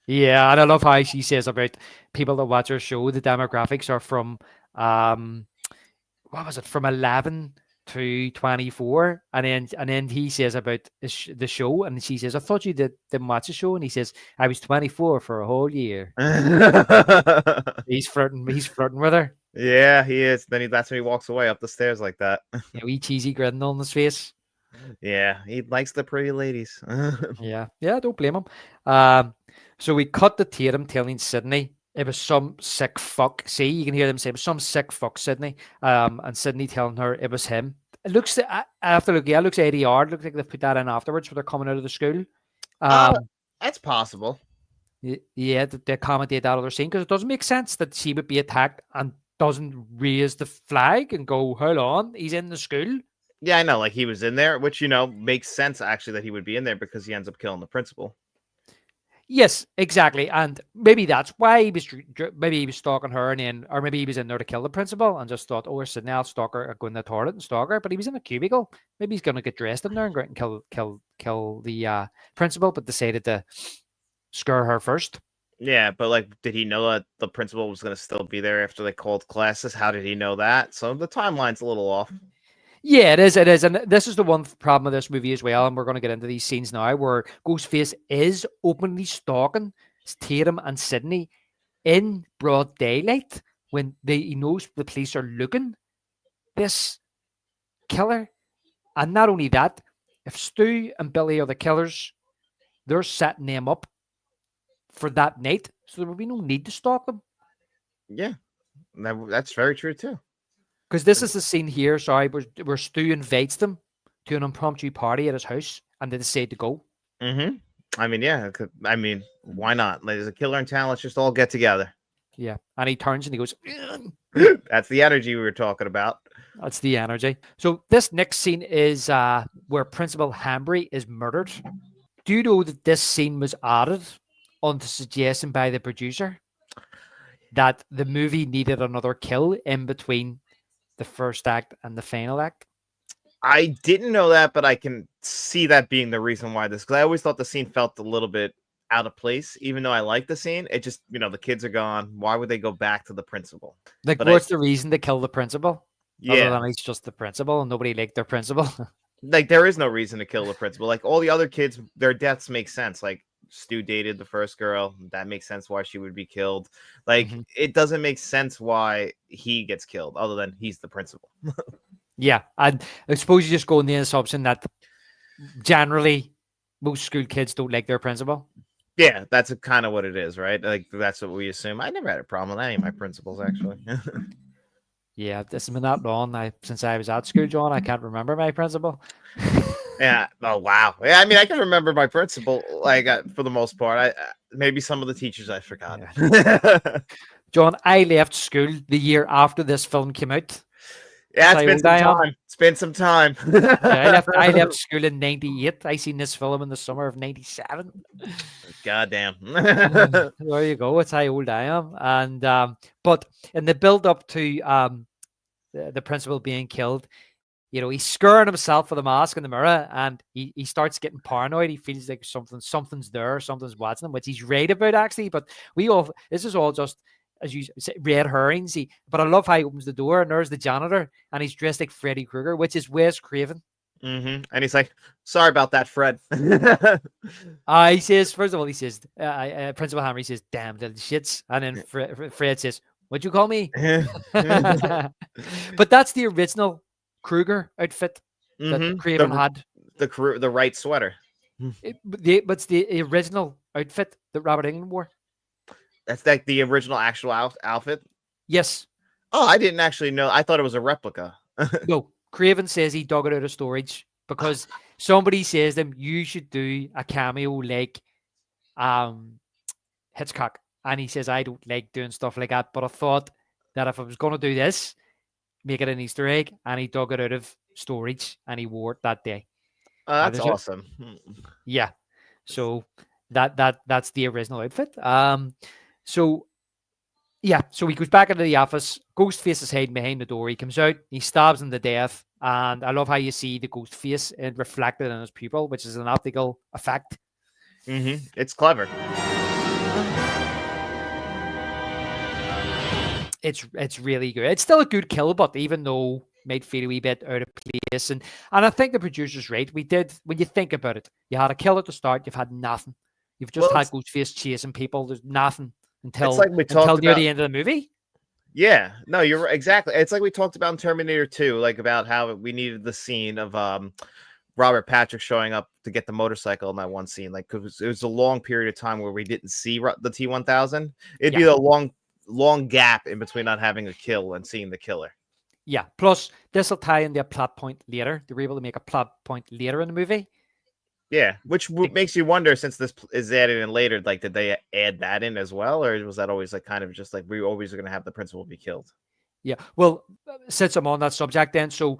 Yeah, and I love how she says about people that watch her show, the demographics are from, what was it, from 11 to 24. And then he says about the show, and she says, I thought you didn't watch the show. And he says, I was 24 for a whole year. He's flirting with her. Yeah, he is. Then that's when he walks away up the stairs like that. Wee cheesy grin on his face. Yeah, he likes the pretty ladies. Yeah, don't blame him. So we cut the Tatum telling Sydney it was some sick fuck. See, you can hear them say it was some sick fuck, Sydney. And Sydney telling her it was him. It looks, I have to look. Yeah, it looks ADR. It looks like they've put that in afterwards when they're coming out of the school. That's possible. Yeah, they accommodate that other scene because it doesn't make sense that she would be attacked and doesn't raise the flag and go, hold on, he's in the school. Yeah, I know, like he was in there, which, makes sense actually that he would be in there because he ends up killing the principal. Yes, exactly. And maybe that's why he was stalking her, or maybe he was in there to kill the principal and just thought, oh, we're sitting out, stalker, go in the toilet and stalk her. But he was in a cubicle. Maybe he's going to get dressed in there and go out and kill the principal, but decided to scare her first. Yeah, but like, did he know that the principal was going to still be there after they called classes? How did he know that? So the timeline's a little off. Yeah, it is. It is. And this is the one problem of this movie as well. And we're going to get into these scenes now where Ghostface is openly stalking Tatum and Sydney in broad daylight when he knows the police are looking this killer. And not only that, if Stu and Billy are the killers, they're setting them up for that night. So there would be no need to stalk them. Yeah, that's very true too. Because this is the scene here, sorry, where Stu invites them to an impromptu party at his house and they decide to go. Mm-hmm. I mean, yeah. I mean, why not? Like, there's a killer in town. Let's just all get together. Yeah. And he turns and he goes, That's the energy we were talking about. that's the energy. So this next scene is where Principal Hambry is murdered. Do you know that this scene was added on the suggestion by the producer that the movie needed another kill in between the first act and the final act? I didn't know that, but I can see that being the reason why this, because I always thought the scene felt a little bit out of place, even though I like the scene. It just, the kids are gone. Why would they go back to the principal? Like, But what's the reason to kill the principal? Other Yeah, than he's just the principal and nobody liked their principal. like there is no reason to kill the principal. Like all the other kids, their deaths make sense. Like Stu dated the first girl. That makes sense why she would be killed. Like Mhm. it doesn't make sense why he gets killed, other than he's the principal. Yeah, and I suppose you just go on the assumption that generally most school kids don't like their principal. Yeah, that's kind of what it is, right? Like that's what we assume. I never had a problem with any of my principals, actually. Yeah, this has been that long since I was at school, John. I can't remember my principal. Yeah. Oh wow. Yeah. I mean, I can remember my principal, like for the most part. Maybe some of the teachers I forgot. John, I left school the year after this film came out. Yeah, it's How been old some I am? time. It's been some time. Yeah, I left school in '98. I seen this film in the summer of '97. Goddamn. There you go. That's how old I am. And but in the build up to the principal being killed, he's scaring himself with a mask in the mirror, and he starts getting paranoid. He feels like something's there, something's watching him, which he's right about actually. But this is all just, as you say, red herrings. But I love how he opens the door and there's the janitor, and he's dressed like Freddy Krueger, which is Wes Craven. And he's like, "Sorry about that, Fred." He says, first of all, Principal Hammer, he says, "Damn little shits," and then Fred says, "What'd you call me?" But that's the original Krueger outfit that Craven had. The right sweater. But it's the original outfit that Robert Englund wore. That's like the original actual outfit. Yes. Oh, I didn't actually know. I thought it was a replica. No, Craven says he dug it out of storage because somebody says to him, you should do a cameo like Hitchcock. And he says, I don't like doing stuff like that, but I thought that if I was going to do this, make it an Easter egg. And he dug it out of storage and he wore it that day. That's awesome. Yeah. So that's the original outfit. So he goes back into the office. Ghostface is hiding behind the door. He comes out. He stabs him to death. And I love how you see the ghost face reflected in his pupil, which is an optical effect. It's clever. It's really good. It's still a good kill, but even though might feel a wee bit out of place, and I think the producer's right. We did, when you think about it, you had a kill at the start. You've had nothing. You've just had Ghostface chasing people. There's nothing until near the end of the movie. Yeah, no, you're right. Exactly. It's like we talked about in Terminator 2, like about how we needed the scene of Robert Patrick showing up to get the motorcycle in that one scene. Like, because it was a long period of time where we didn't see the T-1000. It'd be a long gap in between not having a kill and seeing the killer. Yeah. Plus, this will tie into a plot point later. They were able to make a plot point later in the movie. Yeah, which makes you wonder, since this is added in later, like, did they add that in as well? Or was that always like kind of just like, we always are going to have the principal be killed? Yeah. Well, since I'm on that subject then, so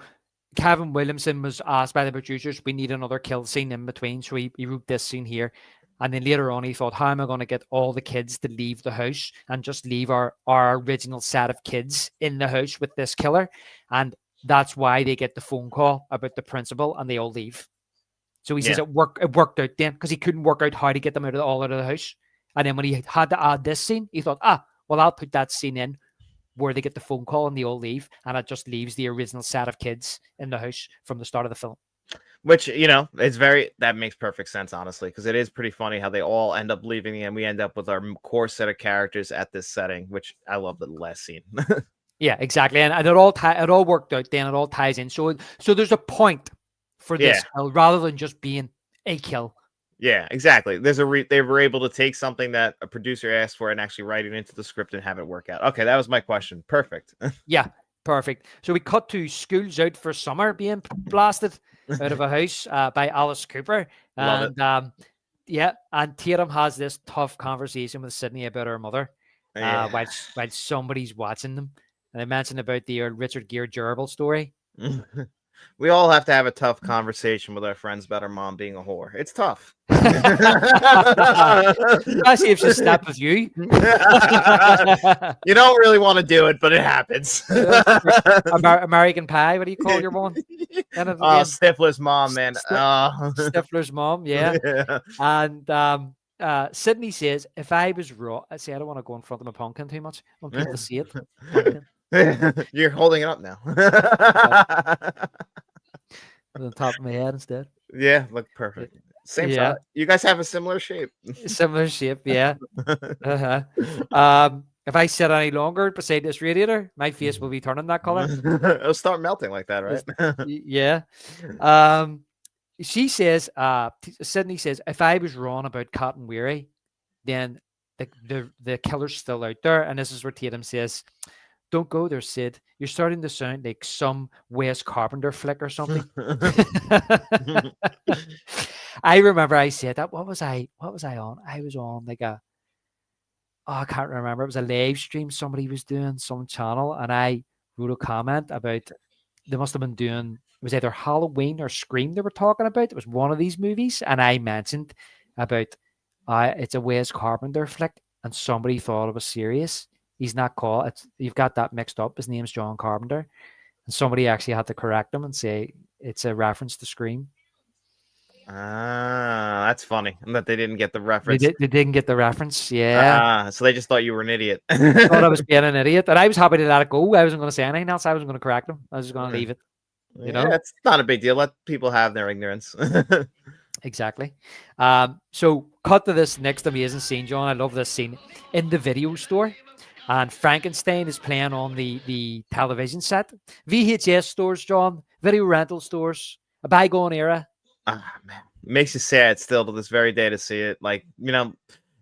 Kevin Williamson was asked by the producers, we need another kill scene in between. So he wrote this scene here. And then later on, he thought, how am I going to get all the kids to leave the house and just leave our original set of kids in the house with this killer? And that's why they get the phone call about the principal and they all leave. So he says it worked out then because he couldn't work out how to get them all out of the house. And then when he had to add this scene, he thought, well, I'll put that scene in where they get the phone call and they all leave, and it just leaves the original set of kids in the house from the start of the film. Which, that makes perfect sense, honestly, because it is pretty funny how they all end up leaving and we end up with our core set of characters at this setting, which I love the last scene. Yeah, exactly. And it all worked out then. It all ties in. So there's a point for this kill rather than just being a kill. Yeah, exactly. They were able to take something that a producer asked for and actually write it into the script and have it work out. Okay, that was my question. Perfect. Yeah, perfect. So we cut to School's Out for Summer being blasted out of a house by Alice Cooper. Love And and Tatum has this tough conversation with Sydney about her mother while somebody's watching them. And I mentioned about the Richard Gere gerbil story. We all have to have a tough conversation with our friends about our mom being a whore. It's tough. Especially if she slept with you. You don't really want to do it, but it happens. American Pie, what do you call your one? Stifler's mom, man. Stifler's mom, yeah. And Sydney says, if I was raw, I don't want to go in front of my pumpkin too much. I want people to see it. You're holding it up now. On the top of my head instead. Yeah, look perfect. Same size. You guys have a similar shape. Similar shape, yeah. If I sit any longer beside this radiator, my face will be turning that color. It'll start melting like that, right? Yeah. She says, Sydney says, if I was wrong about Cotton Weary, then the killer's still out there. And this is where Tatum says, don't go there, Sid. You're starting to sound like some Wes Carpenter flick or something. I remember I said that. What was I on? I was on I can't remember. It was a live stream somebody was doing, some channel, and I wrote a comment about they must have been doing, it was either Halloween or Scream they were talking about. It was one of these movies, and I mentioned about it's a Wes Carpenter flick, and somebody thought it was serious. He's not called. You've got that mixed up. His name's John Carpenter, and somebody actually had to correct him and say it's a reference to Scream. That's funny. And that they didn't get the reference. They didn't get the reference. Yeah. So they just thought you were an idiot. Thought I was being an idiot, and I was happy to let it go. I wasn't going to say anything else. I wasn't going to correct him. I was just going to leave it. You know, it's not a big deal. Let people have their ignorance. Exactly. So cut to this next amazing scene, John. I love this scene in the video store. And Frankenstein is playing on the television set. VHS stores, John, video rental stores, a bygone era. Man, it makes you sad still to this very day to see it. Like,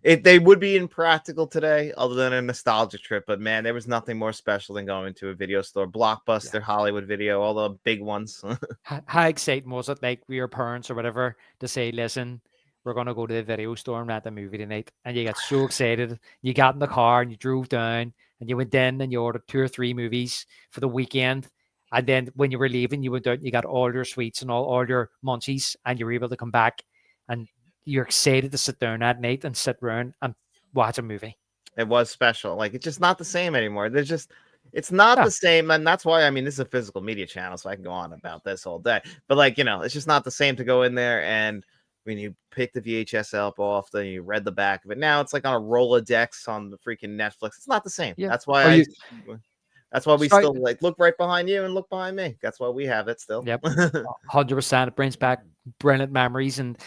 they would be impractical today other than a nostalgia trip. But man, there was nothing more special than going to a video store. Blockbuster, Hollywood Video, all the big ones. How exciting was it, like, with your parents or whatever, to say, listen, we're going to go to the video store and rent a movie tonight. And you got so excited. You got in the car and you drove down and you went in and you ordered 2 or 3 movies for the weekend. And then when you were leaving, you went out and you got all your sweets and all your munchies, and you were able to come back and you're excited to sit down that night and sit around and watch a movie. It was special. Like, it's just not the same anymore. It's not the same. And that's why, this is a physical media channel, so I can go on about this all day. But it's just not the same to go in there and when you pick the VHS up off, then you read the back of it. Now it's like on a Rolodex on the freaking Netflix. It's not the same. Yeah. That's why we still look right behind you and look behind me. That's why we have it still. Yep. 100%. It brings back brilliant memories. And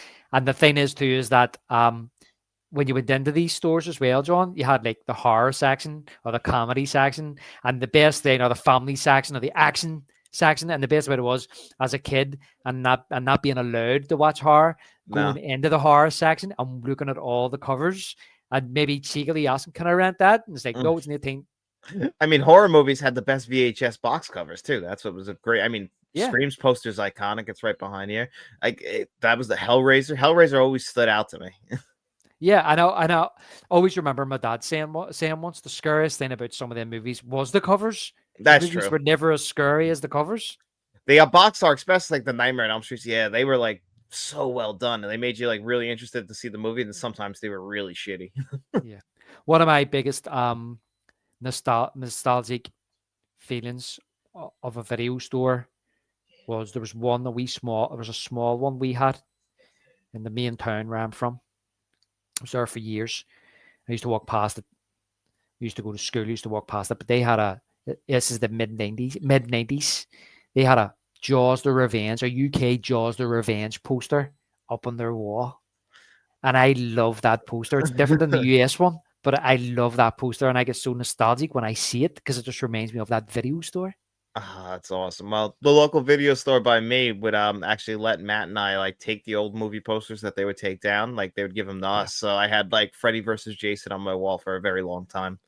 the thing is too, is that when you went into these stores as well, John, you had like the horror section or the comedy section, and the best thing, or the family section or the action section. And the best of it was, as a kid and not being allowed to watch horror, going into the horror section and looking at all the covers and maybe cheekily asking, can I rent that? And it's like, no, it's 18. Horror movies had the best VHS box covers too. That's what was a great. Scream's poster's iconic. It's right behind you. That was the Hellraiser. Hellraiser always stood out to me. Yeah, I know. Always remember my dad saying once, the scariest thing about some of them movies was the covers. That's the movies true. Were never as scary as the covers. The box art, especially like the Nightmare on Elm Street. Yeah, they were like so well done, and they made you like really interested to see the movie. And sometimes they were really shitty. Yeah, one of my biggest nostalgic feelings of a video store was there was a small one we had in the main town where I'm from. I was there for years, I used to walk past it. I used to go to school. I used to walk past it, but they had this is the mid 90s. They had a Jaws the Revenge, a UK Jaws the Revenge poster up on their wall. And I love that poster. It's different than the US one, but I love that poster. And I get so nostalgic when I see it because it just reminds me of that video store. Ah, that's awesome. Well, the local video store by me would actually let Matt and I like take the old movie posters that they would take down, like they would give them to us. So I had like Freddy versus Jason on my wall for a very long time.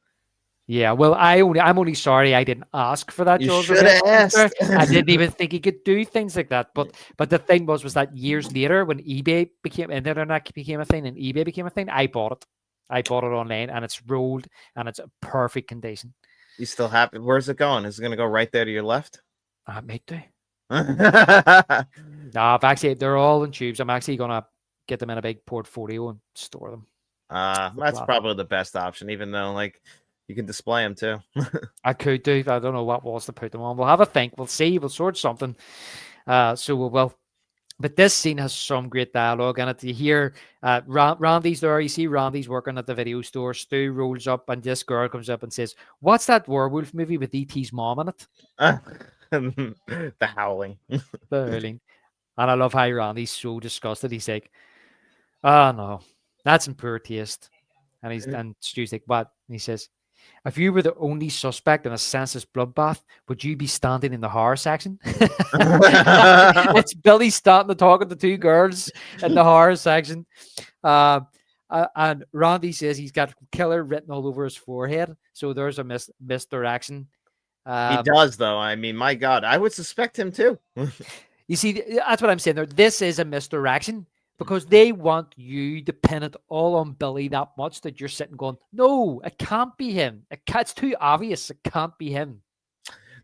Yeah, well, I'm only sorry I didn't ask for that. You Jaws should Revenge have poster. asked. I didn't even think he could do things like that. But the thing was that years later, when eBay became and the internet became a thing, and eBay became a thing, I bought it. I bought it online, and it's rolled, and it's a perfect condition. You still happy? Where's it going? Is it gonna go right there to your left? Might do. No, they're all in tubes. I'm actually gonna get them in a big portfolio and store them. That's probably the best option, even though like you can display them too. I could do. I don't know what walls to put them on. We'll have a think. We'll see. We'll sort something. So we will. But this scene has some great dialogue in it. You hear Randy's there. You see Randy's working at the video store. Stu rolls up, and this girl comes up and says, "What's that werewolf movie with E.T.'s mom in it?" The howling. The howling. And I love how Randy's so disgusted. He's like, "Oh no, that's in poor taste." And Stu's like, "What?" And he says, "If you were the only suspect in a senseless bloodbath, would you be standing in the horror section?" It's Billy Stanton talking to two girls in the horror section. And Randy says he's got killer written all over his forehead. So there's a misdirection. He does, though. I mean, my God, I would suspect him too. You see, that's what I'm saying there. This is a misdirection. Because they want you to pin it all on Billy that much that you're sitting going, no, it can't be him. It's too obvious. It can't be him.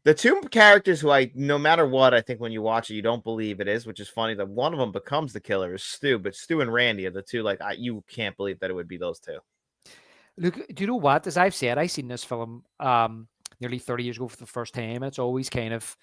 The two characters who no matter what, I think when you watch it, you don't believe it is, which is funny that one of them becomes the killer is Stu, but Stu and Randy are the two, like, you can't believe that it would be those two. Look, do you know what? As I've said, I've seen this film nearly 30 years ago for the first time. It's always kind of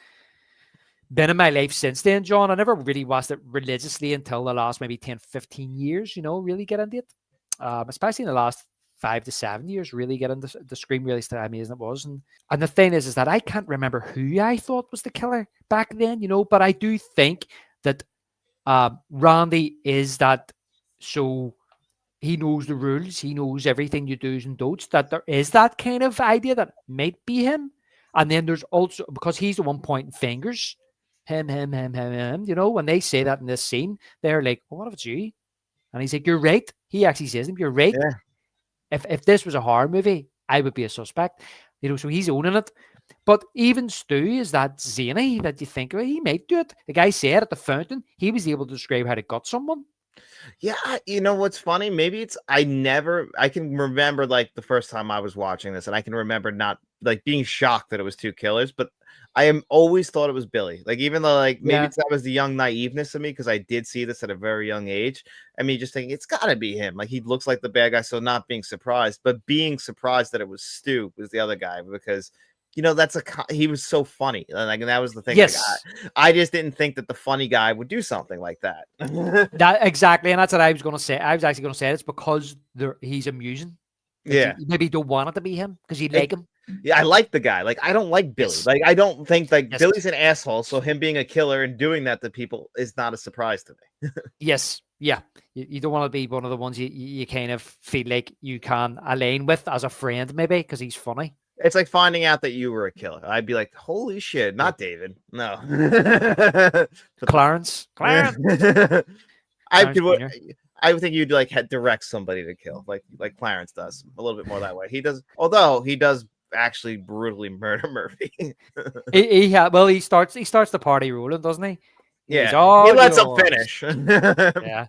been in my life since then, John. I never really watched it religiously until the last maybe 10, 15 years, really get into it. Especially in the last 5 to 7 years, really get into the Scream really started amazing it was. And the thing is that I can't remember who I thought was the killer back then, but I do think that Randy is that, so he knows the rules, he knows everything you do's and don'ts, that there is that kind of idea that might be him. And then there's also, because he's the one pointing fingers, him, when they say that in this scene, they're like, oh, what if it's you? And he's like, you're right. He actually says to him, you're right. Yeah. If this was a horror movie, I would be a suspect. So he's owning it. But even Stu is that zany that you think, well, he might do it. The guy said at the fountain, he was able to describe how to gut someone. Yeah, you know what's funny? Maybe it's I can remember like the first time I was watching this, and I can remember not like being shocked that it was two killers, but I always thought it was Billy. Like, even though like maybe that was the young naiveness of me, because I did see this at a very young age. I mean, just thinking it's gotta be him. Like, he looks like the bad guy, so not being surprised, but being surprised that it was Stu was the other guy, because he was so funny. Like, and that was the thing. Yes. Like, I just didn't think that the funny guy would do something like that. That exactly. And that's what I was going to say. I was actually going to say it's because he's amusing. Yeah. Maybe you don't want it to be him because you like him. Yeah, I like the guy. Like, I don't like Billy. Yes. Like, I don't think like Yes. Billy's an asshole. So him being a killer and doing that to people is not a surprise to me. Yes. Yeah. You don't want to be one of the ones you kind of feel like you can align with as a friend, maybe, because he's funny. It's like finding out that you were a killer. I'd be like, holy shit, not David. No. Clarence. I would think you'd like direct somebody to kill, like Clarence does, a little bit more that way. He does, although he does actually brutally murder Murphy. he starts the party rolling, doesn't he? Yeah, he lets him finish. Yeah.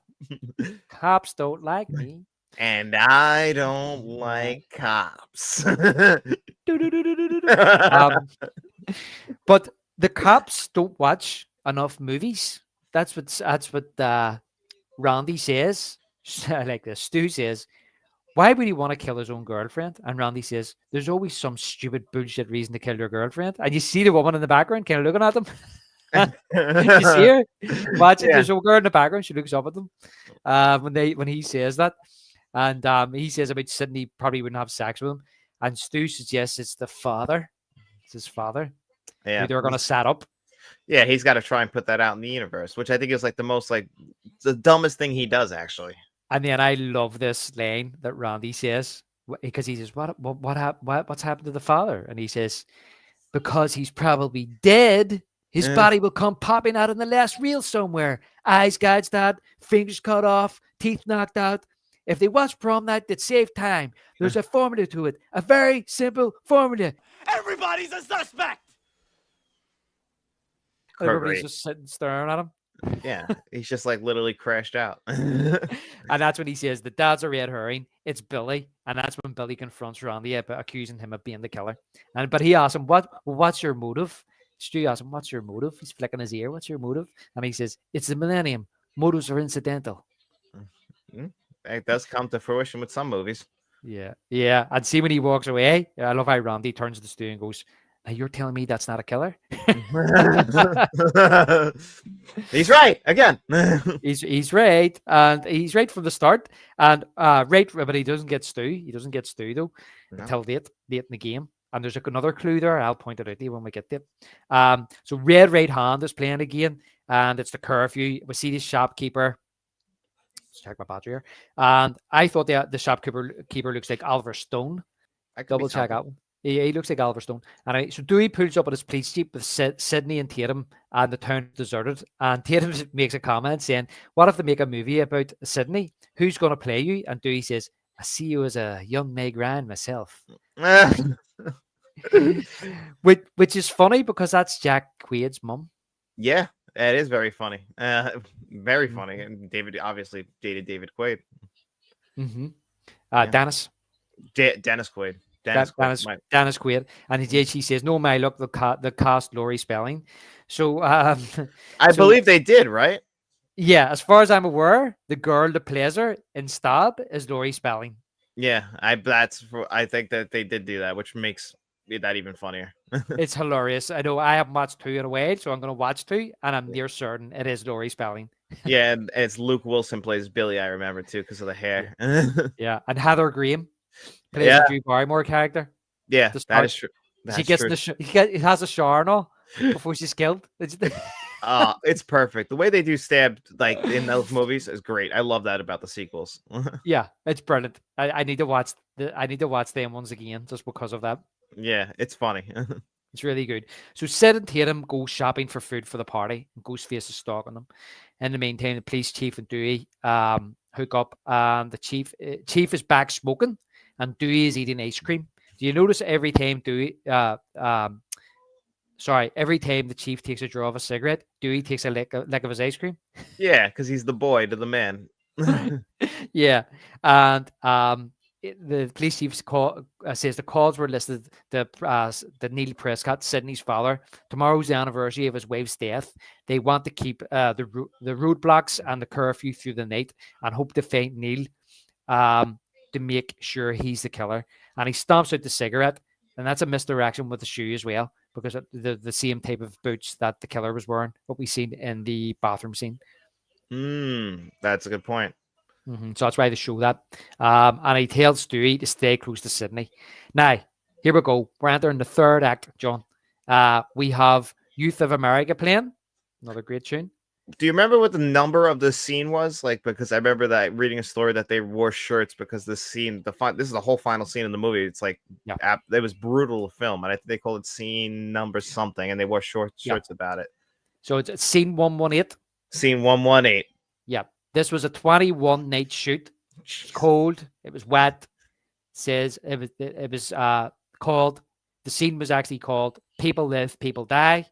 Cops don't like me. And I don't like cops. But the cops don't watch enough movies. That's what Randy says. Like this, Stu says, why would he want to kill his own girlfriend? And Randy says, there's always some stupid bullshit reason to kill your girlfriend. And you see the woman in the background kind of looking at them. You see her? Watching, there's a girl in the background. She looks up at them when he says that. And he says about Sydney probably wouldn't have sex with him. And Stu suggests it's the father. It's his father Yeah, who they're going to set up. yeah, he's got to try and put that out in the universe, which I think is like the most like the dumbest thing he does actually. And then I love this line that Randy says because he says, what's happened to the father?" And he says, "Because he's probably dead. His Eh. body will come popping out in the last reel somewhere. Eyes gouged out, fingers cut off, teeth knocked out. If they watch prom night, they'd save time. There's a formula to it, a very simple formula." Everybody's a suspect! Kurt Everybody's Reed. just sitting staring at him. Yeah, he's just like literally crashed out. And that's when he says, "The dad's a red herring. It's Billy." And that's when Billy confronts Randy about accusing him of being the killer. But he asks him, what's your motive? Stu asks him, "What's your motive?" He's flicking his ear. "What's your motive?" And he says, "It's the millennium. Motives are incidental." It does come to fruition with some movies. Yeah. Yeah. And see when he walks away, I love how Randy turns to Stu and goes, "Now you're telling me that's not a killer?" He's right again. He's right, and he's right from the start, and right, but he doesn't get Stu. He doesn't get Stu though No. until late in the game. And there's another clue there. I'll point it out to you when we get there. So Red Right Hand is playing again, and it's the curfew. We see the shopkeeper. Let's check my battery here. And I thought the shopkeeper looks like Oliver Stone. I could be Double check something. that one. He looks like Oliver Stone. And so Dewey pulls up on his police jeep with Sydney and Tatum, and the town deserted. And Tatum makes a comment saying, "What if they make a movie about Sydney? Who's going to play you?" And Dewey says, "I see you as a young Meg Ryan myself." which is funny because that's Jack Quaid's mum. Yeah, it is very funny. Very funny. And David obviously dated David Quaid. Mm-hmm. Yeah. Dennis. Dennis Quaid. Dennis Quaid. Dennis Quaid. And she says, "No, my look, the cast Laurie Spelling." So I believe they did, right? yeah, as far as I'm aware, the girl that plays her in Stab is Laurie Spelling. Yeah, I think that they did do that, which makes that even funnier. It's hilarious. I know I haven't watched 2 in a while, so I'm going to watch 2, and I'm near certain it is Laurie Spelling. Yeah, and it's Luke Wilson plays Billy. I remember too because of the hair. Yeah, and Heather Graham plays Yeah. the Drew Barrymore character. Yeah, The that start- is true. She That's gets true. in he has a shower and all before she's killed. It's perfect. The way they do Stab like in those movies is great. I love that about the sequels. Yeah, it's brilliant. I need to watch them ones again just because of that. Yeah, it's funny. It's really good. So Sid and Tatum go shopping for food for the party, and Ghostface is stalking them. In the meantime, the police chief and Dewey hook up, and the chief is back smoking, and Dewey is eating ice cream. Do you notice every time every time the chief takes a draw of a cigarette, Dewey takes a lick of his ice cream? Yeah, because he's the boy to the man. Yeah, and the police chief says the calls were listed. The Neil Prescott, Sydney's father. Tomorrow's the anniversary of his wife's death. They want to keep the roadblocks and the curfew through the night, and hope to find Neil to make sure he's the killer. And he stomps out the cigarette, and that's a misdirection with the shoe as well, because the same type of boots that the killer was wearing, what we seen in the bathroom scene. That's a good point. So that's why they show that. And he tells Stewie to stay close to Sydney. Now, here we go. We're entering the third act, John. We have Youth of America playing. Another great tune. Do you remember what the number of the scene was? Like, because I remember that reading a story that they wore shirts because this scene, this is the whole final scene in the movie. It's like, it was brutal to film, and I think they called it scene number something, and they wore shirts about it. So it's scene 118. Scene 118. Yeah. This was a 21 night shoot. It was cold. It was wet. Says it was called. The scene was actually called "People Live, People Die."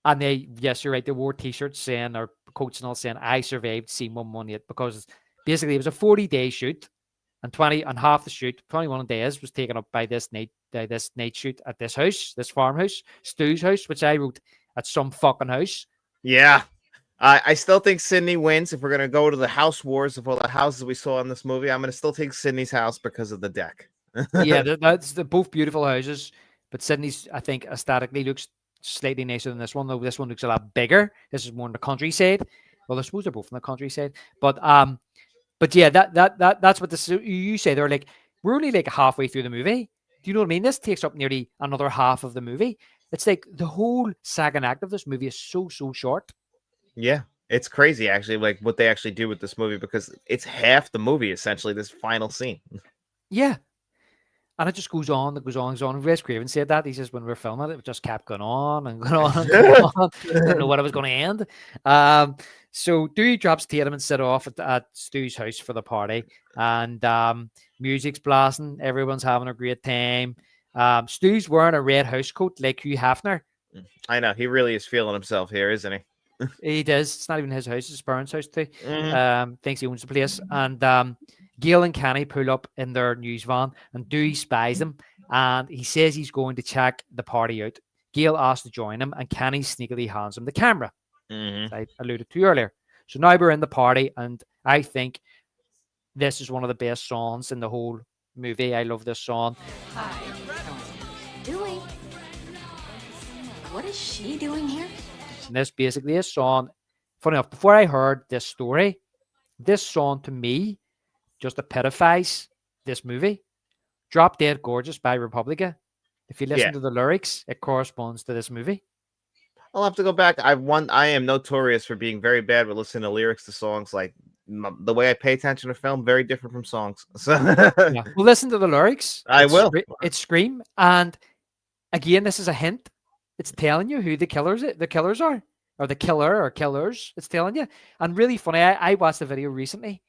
And yes, you're right. They wore T-shirts saying, or coats and all saying, "I survived scene 118," because basically it was a 40-day shoot, and half the shoot, 21 days, was taken up by this night shoot at this house, this farmhouse, Stu's house, which I wrote at some fucking house. Yeah. I still think Sydney wins. If we're gonna go to the house wars of all the houses we saw in this movie, I'm gonna still take Sydney's house because of the deck. Yeah, that's both beautiful houses, but Sydney's, I think, aesthetically looks slightly nicer than this one, though this one looks a lot bigger. This is more in the countryside. Well, I suppose they're both in the countryside, but But yeah, that's what this you say. They're like, we're only like halfway through the movie. Do you know what I mean? This takes up nearly another half of the movie. It's like the whole second act of this movie is so short. Yeah, it's crazy actually, like what they actually do with this movie because it's half the movie essentially. This final scene. Yeah. And it just goes on, it goes on, it goes on. Wes Craven said that. He says when we were filming it, it just kept going on and going on and going on. Didn't know when it was going to end. So Dewey drops Tatum and set off at Stu's house for the party. And music's blasting. Everyone's having a great time. Stu's wearing a red house coat like Hugh Hefner. I know. He really is feeling himself here, isn't he? He does. It's not even his house. It's his parents' house too. Mhm. Thinks he owns the place. And Gail and Kenny pull up in their news van and Dewey spies them and he says he's going to check the party out. Gail asks to join him and Kenny sneakily hands him the camera, as I alluded to earlier. So now we're in the party and I think this is one of the best songs in the whole movie. I love this song. Dewey, what is she doing here? And this basically is song. Funny enough, before I heard this story, this song to me just epitomize this movie. Drop Dead Gorgeous by Republica. If you listen to the lyrics, it corresponds to this movie. I'll have to go back. I am notorious for being very bad with listening to lyrics to songs. Like the way I pay attention to film, very different from songs. So Yeah. Well, listen to the lyrics. I will. It's Scream. And again, this is a hint. It's telling you who the killers are. Or the killer or killers. It's telling you. And really funny, I watched a video recently.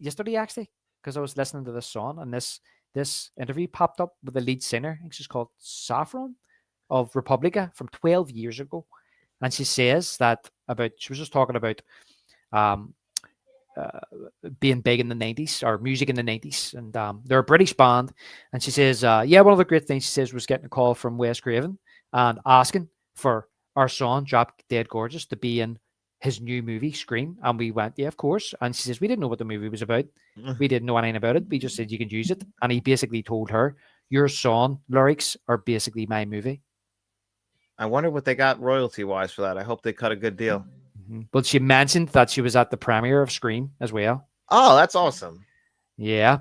Yesterday actually, because I was listening to this song and this interview popped up with the lead singer. I think she's called Saffron of Republica from 12 years ago, and she says that she was just talking about being big in the 90s or music in the 90s, and they're a British band, and she says one of the great things she says was getting a call from Wes Craven and asking for our song Drop Dead Gorgeous to be in his new movie, Scream. And we went, yeah, of course. And she says, we didn't know what the movie was about. We didn't know anything about it. We just said, you can use it. And he basically told her, your song lyrics are basically my movie. I wonder what they got royalty-wise for that. I hope they cut a good deal. But she mentioned that she was at the premiere of Scream as well. Oh, that's awesome. Yeah.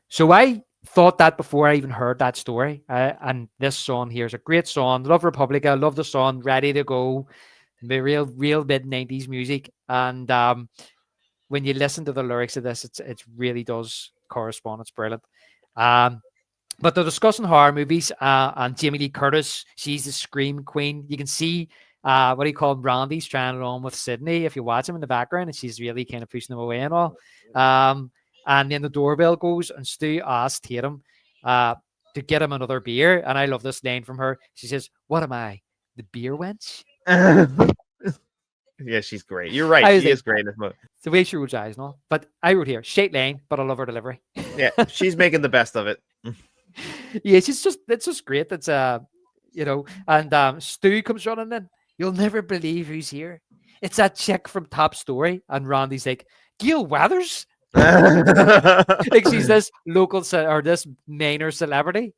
So I thought that before I even heard that story. And this song here is a great song. Love Republica. Love the song. Ready to Go. The real mid-90s music. And when you listen to the lyrics of this, it really does correspond. It's brilliant. But they're discussing horror movies, and Jamie Lee Curtis, she's the Scream Queen. You can see what do you call him, Randy's trying it on with Sydney if you watch him in the background, and she's really kind of pushing him away and all. And then the doorbell goes, and Stu asks Tatum to get him another beer. And I love this line from her. She says, "What am I, the beer wench?" Yeah, she's great. You're right. She is great in this movie. It's the way she rolls eyes, no? But I wrote here, shake lane, but I love her delivery. Yeah, she's making the best of it. Yeah, it's just great. It's and Stu comes running in. You'll never believe who's here. It's that chick from Top Story, and Randy's like, Gail Weathers? Like she's this local or this minor celebrity.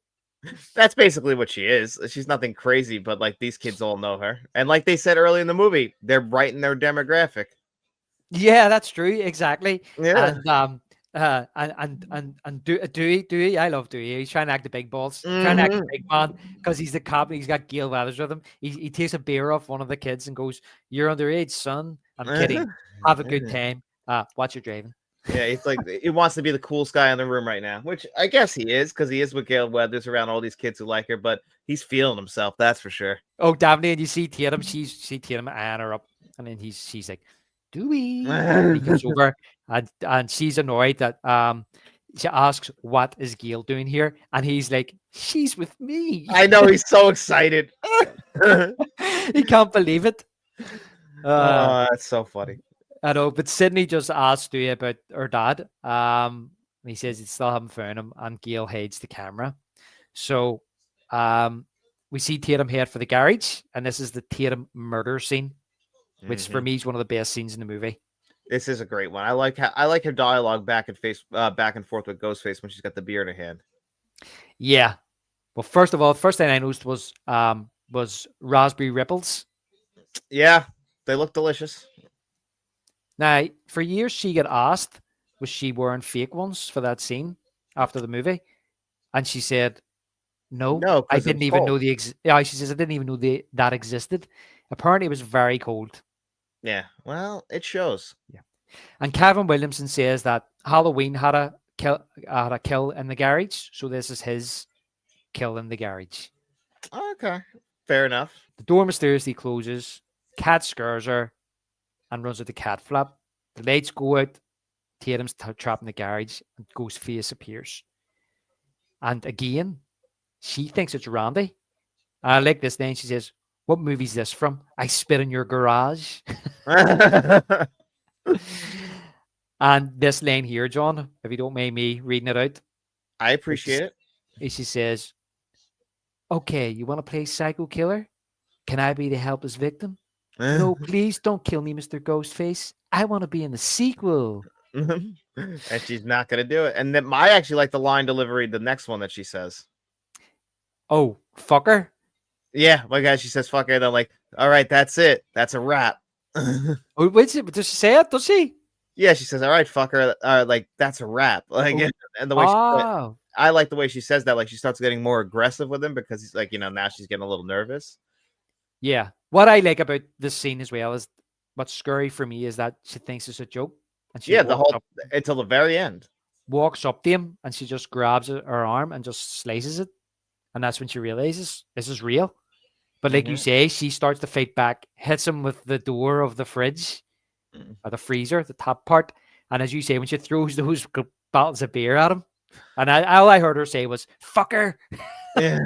That's basically what she is. She's nothing crazy, but like these kids all know her. And like they said early in the movie, they're right in their demographic. Yeah, that's true. Exactly. Yeah. And Dewey, I love Dewey. He's trying to act the big balls, trying to act the big man because he's the cop. And he's got Gail Weathers with him. He takes a beer off one of the kids and goes, "You're underage, son. I'm kidding. Have a good time. Watch your driving." Yeah, it's like he wants to be the coolest guy in the room right now, which I guess he is because he is with Gail Weathers around all these kids who like her, but he's feeling himself, that's for sure. Oh, Daphne, and you see Tatum, Tatum eyeing her up, and then she's like, Dewey. And he comes over, and she's annoyed that she asks, what is Gail doing here? And he's like, she's with me. I know, he's so excited. He can't believe it. Oh, that's so funny. I know, but Sydney just asked Dewey about her dad. He says he still haven't found him, and Gail hides the camera. So we see Tatum head for the garage, and this is the Tatum murder scene, which for me is one of the best scenes in the movie. This is a great one. I like her dialogue back and forth with Ghostface when she's got the beer in her hand. Yeah. Well, first of all, the first thing I noticed was raspberry ripples. Yeah, they look delicious. Now, for years, she got asked was she wearing fake ones for that scene after the movie? And she said, no, No, I because it didn't was even cold. know yeah, she says I didn't even know that existed. Apparently, it was very cold. Yeah, well, it shows. Yeah. And Kevin Williamson says that Halloween had a kill in the garage, so this is his kill in the garage. Okay, fair enough. The door mysteriously closes. Cat scares her and runs at the cat flap. The lights go out. Tatum's trapped in the garage, and Ghostface appears. And again, she thinks it's Randy. I like this line. She says, "What movie's this from? I spit in your garage." And this line here, John, if you don't mind me reading it out, I appreciate it. she says, "Okay, you want to play psycho killer? Can I be the helpless victim? No, please don't kill me, Mr. Ghostface. I want to be in the sequel." And she's not gonna do it. And then I actually like the line delivery, the next one that she says. Oh, fucker. Yeah, like as she says fucker, they're like, all right, that's it. That's a wrap. Oh, wait, does she say it? Does she? Yeah, she says, all right, fucker, like that's a wrap. Like Oh. and the way Oh, I like the way she says that, like she starts getting more aggressive with him because he's like, now she's getting a little nervous. yeah. What I like about this scene as well is what's scary for me is that she thinks it's a joke. And she Yeah, the walks whole up, until the very end. walks up to him and she just grabs her arm and just slices it. And that's when she realizes this is real. But like you say, she starts to fight back, hits him with the door of the fridge or the freezer, the top part. And as you say, when she throws those bottles of beer at him, and all I heard her say was "fucker." Yeah.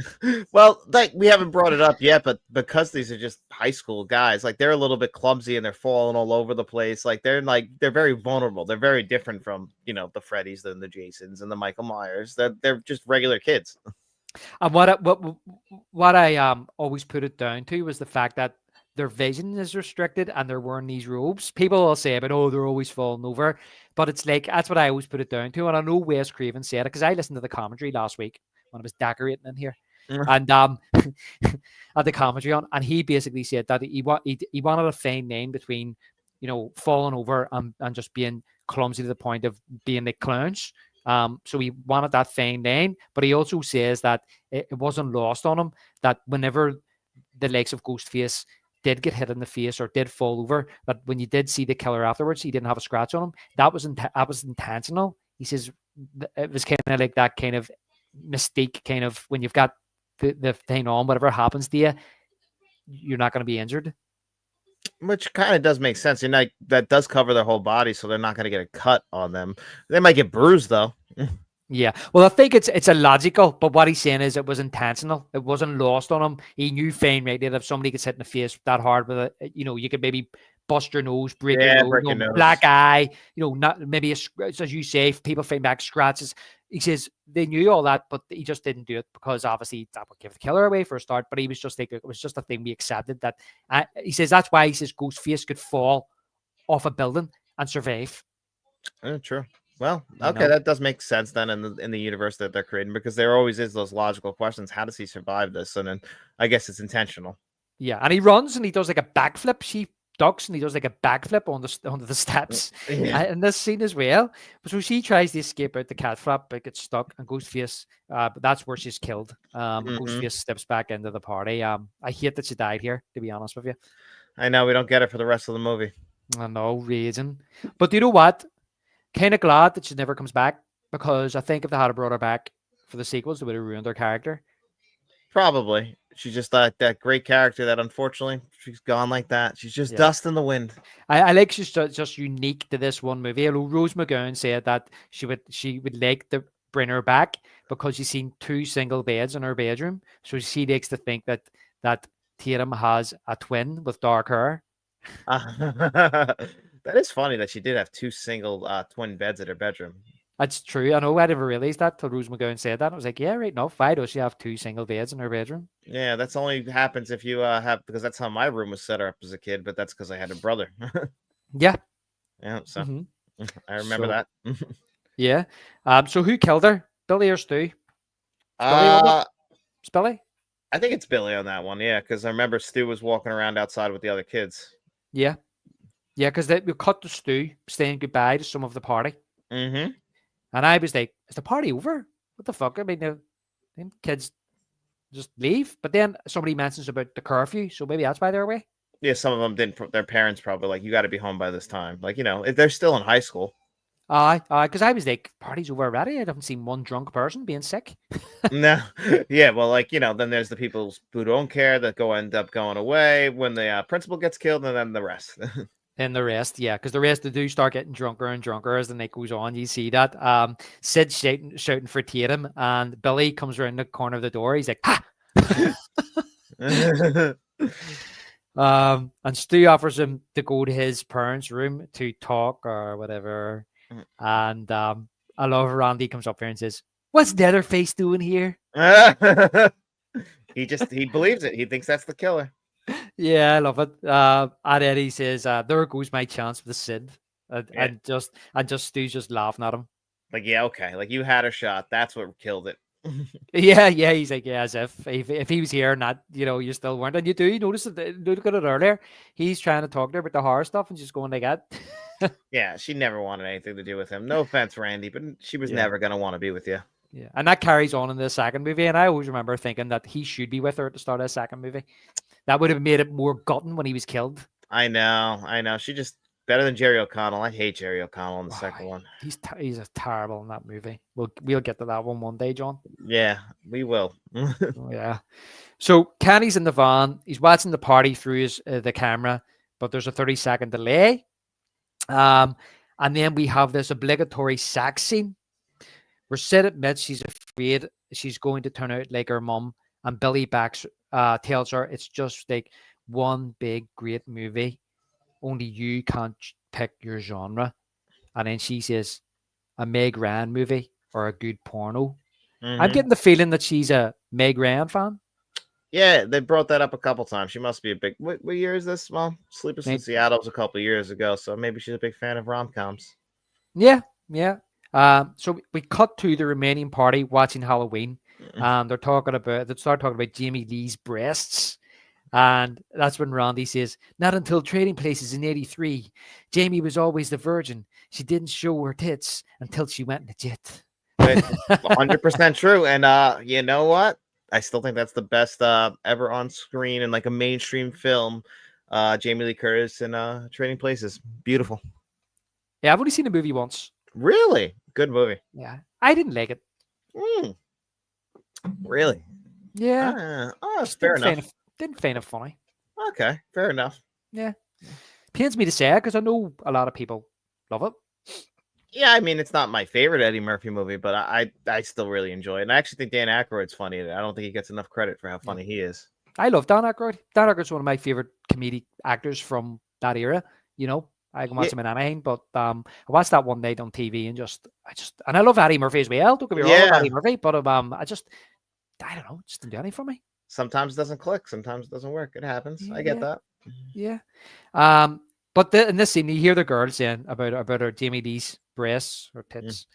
Well, like we haven't brought it up yet, but because these are just high school guys, like they're a little bit clumsy and they're falling all over the place. Like they're very vulnerable. They're very different from the Freddys and the Jasons and the Michael Myers. They're just regular kids. And what I always put it down to was the fact that their vision is restricted and they're wearing these robes. People will say about, oh, they're always falling over, but it's like that's what I always put it down to. And I know Wes Craven said it because I listened to the commentary last week when I was decorating in here, and at the commentary on, and he basically said that he wanted a fine line between falling over and just being clumsy to the point of being like clowns. So he wanted that fine line, but he also says that it wasn't lost on him that whenever the likes of Ghostface did get hit in the face or did fall over, but when you did see the killer afterwards, he didn't have a scratch on him. That was intentional. He says it was kind of like that kind of mystique, kind of when you've got the thing on, whatever happens to you, you're not going to be injured. Which kind of does make sense. That does cover their whole body, so they're not going to get a cut on them. They might get bruised though. Yeah, well, I think it's illogical, but what he's saying is it was intentional. It wasn't lost on him. He knew fine right that if somebody gets hit in the face that hard with it, you could maybe bust your nose, break your nose, black eye, not maybe as you say, people find back scratches. He says they knew all that, but he just didn't do it because obviously that would give the killer away for a start. But he was just like, it was just a thing we accepted that. He says that's why he says Ghostface could fall off a building and survive. True. Well, okay, that does make sense then in the universe that they're creating, because there always is those logical questions. How does he survive this? And then I guess it's intentional. Yeah, and he runs and he does like a backflip. She ducks and he does like a backflip onto the steps in this scene as well. So she tries to escape out the cat flap, but gets stuck, and Ghostface, but that's where she's killed. Ghostface steps back into the party. I hate that she died here, to be honest with you. I know we don't get it for the rest of the movie. I know, raging. But you know what? Kind of glad that she never comes back, because I think if they had brought her back for the sequels, they would have ruined her character. Probably. She's just that great character that unfortunately she's gone like that. She's just dust in the wind. I like she's just unique to this one movie. Although Rose McGowan said that she would like to bring her back because she's seen 2 single beds in her bedroom. So she likes to think that Tatum has a twin with dark hair. That is funny that she did have 2 single twin beds in her bedroom. That's true. I know. I never realized that till Rose McGowan said that. I was like, yeah, right enough. Why does she have 2 single beds in her bedroom? Yeah, that's only happens if you have, because that's how my room was set up as a kid, but that's because I had a brother. Yeah. Yeah, so I remember that. Yeah. So who killed her? Billy or Stu? Billy? I think it's Billy on that one, yeah, because I remember Stu was walking around outside with the other kids. Yeah. Yeah, because we cut to Stu saying goodbye to some of the party. Mm-hmm. And I was like, is the party over? What the fuck? I mean, the kids just leave. But then somebody mentions about the curfew, so maybe that's why they're away. Yeah, some of them didn't. Their parents probably like, you got to be home by this time. Like, if they're still in high school. Because I was like, party's over already. I haven't seen one drunk person being sick. No, yeah, well, like then there's the people who don't care that end up going away when the principal gets killed, and then the rest. And the rest, yeah, because the rest they do start getting drunker and drunker as the night goes on. You see that. Sid shouting for Tatum, and Billy comes around the corner of the door. He's like, ha! And Stu offers him to go to his parents' room to talk or whatever. And I love Randy comes up here and says, "What's Leatherface doing here?" He believes it. He thinks that's the killer. Yeah, I love it. And Eddie says, "There goes my chance with Sid," and just Stu's just laughing at him. Like, yeah, okay, like you had a shot. That's what killed it. Yeah. He's like, yeah, as if he was here, not you still weren't, and you do notice it. Look at it earlier. He's trying to talk to her about the horror stuff, and she's going like that. Yeah, she never wanted anything to do with him. No offense, Randy, but she was never gonna want to be with you. Yeah, and that carries on in the second movie, and I always remember thinking that he should be with her at the start of the second movie. That would have made it more gutting when he was killed. I know. She just better than Jerry O'Connell. I hate Jerry O'Connell in the second one. He's a terrible in that movie. We'll get to that one day, John. Yeah, we will. Yeah. So Kenny's in the van. He's watching the party through the camera, but there's a 30-second delay. And then we have this obligatory sex scene where Sid admits she's afraid she's going to turn out like her mum, and Billy Bax tells her it's just like one big great movie. Only you can't pick your genre. And then she says, a Meg Ryan movie or a good porno. Mm-hmm. I'm getting the feeling that she's a Meg Ryan fan. Yeah, they brought that up a couple times. She must be a big. What year is this? Well, Sleepless in Seattle was a couple of years ago, so maybe she's a big fan of rom-coms. Yeah. So we cut to the remaining party watching Halloween, and they start talking about Jamie Lee's breasts, and that's when Randy says, "Not until Trading Places in '83, Jamie was always the virgin. She didn't show her tits until she went legit." 100% true, and you know what? I still think that's the best ever on screen in like a mainstream film. Jamie Lee Curtis in Trading Places. Beautiful. Yeah, I've only seen the movie once. Really? Good movie. Yeah. I didn't like it. Really? Yeah. Fair enough. Didn't find it funny. Okay, fair enough. Yeah. Pains me to say it because I know a lot of people love it. Yeah, I mean, it's not my favorite Eddie Murphy movie, but I still really enjoy it. And I actually think Dan Aykroyd's funny in it. I don't think he gets enough credit for how funny he is. I love Dan Aykroyd. Dan Aykroyd's one of my favorite comedic actors from that era. I can watch him in anything, but I watched that one night on TV and and I love Eddie Murphy as well. Don't get me wrong, I love Eddie Murphy, but I don't know, it just didn't do anything for me. Sometimes it doesn't click, sometimes it doesn't work. It happens. I get that. Yeah. But in this scene, you hear the girl saying about her Jamie Lee's breasts or tits.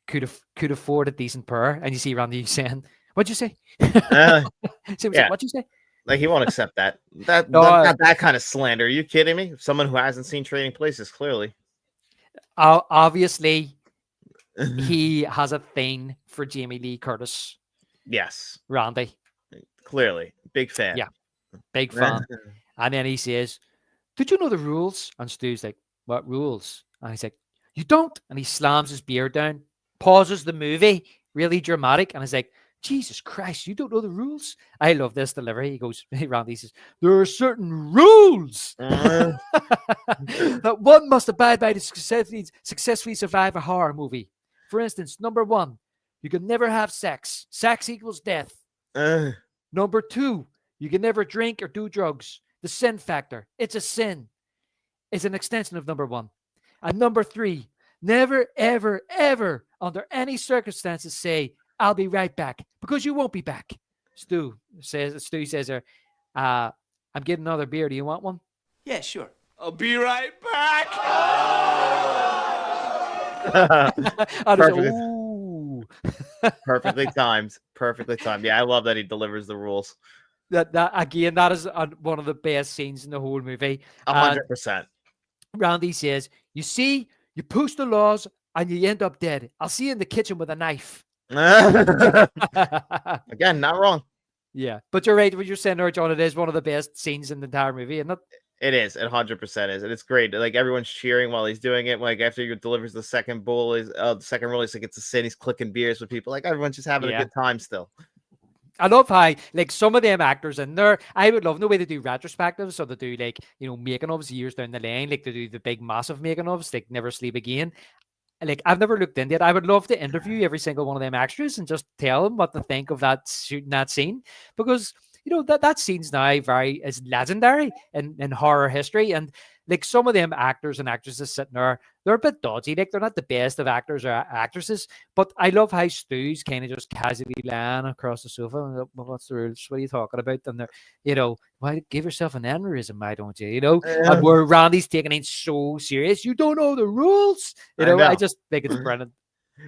Could afford a decent pair, and you see Randy saying, "What'd you say?" What'd you say? Like he won't accept that. Not that kind of slander. Are you kidding me? Someone who hasn't seen Trading Places, clearly. Obviously, he has a thing for Jamie Lee Curtis. Yes, Randy. Clearly, big fan. Yeah, big fan. And then he says, "Did you know the rules?" And Stu's like, "What rules?" And he's like, "You don't." And he slams his beer down, pauses the movie, really dramatic, and he's like, "Jesus Christ, you don't know the rules?" I love this delivery. He goes, Randy says, "There are certain rules that one must abide by to successfully survive a horror movie. For instance, number 1, you can never have sex. Sex equals death. Number 2, you can never drink or do drugs. The sin factor. It's a sin. It's an extension of number 1. And number 3, never, ever, ever, under any circumstances, say, 'I'll be right back,' because you won't be back." Stu says there, "I'm getting another beer. Do you want one?" Yeah, sure. I'll be right back. Perfectly timed. Perfectly timed. Yeah, I love that he delivers the rules. That is one of the best scenes in the whole movie. 100%. Randy says, "You see, You push the laws and you end up dead. I'll see you in the kitchen with a knife. Again, not wrong. Yeah, but you're right. What you're saying there, John, it is one of the best scenes in the entire movie, isn't it? It is. It 100% is, and it's great. Like everyone's cheering while he's doing it. Like after he delivers the second bull, the second roll, he's like it's a sin. He's clicking beers with people. Like everyone's just having a good time still. I love how like some of them actors in there. I would love the way they do retrospectives, so they do like making ofs years down the line, like they do the big massive making ofs, like Never Sleep Again. Like I've never looked into it. I would love to interview every single one of them extras and just tell them what they think of that shooting that scene, because that scene's now is legendary in horror history. And like some of them actors and actresses sitting there, they're a bit dodgy. Like they're not the best of actors or actresses, but I love how Stu's kind of just casually lying across the sofa. And well, what's the rules? What are you talking about? And they're, why give yourself an aneurysm? Why don't you? And where Randy's taking it so serious, you don't know the rules. I just think it's brilliant.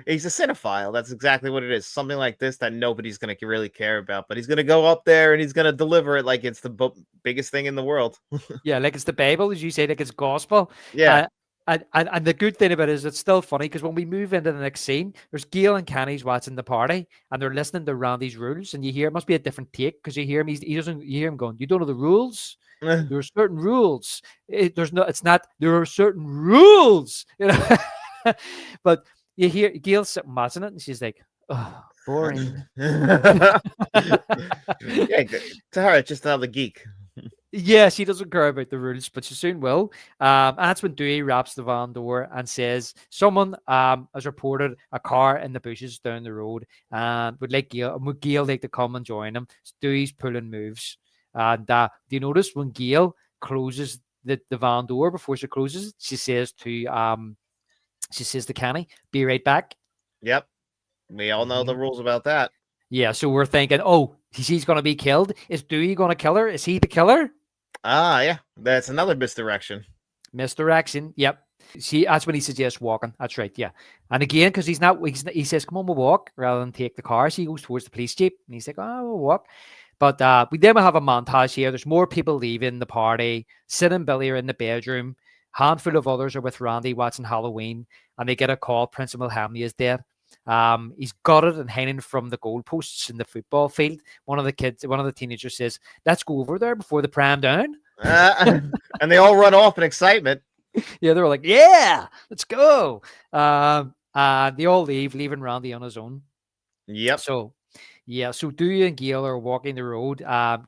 He's a cinephile. That's exactly what it is. Something like this that nobody's going to really care about, but he's going to go up there and he's going to deliver it like it's the biggest thing in the world. Yeah, like it's the Bible, as you say, like it's gospel. Yeah. And the good thing about it is it's still funny because when we move into the next scene, there's Gail and Kenny's watching the party and they're listening to Randy's rules, and you hear it must be a different take because you hear him. You hear him going, "You don't know the rules. There are certain rules. There are certain rules." But you hear Gail sitting watching it, and she's like, "Oh, boring." Yeah, to her, it's just another geek. Yeah, she doesn't care about the rules, but she soon will. And that's when Dewey raps the van door and says, "Someone has reported a car in the bushes down the road and would Gail like to come and join him." So Dewey's pulling moves. And do you notice when Gail closes the van door, before she closes it, she says to Kenny, "Be right back." Yep. We all know the rules about that. Yeah, so we're thinking, oh, she's going to be killed. Is Dewey going to kill her? Is he the killer? Yeah. That's another misdirection. Misdirection. Yep. That's when he suggests walking. That's right. Yeah. And again, because he says, "Come on, we'll walk," rather than take the car. So he goes towards the police jeep and he's like, "Oh, we'll walk." But we then have a montage here. There's more people leaving the party. Sid and Billy are in the bedroom. Handful of others are with Randy watching Halloween, and they get a call. Principal Hamley is dead. He's gutted and hanging from the goalposts in the football field. One of the teenagers says, "Let's go over there before the pram down." And they all run off in excitement. Yeah, they're like, "Yeah, let's go." They all leaving Randy on his own. Yep. So Dewey and Gail are walking the road,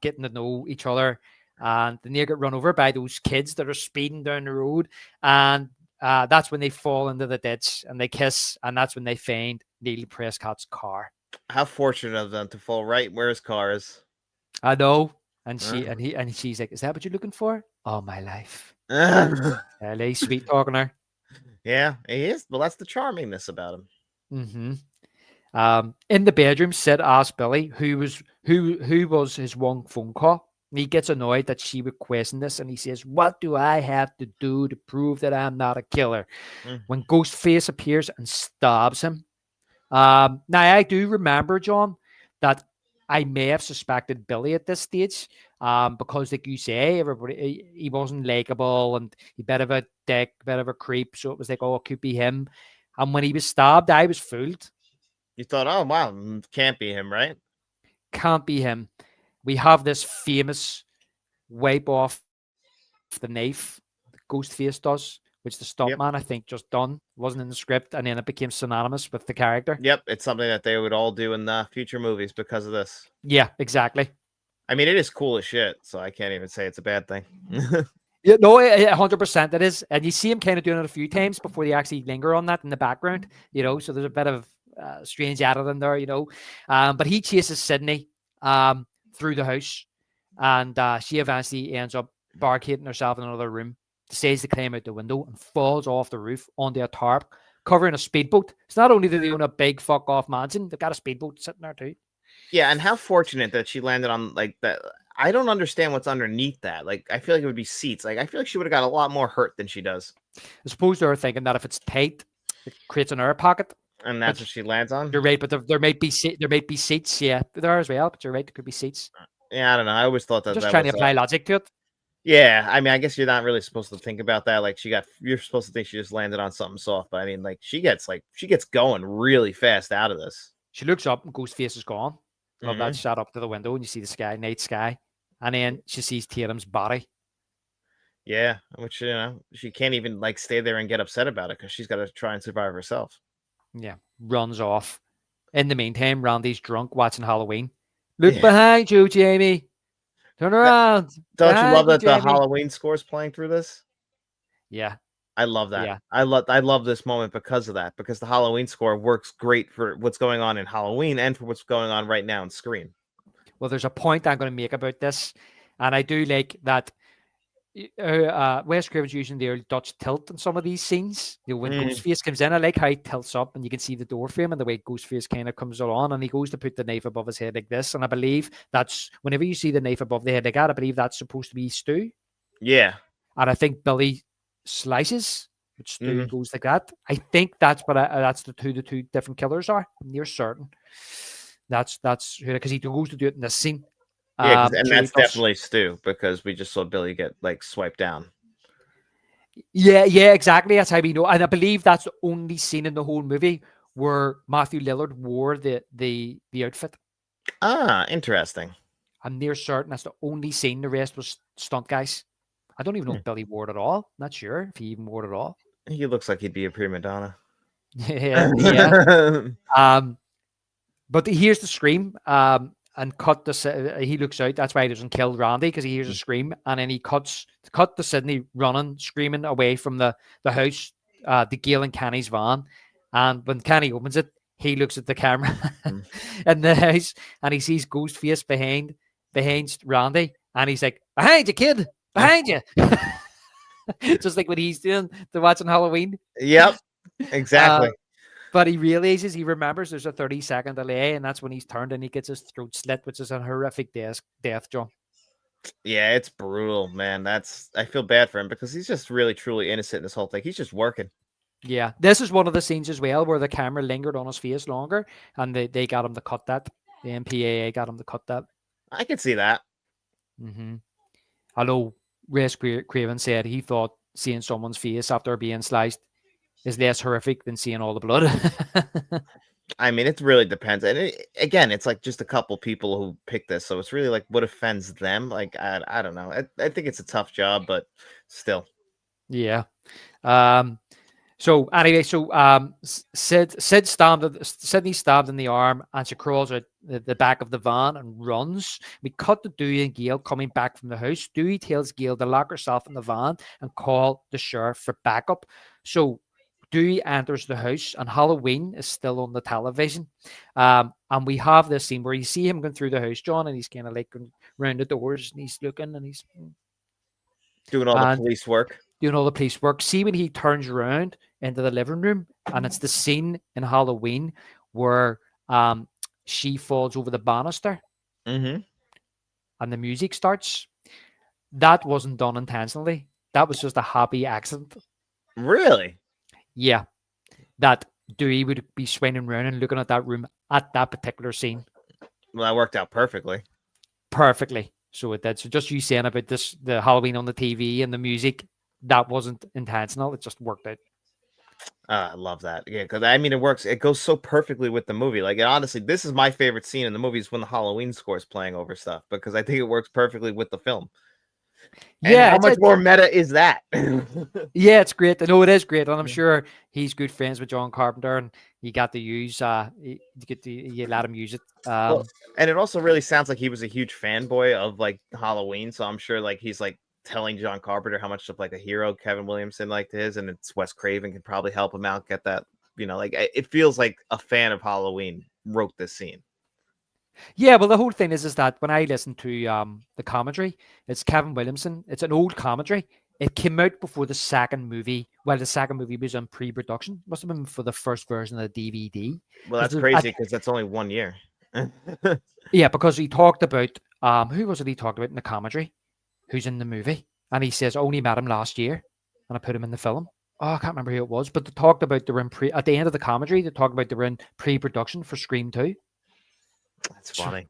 getting to know each other, and then they get run over by those kids that are speeding down the road, and that's when they fall into the ditch and they kiss, and that's when they find Neil Prescott's car. How fortunate of them to fall right where his car is. I know. And she's like, "Is that what you're looking for?" "All my life." He's sweet talking her. Yeah, he is. Well, that's the charmingness about him. Mm-hmm. In the bedroom, Sid asks Billy who was his one phone call. And he gets annoyed that she would question this, and he says, "What do I have to do to prove that I'm not a killer?" When Ghostface appears and stabs him. Now, I do remember, John, that I may have suspected Billy at this stage, because, like you say, he wasn't likable and he bit of a dick, bit of a creep. So it was like, oh, it could be him. And when he was stabbed, I was fooled. You thought, oh wow, can't be him, right? Can't be him. We have this famous wipe off the knife Ghostface does, which the stuntman I think just done, wasn't in the script, and then it became synonymous with the character. Yep, it's something that they would all do in the future movies because of this. Yeah, exactly. I mean, it is cool as shit, so I can't even say it's a bad thing. Yeah, no, 100% it is, and you see him kind of doing it a few times before they actually linger on that in the background. So there's a bit of strange editing there, but he chases Sydney through the house, and she eventually ends up barricading herself in another room, decides to climb out the window and falls off the roof onto a tarp covering a speedboat. It's not only do they own a big fuck off mansion, they've got a speedboat sitting there too. Yeah, and how fortunate that she landed on like that. I don't understand what's underneath that. Like, I feel like it would be seats. Like, I feel like she would have got a lot more hurt than she does. I suppose they're thinking that if it's tight, it creates an air pocket. And that's what she lands on? You're right, but there might be seats, yeah. There as well, but you're right, there could be seats. Yeah, I don't know. I always thought that Just that trying was, to apply logic to it. Yeah, I mean, I guess you're not really supposed to think about that. Like you're supposed to think she just landed on something soft, but I mean, like she gets going really fast out of this. She looks up and Ghostface is gone. Love that Mhm. shot up to the window and you see the sky, night sky, and then she sees Tatum's body. Yeah, which she can't even like stay there and get upset about it because she's got to try and survive herself. Yeah, runs off. In the meantime, Randy's drunk watching Halloween. Look Yeah. behind you, Jamie. Turn around. Don't you Behind love that the Jamie. Halloween score's playing through this? Yeah, I love that. yeah. I love this moment because of that, because the Halloween score works great for what's going on in Halloween and for what's going on right now in Scream. Well, there's a point I'm going to make about this, and I do like that Wes Craven's using the old Dutch tilt in some of these scenes. When Ghostface comes in, I like how he tilts up and you can see the door frame and the way Ghostface kind of comes on and he goes to put the knife above his head like this. And I believe that's whenever you see the knife above the head like that, I believe that's supposed to be Stu. Yeah. And I think Billy slices, but Stu Mhm. goes like that. I think that's what that's the two different killers are. I'm near certain. That's because he goes to do it in this scene. Yeah, and so he that's does- definitely Stu because we just saw Billy get like swiped down. Yeah, exactly. That's how we know. And I believe that's the only scene in the whole movie where Matthew Lillard wore the outfit. Ah, interesting. I'm near certain that's the only scene. The rest was stunt guys. I don't even know if Billy wore it at all. Not sure if he even wore it at all. He looks like he'd be a prima donna. yeah. But here's the scream. And cut he looks out. That's why he doesn't kill Randy because he hears a scream, and then he cut to Sydney running, screaming away from the house, the Gail and Kenny's van. And when Kenny opens it, he looks at the camera in the house, and he sees Ghostface behind Randy, and he's like, "Behind you, kid! Behind you!" Just like what he's doing to watching Halloween. Yep, exactly. But he remembers there's a 30-second delay, and that's when he's turned and he gets his throat slit, which is a horrific death, John. Yeah, it's brutal, man. I feel bad for him because he's just really, truly innocent in this whole thing. He's just working. Yeah, this is one of the scenes as well where the camera lingered on his face longer, and they got him to cut that. The MPAA got him to cut that. I can see that. Mm-hmm. Although Wes Craven said he thought seeing someone's face after being sliced is less horrific than seeing all the blood. I mean, it really depends. And again, it's like just a couple people who pick this. So it's really like what offends them. Like, I don't know. I think it's a tough job, but still. Yeah. So anyway, Sydney stabbed in the arm and she crawls out the back of the van and runs. We cut to Dewey and Gail coming back from the house. Dewey tells Gail to lock herself in the van and call the sheriff for backup. So Dewey enters the house and Halloween is still on the television. And we have this scene where you see him going through the house, John, and he's kind of like going around the doors and he's looking and he's doing all the police work. Doing all the police work. See when he turns around into the living room and it's the scene in Halloween where she falls over the banister and the music starts. That wasn't done intentionally. That was just a happy accident. Really? Yeah, that Dewey would be swinging around and looking at that room at that particular scene. Well, that worked out perfectly. Perfectly. So it did. So just you saying about this, the Halloween on the TV and the music, that wasn't intentional. It just worked out. I love that. Yeah, because I mean, it works. It goes so perfectly with the movie. Like, honestly, this is my favorite scene in the movie is when the Halloween score is playing over stuff because I think it works perfectly with the film. And Yeah, how much more meta is that? Yeah, it's great. I know it is great, and I'm sure he's good friends with John Carpenter, and you got to use you let him use it. Well, and it also really sounds like he was a huge fanboy of like Halloween, so I'm sure like he's like telling John Carpenter how much of like a hero Kevin Williamson liked his, and it's Wes Craven could probably help him out get that. Like it feels like a fan of Halloween wrote this scene. Yeah, well, the whole thing is that when I listen to the commentary, it's Kevin Williamson. It's an old commentary. It came out before the second movie. Well, the second movie was in pre-production. Must have been for the first version of the DVD. Well, that's crazy because that's only 1 year. Yeah, because he talked about who was it he talked about in the commentary? Who's in the movie? And he says, I only met him last year, and I put him in the film. Oh, I can't remember who it was, but they talked about they were in at the end of the commentary. They talked about they were in pre-production for Scream 2. That's funny.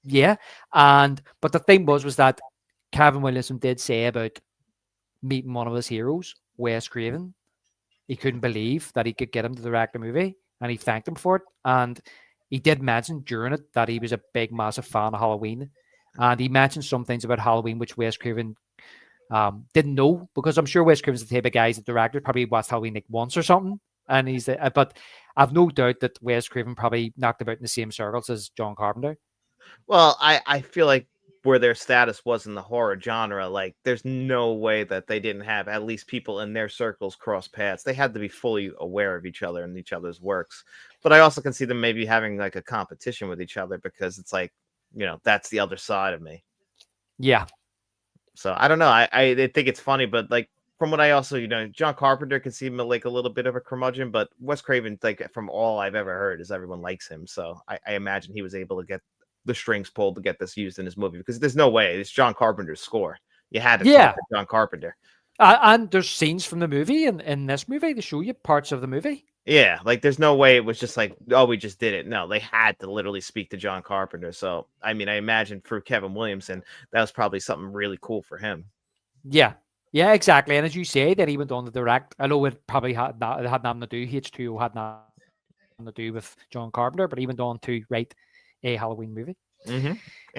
Yeah, but the thing was that Kevin Williamson did say about meeting one of his heroes, Wes Craven. He couldn't believe that he could get him to direct a movie, and he thanked him for it. And he did mention during it that he was a big, massive fan of Halloween. And he mentioned some things about Halloween which Wes Craven didn't know, because I'm sure Wes Craven's the type of guy, the director, probably watched Halloween like once or something. And he's, but I've no doubt that Wes Craven probably knocked about in the same circles as John Carpenter. Well, I feel like where their status was in the horror genre, like there's no way that they didn't have at least people in their circles cross paths. They had to be fully aware of each other and each other's works. But I also can see them maybe having like a competition with each other, because it's like, that's the other side of me. Yeah. So I don't know. I think it's funny, but like from what I also, John Carpenter can seem like a little bit of a curmudgeon, but Wes Craven, like from all I've ever heard, is everyone likes him. So I imagine he was able to get the strings pulled to get this used in his movie, because there's no way it's John Carpenter's score. You had to talk to John Carpenter. And there's scenes from the movie in this movie to show you parts of the movie. Yeah, like there's no way it was just like, oh, we just did it. No, they had to literally speak to John Carpenter. So, I mean, I imagine for Kevin Williamson, that was probably something really cool for him. Yeah. Yeah, exactly. And as you say, that he went on to direct. I know it probably had nothing to do. H2O had nothing to do with John Carpenter, but he went on to write a Halloween movie,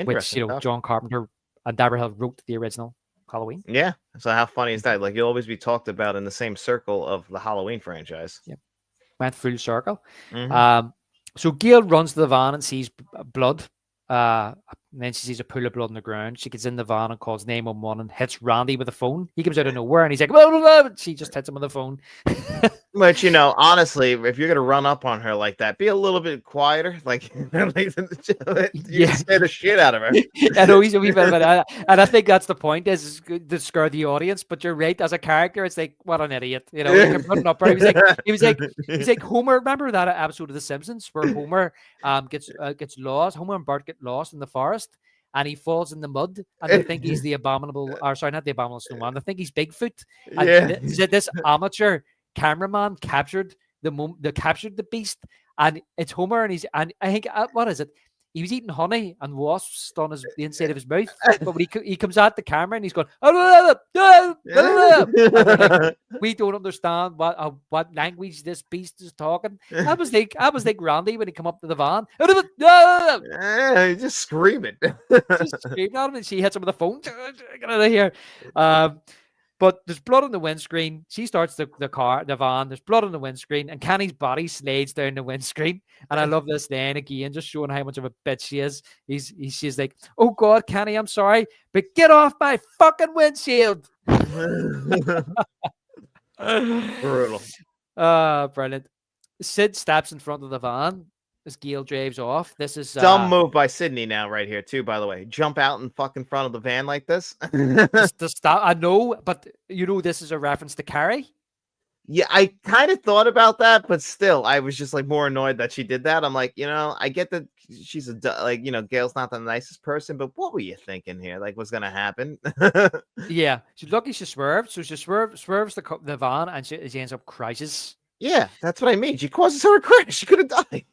which John Carpenter and Deborah Hill wrote the original Halloween. Yeah. So how funny is that? Like you'll always be talked about in the same circle of the Halloween franchise. Yeah. Went full circle. So Gail runs to the van and sees blood. And then she sees a pool of blood on the ground. She gets in the van and calls 911 and hits Randy with a phone. He comes out of nowhere and he's like, blah, blah, blah. She just hits him with the phone. But honestly, if you're gonna run up on her like that, be a little bit quieter. Like, you scare the shit out of her. I know he's a wee bit of it, and I think that's the point, is to scare the audience. But you're right, as a character, it's like, what an idiot, He kept up her. He was like Homer. Remember that episode of The Simpsons where Homer gets lost? Homer and Bart get lost in the forest, and he falls in the mud, and they think he's the abominable, or sorry, not the abominable snowman. They think he's Bigfoot. And this amateur cameraman captured the beast, and it's Homer, and I think what is it? He was eating honey and wasps on the inside of his mouth, but when he comes at the camera and he's going, we don't understand what language this beast is talking. I was like Randy when he come up to the van, he's just screaming, at him, and she hits him with the phone. Get out of here. But there's blood on the windscreen. She starts the van. There's blood on the windscreen, and Kenny's body slides down the windscreen. And I love this line again, just showing how much of a bitch she is. She's like, "Oh God, Kenny, I'm sorry, but get off my fucking windshield." Brutal. Brilliant. Sid steps in front of the van as Gail drives off. This is dumb move by Sydney now, right here too. By the way, jump out in fucking front of the van like this. Just to stop. I know, but this is a reference to Carrie. Yeah, I kind of thought about that, but still, I was just like more annoyed that she did that. I'm like, I get that she's Gail's not the nicest person, but what were you thinking here? Like, what's gonna happen? Yeah, she's lucky she swerved. So she swerves the van, and she ends up crashes. Yeah, that's what I mean. She causes her a crash. She could have died.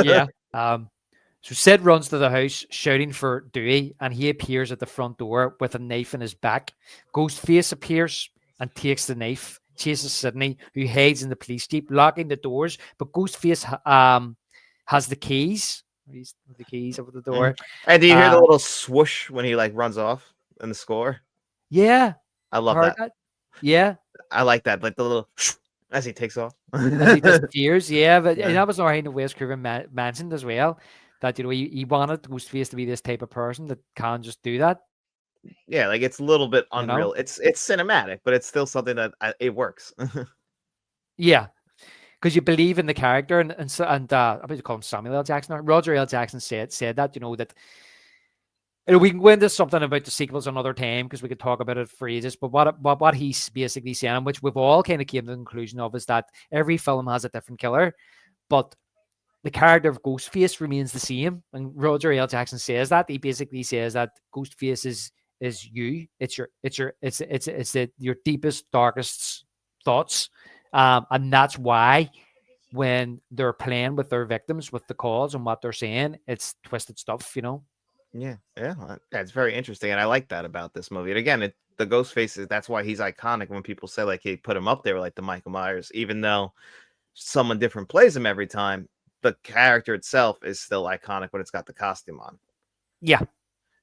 Yeah. So Sid runs to the house shouting for Dewey, and he appears at the front door with a knife in his back. Ghostface appears and takes the knife, chases Sydney, who hides in the police jeep, locking the doors. But Ghostface has the keys. He's the keys over the door. And do you hear the little swoosh when he runs off in the score? Yeah, I love that. Yeah, I like that. Like the little as he takes off. As he disappears. Yeah, but that was already in Wes Craven mentioned as well, that he wanted Ghostface to be this type of person that can just do that. Yeah, like it's a little bit unreal. It's cinematic, but it's still something that it works. Yeah, because you believe in the character, and I would call him Samuel L. Jackson. Roger L. Jackson said that that we can go into something about the sequels another time, because we could talk about it for ages. But what he's basically saying, which we've all kind of came to the conclusion of, is that every film has a different killer, but the character of Ghostface remains the same. And Roger L. Jackson says that. He basically says that Ghostface is you. It's your deepest, darkest thoughts, and that's why when they're playing with their victims, with the calls and what they're saying, it's twisted stuff. Yeah, that's very interesting, and I like that about this movie. And again, the ghost faces. That's why he's iconic. When people say like he put him up there like the Michael Myers, even though someone different plays him every time, the character itself is still iconic when it's got the costume on. Yeah,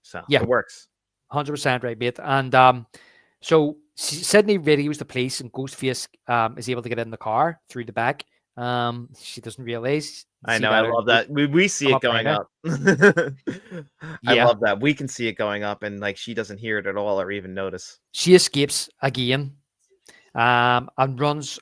So Yeah. it works. 100% right, mate. And so Sydney radios the police, and Ghostface is able to get in the car through the back. She doesn't realize. I see know. I her love that. We see come it up going behind up. I Yeah. love that. We can see it going up, and like she doesn't hear it at all or even notice. She escapes again, and runs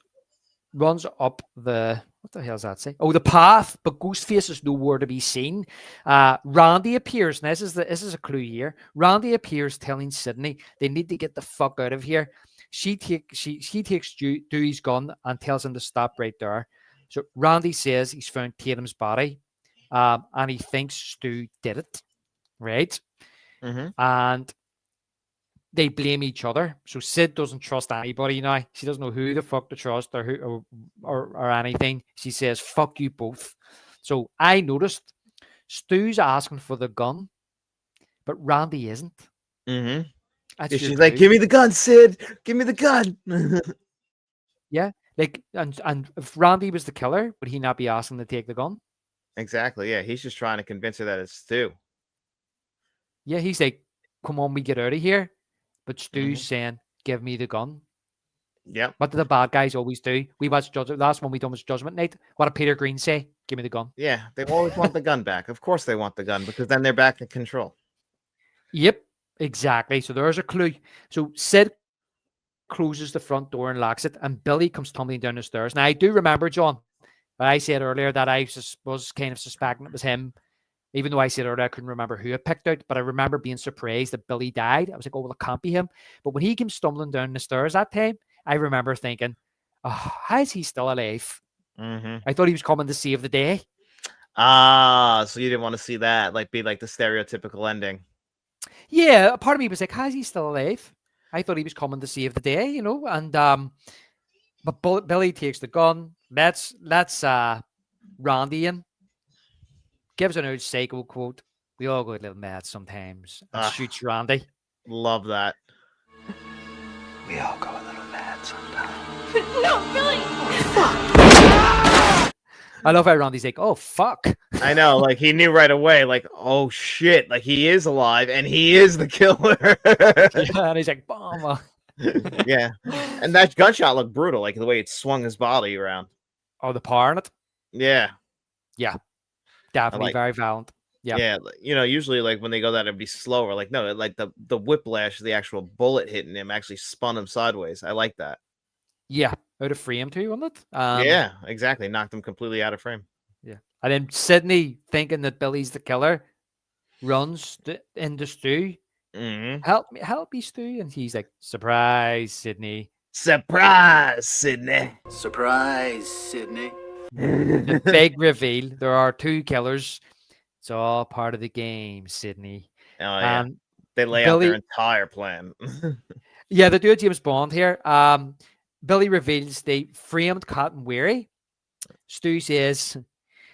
up the, what the hell does that say? Oh, the path, but Ghostface is nowhere to be seen. Randy appears, and this is a clue here. Randy appears, telling Sydney they need to get the fuck out of here. She takes Dewey's gun and tells him to stop right there. So Randy says he's found Tatum's body, and he thinks Stu did it, right? Mm-hmm. And they blame each other. So Sid doesn't trust anybody now. She doesn't know who the fuck to trust or who or anything. She says, "Fuck you both." So I noticed Stu's asking for the gun, but Randy isn't. Mm-hmm. That's Yeah, your she's like, clue. "Give me the gun, Sid. Give me the gun." Yeah, like and if Randy was the killer, would he not be asking to take the gun? Exactly. Yeah, he's just trying to convince her that it's Stu. Yeah, he's like, "Come on, we get out of here." But Stu's Mhm. saying, "Give me the gun." Yep. What do the bad guys always do? We watched Judgment. Last one we done was Judgment Night. What did Peter Green say? "Give me the gun." Yeah, they always want the gun back. Of course, they want the gun because then they're back in control. Yep, exactly. So there's a clue. So Sid closes the front door and locks it, and Billy comes tumbling down the stairs. Now I do remember, John, but I said earlier that I was kind of suspecting it was him, even though I said earlier I couldn't remember who I picked out. But I remember being surprised that Billy died. I was like, oh well, it can't be him. But when he came stumbling down the stairs that time, I remember thinking, oh, how is he still alive? Mm-hmm. I thought he was coming to save the day. Ah, so you didn't want to see that, like, be like the stereotypical ending. Yeah, a part of me was like, how is he still alive? I thought he was coming to save the day, you know. And but Billy takes the gun. Let's Randy in, gives an old psycho quote. We all go a little mad sometimes, and Ah. shoots Randy. Love that. We all go a little mad sometimes. No, Billy! I love how Randy's like, oh fuck. I know, like he knew right away, like, oh shit, like he is alive and he is the killer. Yeah, and he's like, bomb. Yeah. And that gunshot looked brutal, like the way it swung his body around. Oh, the power in it. Yeah. Definitely like- very violent. Yeah. Yeah. Usually like when they go that it'd be slower. Like, no, like the whiplash, the actual bullet hitting him actually spun him sideways. I like that. Yeah, out of frame too, wasn't it? Yeah, exactly. Knocked him completely out of frame. Yeah. And then Sydney, thinking that Billy's the killer, runs into Stu. Mm-hmm. Help me, Stu. And he's like, surprise, Sydney. Surprise, Sydney. Surprise, Sydney. The big reveal. There are two killers. It's all part of the game, Sydney. Oh yeah. And They lay out their Billy- entire plan. yeah, they do a James Bond here. Billy reveals they framed Cotton Weary. Stu says,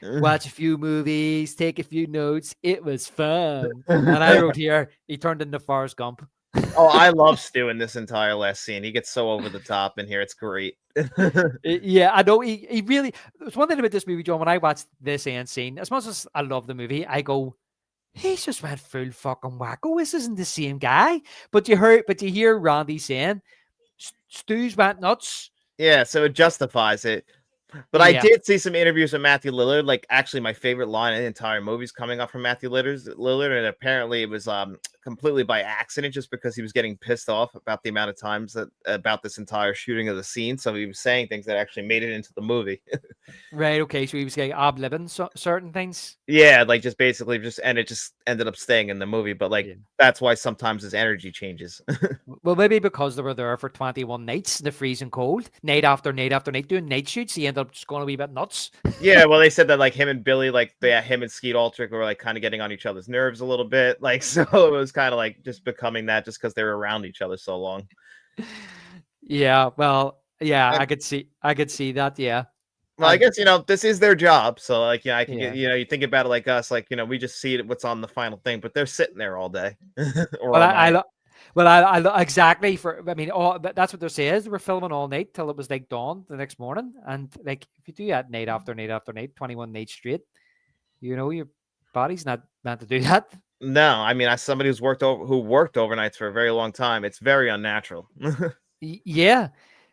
watch a few movies, take a few notes. It was fun. And I wrote here, he turned into Forrest Gump. Oh, I love Stu in this entire last scene. He gets so over the top in here. It's great. Yeah, I know. He really. There's one thing about this movie, John. When I watched this end scene, as much as I love the movie, I go, he's just went full fucking wacko. This isn't the same guy. But you hear Randy saying, Stu's went nuts. Yeah, so it justifies it. But I Yeah. did see some interviews with Matthew Lillard. Like, actually, my favorite line in the entire movie is coming up from Matthew Lillard, and apparently it was completely by accident, just because he was getting pissed off about the amount of times about this entire shooting of the scene. So he was saying things that actually made it into the movie. Right. Okay. So he was like ob-living certain things. Yeah, like just basically and it just ended up staying in the movie. But like Yeah. that's why sometimes his energy changes. Well, maybe because they were there for 21 nights in the freezing cold, night after night after night, doing night shoots, he ended up just going a wee bit nuts. Yeah, well, they said that like him and Billy, like him and Skeet Ulrich were like kind of getting on each other's nerves a little bit. Like, so it was kind of like just becoming that just because they were around each other so long. Yeah. Well, yeah, And- I could see that. Yeah. Well, I And guess this is their job, so like I can get yeah. you think about it like us, like we just see it what's on the final thing, but they're sitting there all day or Well, all I night. well, exactly for. I mean, that's what they're saying. They were filming all night till it was like dawn the next morning, and like if you do that night after night after night, 21 nights straight, your body's not meant to do that. No, I mean, as somebody who worked overnights for a very long time, it's very unnatural. Yeah,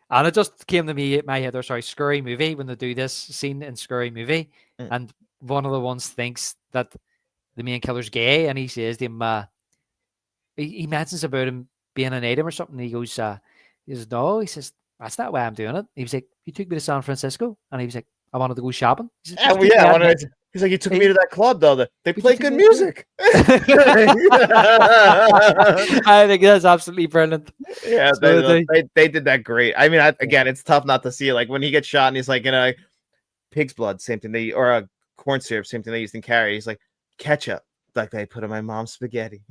and it just came to me in my head. Or sorry, Scary Movie when they do this scene in Scary Movie, Mm. and one of the ones thinks that the main killer's gay, and he says to him, he mentions about him being an item or something. He goes, no. He says, that's not why I'm doing it. He was like, you took me to San Francisco, and he was like, I wanted to go shopping. He says, Oh, "Just take yeah, me I out, mate." he's like, you took Hey. me to that club though. They you play took good me to- music. I think that's absolutely brilliant. Yeah, So they did that great. I mean, again, it's tough not to see it. Like when he gets shot and he's like, pig's blood, same thing or a corn syrup, same thing they used in Carrie. He's like, ketchup, like they put in my mom's spaghetti.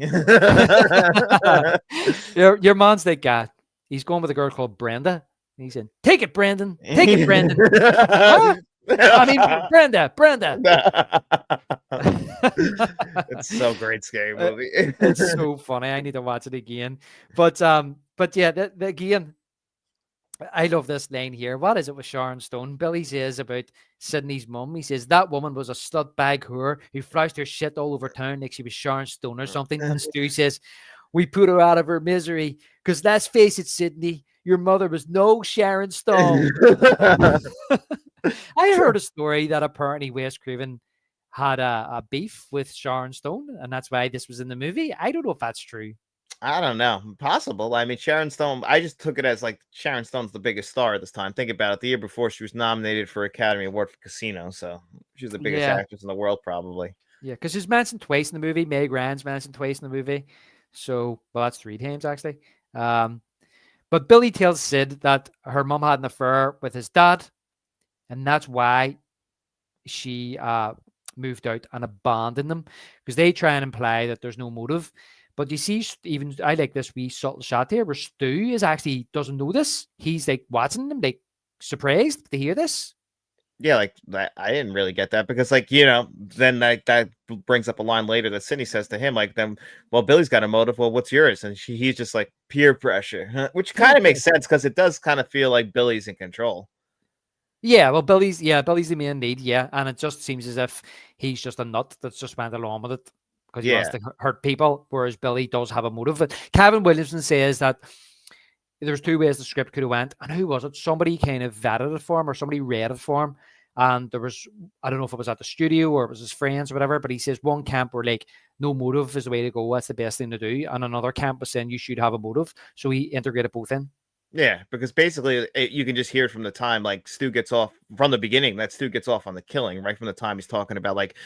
your man's like he's going with a girl called Brenda. And he's saying, take it, Brandon. Take it, Brandon. Huh? I mean, Brenda. It's so great, scary movie. It's so funny. I need to watch it again. But yeah, again, I love this line here. What is it with Sharon Stone? Billy says about Sydney's mum. He says that woman was a stud bag whore who flashed her shit all over town like she was Sharon Stone or something. And Stu says, we put her out of her misery because let's face it, Sydney, your mother was no Sharon Stone. I heard a story that apparently Wes Craven had a beef with Sharon Stone, and that's why this was in the movie. I don't know if that's true. I don't know. Possible. I mean, Sharon Stone, I just took it as like Sharon Stone's the biggest star at this time. Think about it. The year before, she was nominated for Academy Award for Casino. So she was the biggest actress in the world, probably. Yeah, because she's mentioned twice in the movie. Meg Ryan's mentioned twice in the movie. So, well, that's 3 times, actually. But Billy tells Sid that her mum had an affair with his dad, and that's why she moved out and abandoned them, because they try and imply that there's no motive. But you see, even I like this wee subtle shot here where Stu is actually doesn't know this. He's like watching them, like surprised to hear this. Yeah, like that. I didn't really get that because, like, then that brings up a line later that Sydney says to him, like, then, well, Billy's got a motive. Well, what's yours? And he's just like peer pressure, which kind of makes sense because it does kind of feel like Billy's in control. Yeah, well, Billy's the main lead, yeah, and it just seems as if he's just a nut that's just went along with it because he wants to hurt people, whereas Billy does have a motive. But Kevin Williamson says that there's 2 ways the script could have went, and who was it? Somebody kind of vetted it for him, or somebody read it for him, and there was, I don't know if it was at the studio or it was his friends or whatever, but he says one camp were like, no motive is the way to go, that's the best thing to do, and another camp was saying you should have a motive, so he integrated both in. Yeah, because basically you can just hear it from the time, like, Stu gets off from the beginning, that Stu gets off on the killing, right from the time he's talking about, like,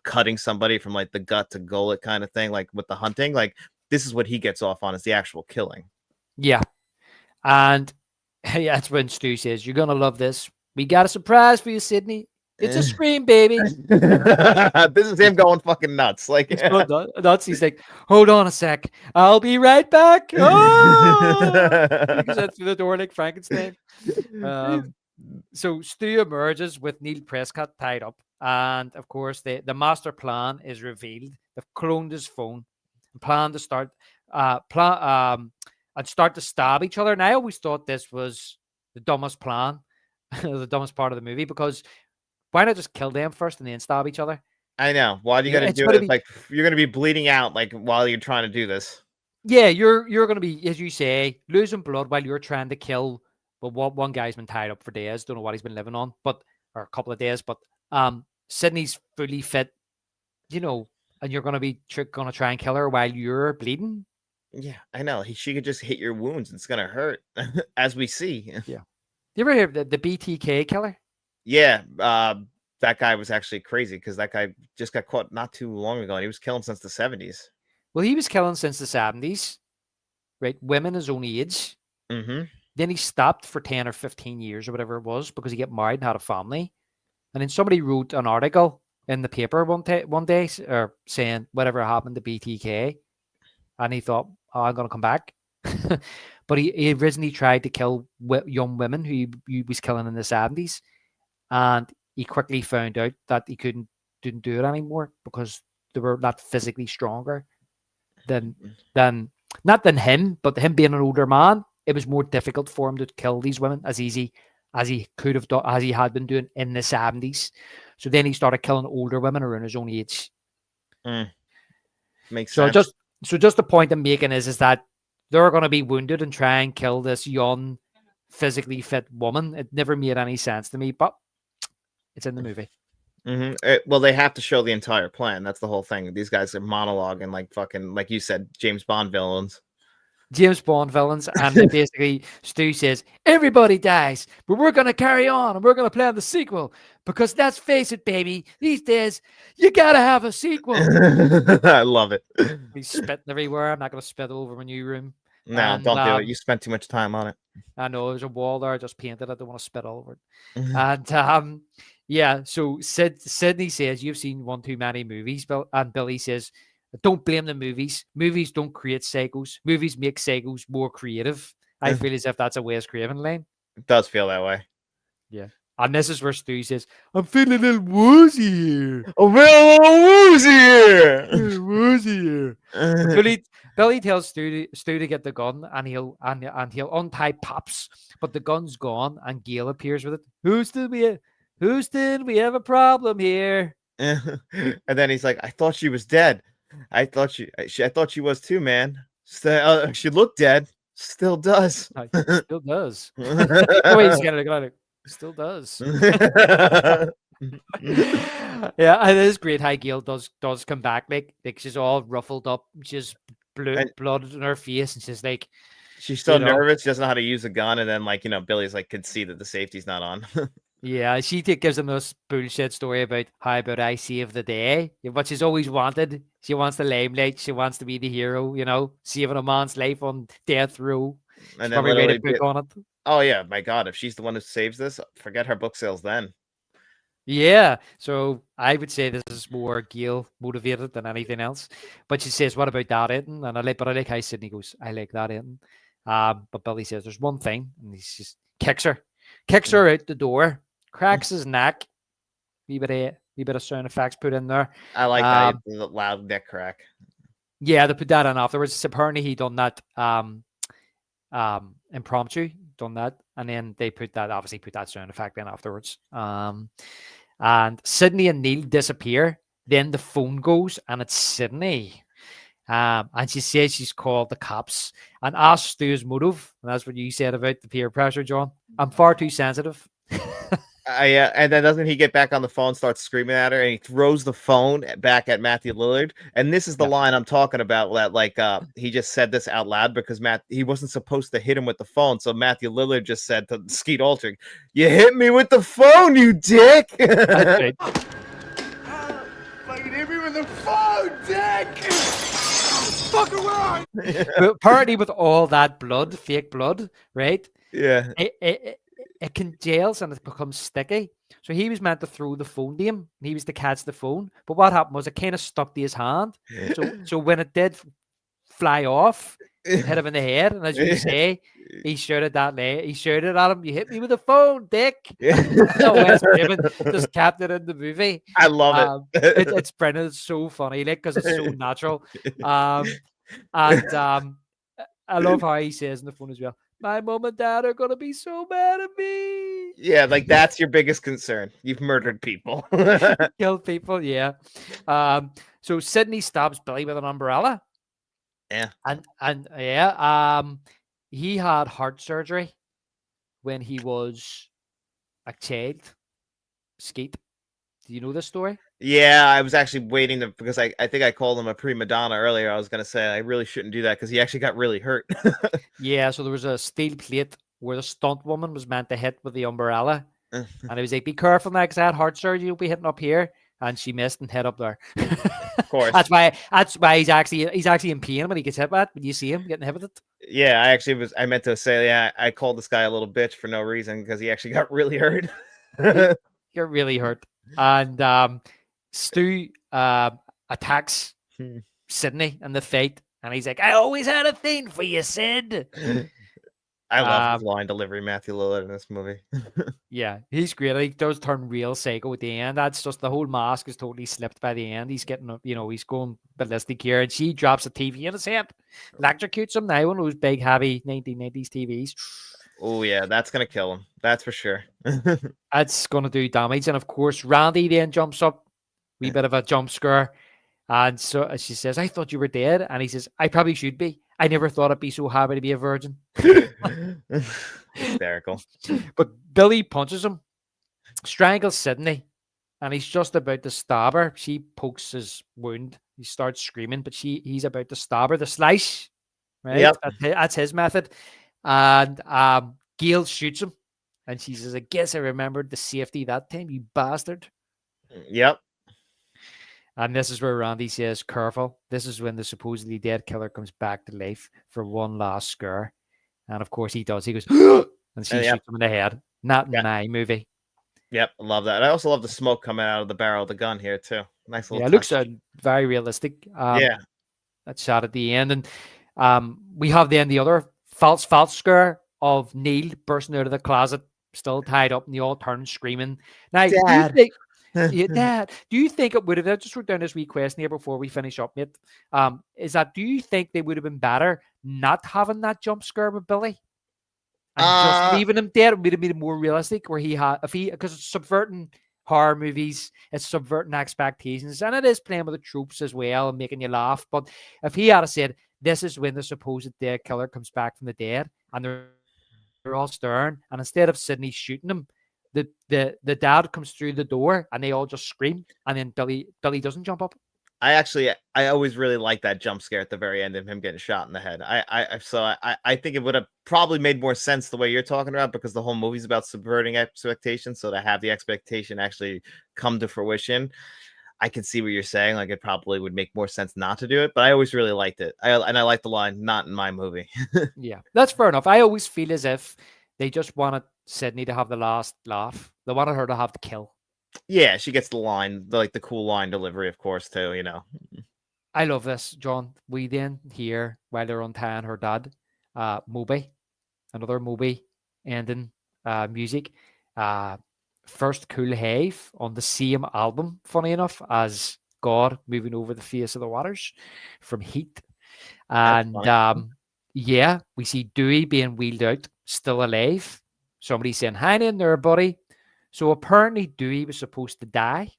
cutting somebody from, like, the gut to gullet kind of thing, like, with the hunting, like, this is what he gets off on, is the actual killing. Yeah. And that's when Stu says, you're going to love this. We got a surprise for you, Sydney. It's a scream, baby. This is him going fucking nuts. Like, nuts. He's like, hold on a sec. I'll be right back. Oh! He goes through the door like Frankenstein. So Stu emerges with Neil Prescott tied up. And of course, the master plan is revealed. They've cloned his phone and plan to start and start to stab each other. And I always thought this was the dumbest plan, the dumbest part of the movie, because why not just kill them first and then stab each other? I know. Why do you got to do it? Like, you're going to be bleeding out, like, while you're trying to do this. Yeah, you're going to be, as you say, losing blood while you're trying to kill. Well, one guy's been tied up for days. Don't know what he's been living on, or a couple of days. But Sydney's fully fit, and you're going to be going to try and kill her while you're bleeding. Yeah, I know. She could just hit your wounds and it's going to hurt, as we see. Yeah. You ever hear the BTK killer? Yeah, that guy was actually crazy because that guy just got caught not too long ago, and he was killing since the 70s. Well, he was killing since the 70s, right? Women his own age. Mm-hmm. Then he stopped for 10 or 15 years or whatever it was because he got married and had a family. And then somebody wrote an article in the paper one day or saying whatever happened to BTK. And he thought, oh, I'm going to come back. But he originally tried to kill young women who he was killing in the 70s. and he quickly found out that he didn't do it anymore because they were not physically stronger than not than him, but him being an older man. It was more difficult for him to kill these women as easy as he could have done, as he had been doing in the 70s. So then he started killing older women around his own age. Makes So sense. just the point I'm making is that they're going to be wounded and try and kill this young, physically fit woman. It never made any sense to me, but it's in the movie. Well, they have to show the entire plan. That's the whole thing. These guys are monologuing like fucking, like you said, James Bond villains. James Bond villains, and then basically Stu says everybody dies, but we're going to carry on and we're going to plan the sequel because let's face it, baby, these days you got to have a sequel. I love it. He's spitting everywhere. I'm not going to spit all over my new room. No, And, don't do it. You spent too much time on it. I know there's a wall there. I just painted. I don't want to spit all over it. And yeah, so Sydney says you've seen one too many movies, and Billy says, don't blame the movies. Movies don't create psychos. Movies make psychos more creative. I feel as if that's a Wes Craven line. It does feel that way. Yeah. And this is where Stu says, I'm feeling a little woozy here. I'm feeling a little woozy here. Billy tells Stu to get the gun, and he'll untie Pops, but the gun's gone, and Gail appears with it. Houston, we have a problem here. And then he's like, I thought she was dead. I thought she was too, man. She looked dead. Still does. Still does. The way he's gonna look at it. Still does. Yeah, and it is great how Gail does come back. Like she's all ruffled up. She's blood in her face, and she's like, she's so nervous. She doesn't know how to use a gun. And then, like, Billy's like, could see that the safety's not on. Yeah, she gives him this bullshit story about how about I save the day, what she's always wanted. She wants the limelight. She wants to be the hero, saving a man's life on death row. And then read a book on it. Oh yeah, my God! If she's the one who saves this, forget her book sales then. Yeah, so I would say this is more Gail motivated than anything else. But she says, "What about that ending?" And I like how Sydney goes, "I like that ending." But Billy says, "There's one thing," and he just kicks her out the door. Cracks his neck. Wee bit of sound effects put in there. I like that the loud neck crack. Yeah, they put that in afterwards. Apparently, he done that impromptu, and then they put that sound effect in afterwards. And Sydney and Neil disappear. Then the phone goes, and it's Sydney. And she says she's called the cops and asks Stu's motive. And that's what you said about the peer pressure, John. I'm far too sensitive. Yeah, and then doesn't he get back on the phone, starts screaming at her, and he throws the phone back at Matthew Lillard? And this is the line I'm talking about. That like he just said this out loud because he wasn't supposed to hit him with the phone. So Matthew Lillard just said to Skeet Ulrich, "You hit me with the phone, you dick!" That's right. Fucking hit me with the phone, dick! Fuck around! But apparently, with all that blood, fake blood, right? Yeah. It congeals and it becomes sticky. So he was meant to throw the phone to him, and he was to catch the phone. But what happened was it kind of stuck to his hand. So when it did fly off, it hit him in the head. And as you say, he shouted he shouted at him, "You hit me with the phone, dick!" No, Wes Craven just kept it in the movie. I love it. It's brilliant. It's so funny, because it's so natural. I love how he says in the phone as well, "My mom and dad are gonna be so mad at me." Yeah, like that's your biggest concern. You've murdered people. Killed people, yeah. So Sydney stabs Billy with an umbrella. Yeah. And yeah, he had heart surgery when he was a child. Skeet. Do you know this story? Yeah, I was actually waiting because I think I called him a prima donna earlier. I was going to say I really shouldn't do that because he actually got really hurt. Yeah, so there was a steel plate where the stunt woman was meant to hit with the umbrella. And he was like, "Be careful now, because I had heart surgery. You'll be hitting up here." And she missed and hit up there. Of course. That's why he's actually in pain when he gets hit with it, when you see him getting hit with it. Yeah, I meant to say, yeah, I called this guy a little bitch for no reason because he actually got really hurt. You're really hurt. And Stu attacks Sydney in the fight, and he's like, "I always had a thing for you, Sid." I love his line delivery, Matthew Lillard, in this movie. Yeah, he's great. He does turn real psycho at the end. That's just the whole mask is totally slipped by the end. He's getting, he's going ballistic here, and she drops a TV in his head, electrocutes him. Now one of those big, heavy 1990s TVs. Oh yeah, that's gonna kill him. That's for sure. That's going to do damage, and of course, Randy then jumps up, wee bit of a jump scare, and so she says, "I thought you were dead," and he says, "I probably should be. I never thought I'd be so happy to be a virgin." Hysterical. But Billy punches him, strangles Sydney, and he's just about to stab her. She pokes his wound. He starts screaming, but he's about to stab her. The slice, right? Yep. That's his method. And Gail shoots him, and she says, "I guess I remembered the safety that time, you bastard." Yep. And this is where Randy says, "Careful." This is when the supposedly dead killer comes back to life for one last scare. And of course he does. He goes, and she shoots him in the head. Not in my movie. Yep, I love that. I also love the smoke coming out of the barrel of the gun here too. Nice little. Yeah, it looks very realistic. Yeah. That shot at the end. And we have then the other false scare of Neil bursting out of the closet, still tied up, and they all turn screaming. Now, Dad. Dad, do you think it would have, I just wrote down this wee question here before we finish up, mate. Is that, do you think they would have been better not having that jump scare with Billy? And just leaving him dead? It would have been more realistic where because it's subverting horror movies, it's subverting expectations, and it is playing with the tropes as well and making you laugh. But if he had said, this is when the supposed dead killer comes back from the dead, and they're all staring, and instead of Sydney shooting him, the dad comes through the door and they all just scream, and then Billy doesn't jump up. I always really like that jump scare at the very end of him getting shot in the head. I think it would have probably made more sense the way you're talking about, because the whole movie's about subverting expectations. So to have the expectation actually come to fruition, I can see what you're saying. Like, it probably would make more sense not to do it, but I always really liked it. I like the line, "Not in my movie." Yeah, that's fair enough. I always feel as if they just wanted Sydney to have the last laugh. They wanted her to have the kill. Yeah, she gets the line, the cool line delivery, of course, too, I love this, John. We then hear, while they're untying her dad, Moby, another Moby ending music. First Cool Have on the same album, funny enough, as God Moving Over the Face of the Waters from Heat. And yeah, we see Dewey being wheeled out, still alive. Somebody saying, "Hang in there, buddy." So apparently Dewey was supposed to die.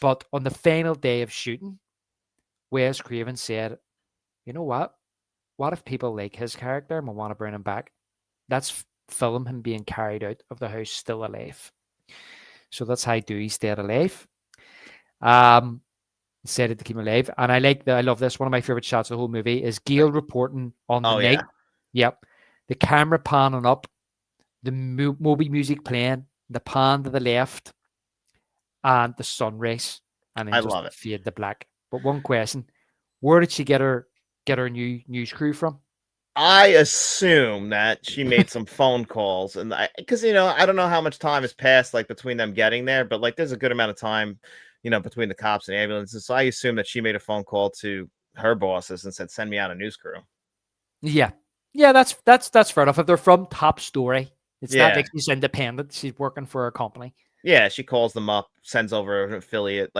But on the final day of shooting, Wes Craven said, "You know what? What if people like his character and we want to bring him back? Let's film him being carried out of the house still alive." So that's how Dewey stayed alive. Said it to keep him alive. And I love this. One of my favorite shots of the whole movie is Gail reporting on the night. Yep. The camera panning up, the Moby music playing, the pan to the left, and the sun rays, and then love it. Fade to black. But one question: where did she get her new news crew from? I assume that she made some phone calls, and because I don't know how much time has passed between them getting there, but there's a good amount of time, between the cops and ambulances. So I assume that she made a phone call to her bosses and said, "Send me out a news crew." Yeah, that's fair enough. If they're from Top Story, it's not like she's independent. She's working for a company. Yeah, she calls them up, sends over an affiliate,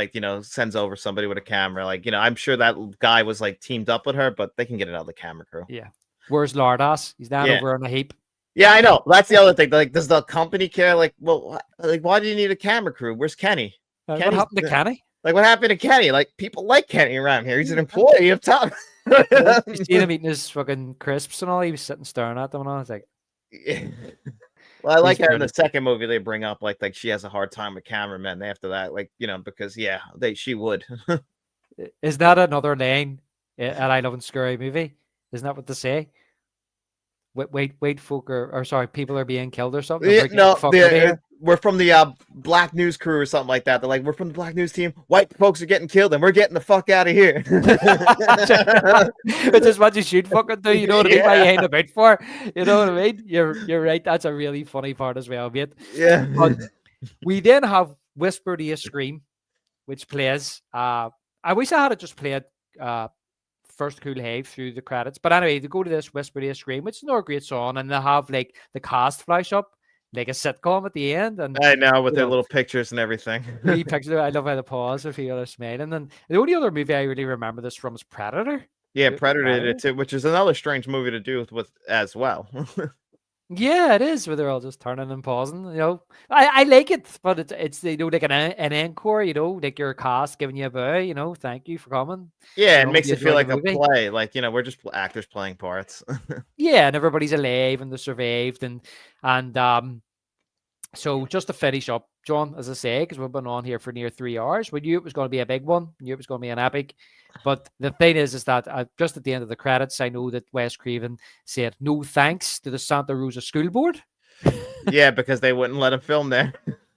sends over somebody with a camera. I'm sure that guy was teamed up with her, but they can get another camera crew. Yeah. Where's Lardass? He's down over on a heap. Yeah, I know. That's the other thing. Does the company care? Why do you need a camera crew? Where's Kenny? What happened to Kenny? What happened to Kenny? People like Kenny around here. He's an employee of Top. You seen him eating his fucking crisps and all? He was sitting staring at them, and I was like, yeah. Well, I like how in the second movie they bring up like she has a hard time with cameramen. After that, because she would. Is that another line at I Love and Scary Movie? Isn't that what they say? Wait, folk or sorry, people are being killed or something. No, we're from the Black News crew or something like that. They're like, we're from the Black News team. White folks are getting killed, and we're getting the fuck out of here. It's just what you should fucking do. You know what I mean? What you ain't about for. You know what I mean? You're right. That's a really funny part as well, mate. Yeah. But we then have Whisper to a Scream, which plays. I wish I had it just played First Cool Have through the credits. But anyway, they go to this Whisper to a Scream, which is another great song, and they have like the cast flash up like a sitcom at the end, and I know, with you their know, little pictures and everything. the wee picture. I love how the pause if you are smiling. And the only other movie I really remember this from is Predator. Yeah, The Predator did it too, which is another strange movie to do with as well. Yeah, it is where they're all just turning and pausing. I like it, but it's like an encore. Like your cast giving you a bow. Thank you for coming. Yeah, it Hope makes you it feel enjoyed like the a movie. play. Like, we're just actors playing parts. Yeah, and everybody's alive and they survived, and so just to finish up, John, as I say, because we've been on here for near 3 hours, we knew it was going to be a big one. Knew it was going to be an epic. But the thing is that just at the end of the credits, I know that Wes Craven said no thanks to the Santa Rosa School Board. Yeah, because they wouldn't let him film there.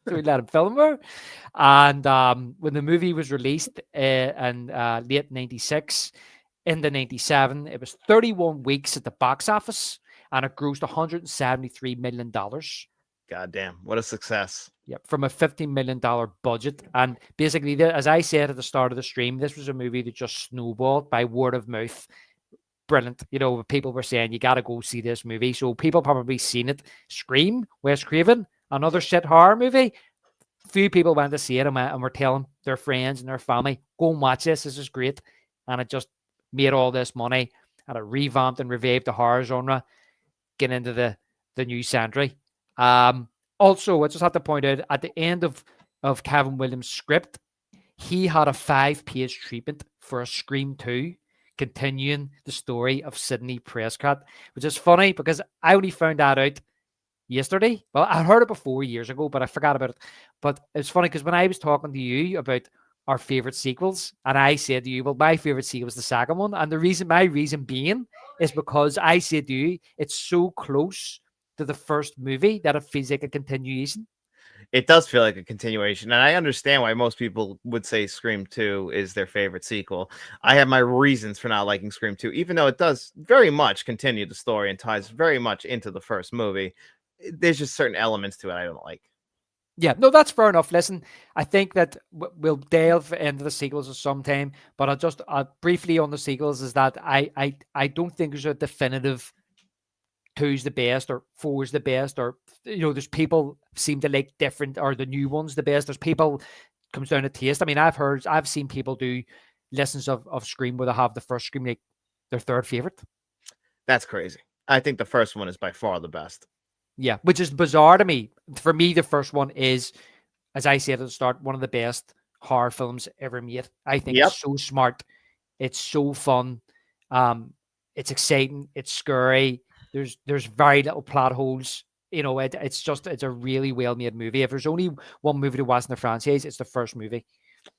So we let him film her. And when the movie was released in late 96, into 97, it was 31 weeks at the box office and it grossed $173 million. God damn, what a success. Yep, from a $15 million budget. And basically, as I said at the start of the stream, this was a movie that just snowballed by word of mouth. Brilliant. People were saying, you got to go see this movie. So people probably seen it. Scream, Wes Craven, another shit horror movie. Few people went to see it and were telling their friends and their family, go and watch this. This is great. And it just made all this money. And it revamped and revived the horror genre, getting into the new century. Also, I just have to point out, at the end of Kevin Williams' script, he had a 5-page treatment for a Scream 2, continuing the story of Sidney Prescott, which is funny because I only found that out yesterday. Well, I heard it before years ago, but I forgot about it. But it's funny because when I was talking to you about our favorite sequels, and I said to you, well, my favorite sequel was the second one. And my reason being is because I said to you, it's so close to the first movie that it feels like a continuation. It does feel like a continuation, and I understand why most people would say Scream 2 is their favorite sequel. I have my reasons for not liking Scream 2, even though it does very much continue the story and ties very much into the first movie. There's just certain elements to it I don't like. Yeah, no, that's fair enough. Listen, I think that we'll delve into the sequels at some time, but I'll just briefly on the sequels is that I don't think there's a definitive 2's the best or 4's the best, or there's people seem to like different, or the new one's the best. There's people, comes down to taste. I mean, I've seen people do lessons of Scream where they have the first Scream like their third favorite. That's crazy. I think the first one is by far the best. Yeah, which is bizarre to me. For me, the first one is, as I said at the start, one of the best horror films ever made. I think it's so smart. It's so fun. It's exciting. It's scary. There's very little plot holes. It's a really well-made movie. If there's only one movie to watch in the franchise, it's the first movie.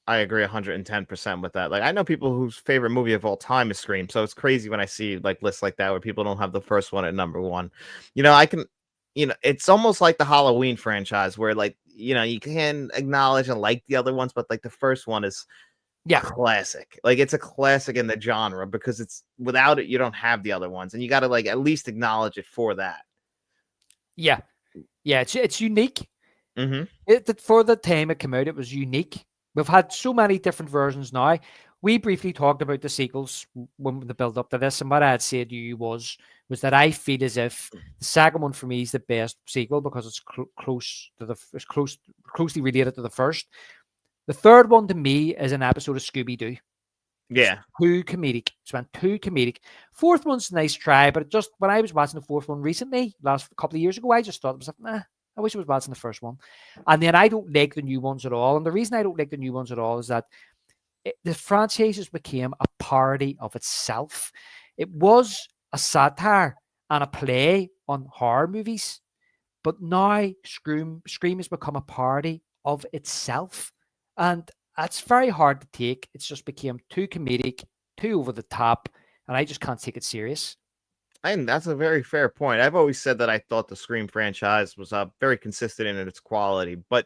I agree 110% with that. Like, I know people whose favorite movie of all time is Scream, so it's crazy when I see like lists like that where people don't have the first one at number one. It's almost like the Halloween franchise where you can acknowledge and like the other ones, but like the first one is classic. Like, it's a classic in the genre because it's without it you don't have the other ones, and you got to like at least acknowledge it for that. Yeah, it's unique. Mm-hmm. For the time it came out, it was unique. We've had so many different versions now. We briefly talked about the sequels when the build up to this, and what I had said to you was that I feel as if the second one for me is the best sequel because it's closely related to the first. The third one to me is an episode of Scooby-Doo. Yeah. Too comedic. It's been too comedic. Fourth one's a nice try, but when I was watching the fourth one recently, last couple of years ago, I just thought to myself, I wish I was watching the first one. And then I don't like the new ones at all. And the reason I don't like the new ones at all is that the franchise became a parody of itself. It was a satire and a play on horror movies, but now Scream has become a parody of itself. And that's very hard to take. It's just became too comedic, too over the top, and I just can't take it serious. And that's a very fair point. I've always said that I thought the Scream franchise was very consistent in its quality, but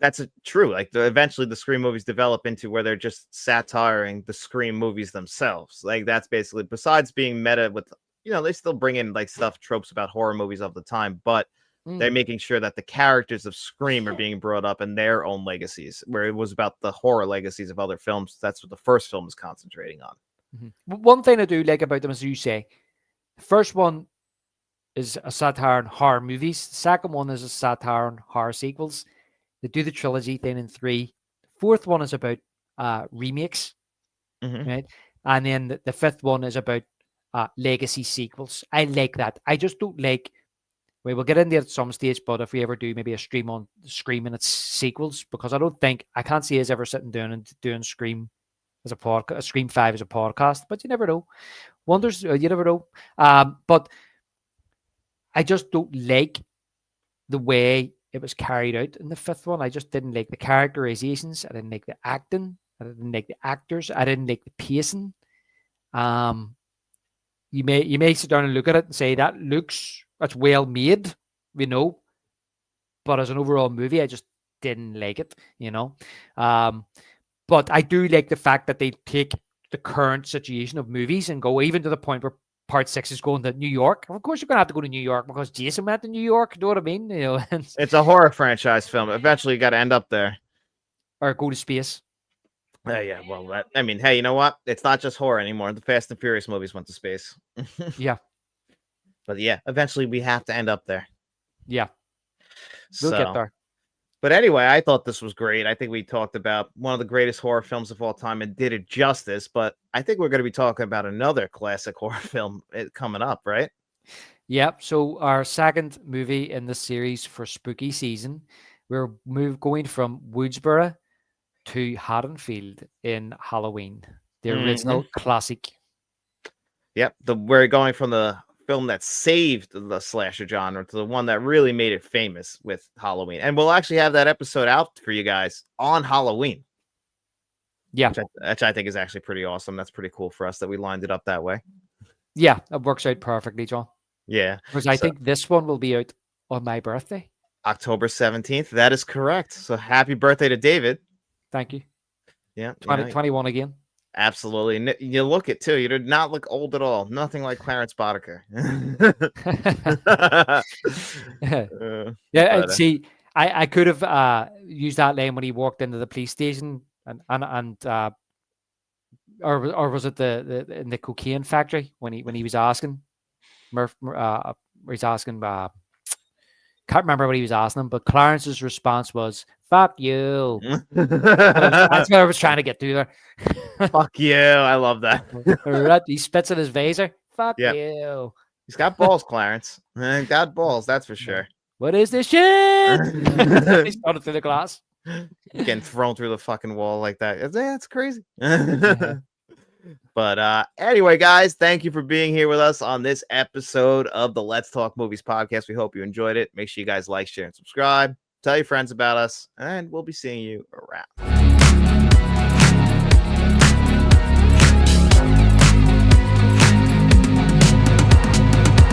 that's true. Like, eventually the Scream movies develop into where they're just satiring the Scream movies themselves. Like, that's basically, besides being meta with, they still bring in like tropes about horror movies of the time, but they're making sure that the characters of Scream are being brought up in their own legacies, where it was about the horror legacies of other films. That's what the first film is concentrating on. One thing I do like about them, as you say, the first one is a satire on horror movies. The second one is a satire on horror sequels. They do the trilogy thing in 3. Fourth one is about remakes, Mhm. right? And then the fifth one is about legacy sequels. I like that. I just don't like. We'll get into it at some stage, but if we ever do maybe a stream on Scream and its sequels, because I can't see us ever sitting down and doing Scream as a podcast, Scream 5 as a podcast, but you never know. Wonders, you never know. But I just don't like the way it was carried out in the fifth one. I just didn't like the characterizations. I didn't like the acting. I didn't like the actors. I didn't like the pacing. You may sit down and look at it and say that's well made, but as an overall movie, I just didn't like it, But I do like the fact that they take the current situation of movies and go even to the point where Part 6 is going to New York. Of course, you're going to have to go to New York because Jason went to New York. You know what I mean? It's a horror franchise film. Eventually, you got to end up there. Or go to space. Yeah. Well, hey, you know what? It's not just horror anymore. The Fast and Furious movies went to space. Yeah. But yeah, eventually we have to end up there. Yeah. We'll get there. But anyway, I thought this was great. I think we talked about one of the greatest horror films of all time and did it justice. But I think we're going to be talking about another classic horror film coming up, right? Yep. So our second movie in the series for spooky season, we're going from Woodsboro to Haddonfield in Halloween, the original classic. Yep. We're going from the film that saved the slasher genre to the one that really made it famous with Halloween. And we'll actually have that episode out for you guys on Halloween. Yeah. Which I think is actually pretty awesome. That's pretty cool for us that we lined it up that way. Yeah, it works out perfectly, John. Yeah. Because I think this one will be out on my birthday. October 17th. That is correct. So happy birthday to David. Thank you. Yeah. 21 again. Absolutely. And you look it too. You did not look old at all. Nothing like Clarence Boddicker. See, I could have used that line when he walked into the police station and or was it in the cocaine factory when he was asking he's asking can't remember what he was asking him, but Clarence's response was "fuck you." That's what I was trying to get to there. Fuck you! I love that. He spits in his visor. Fuck you. He's got balls, Clarence. Got balls, that's for sure. What is this shit? He's running through the glass. Getting thrown through the fucking wall like that. That's crazy. But anyway, guys, thank you for being here with us on this episode of the Let's Talk Movies podcast. We hope you enjoyed it. Make sure you guys like, share, and subscribe. Tell your friends about us, and we'll be seeing you around.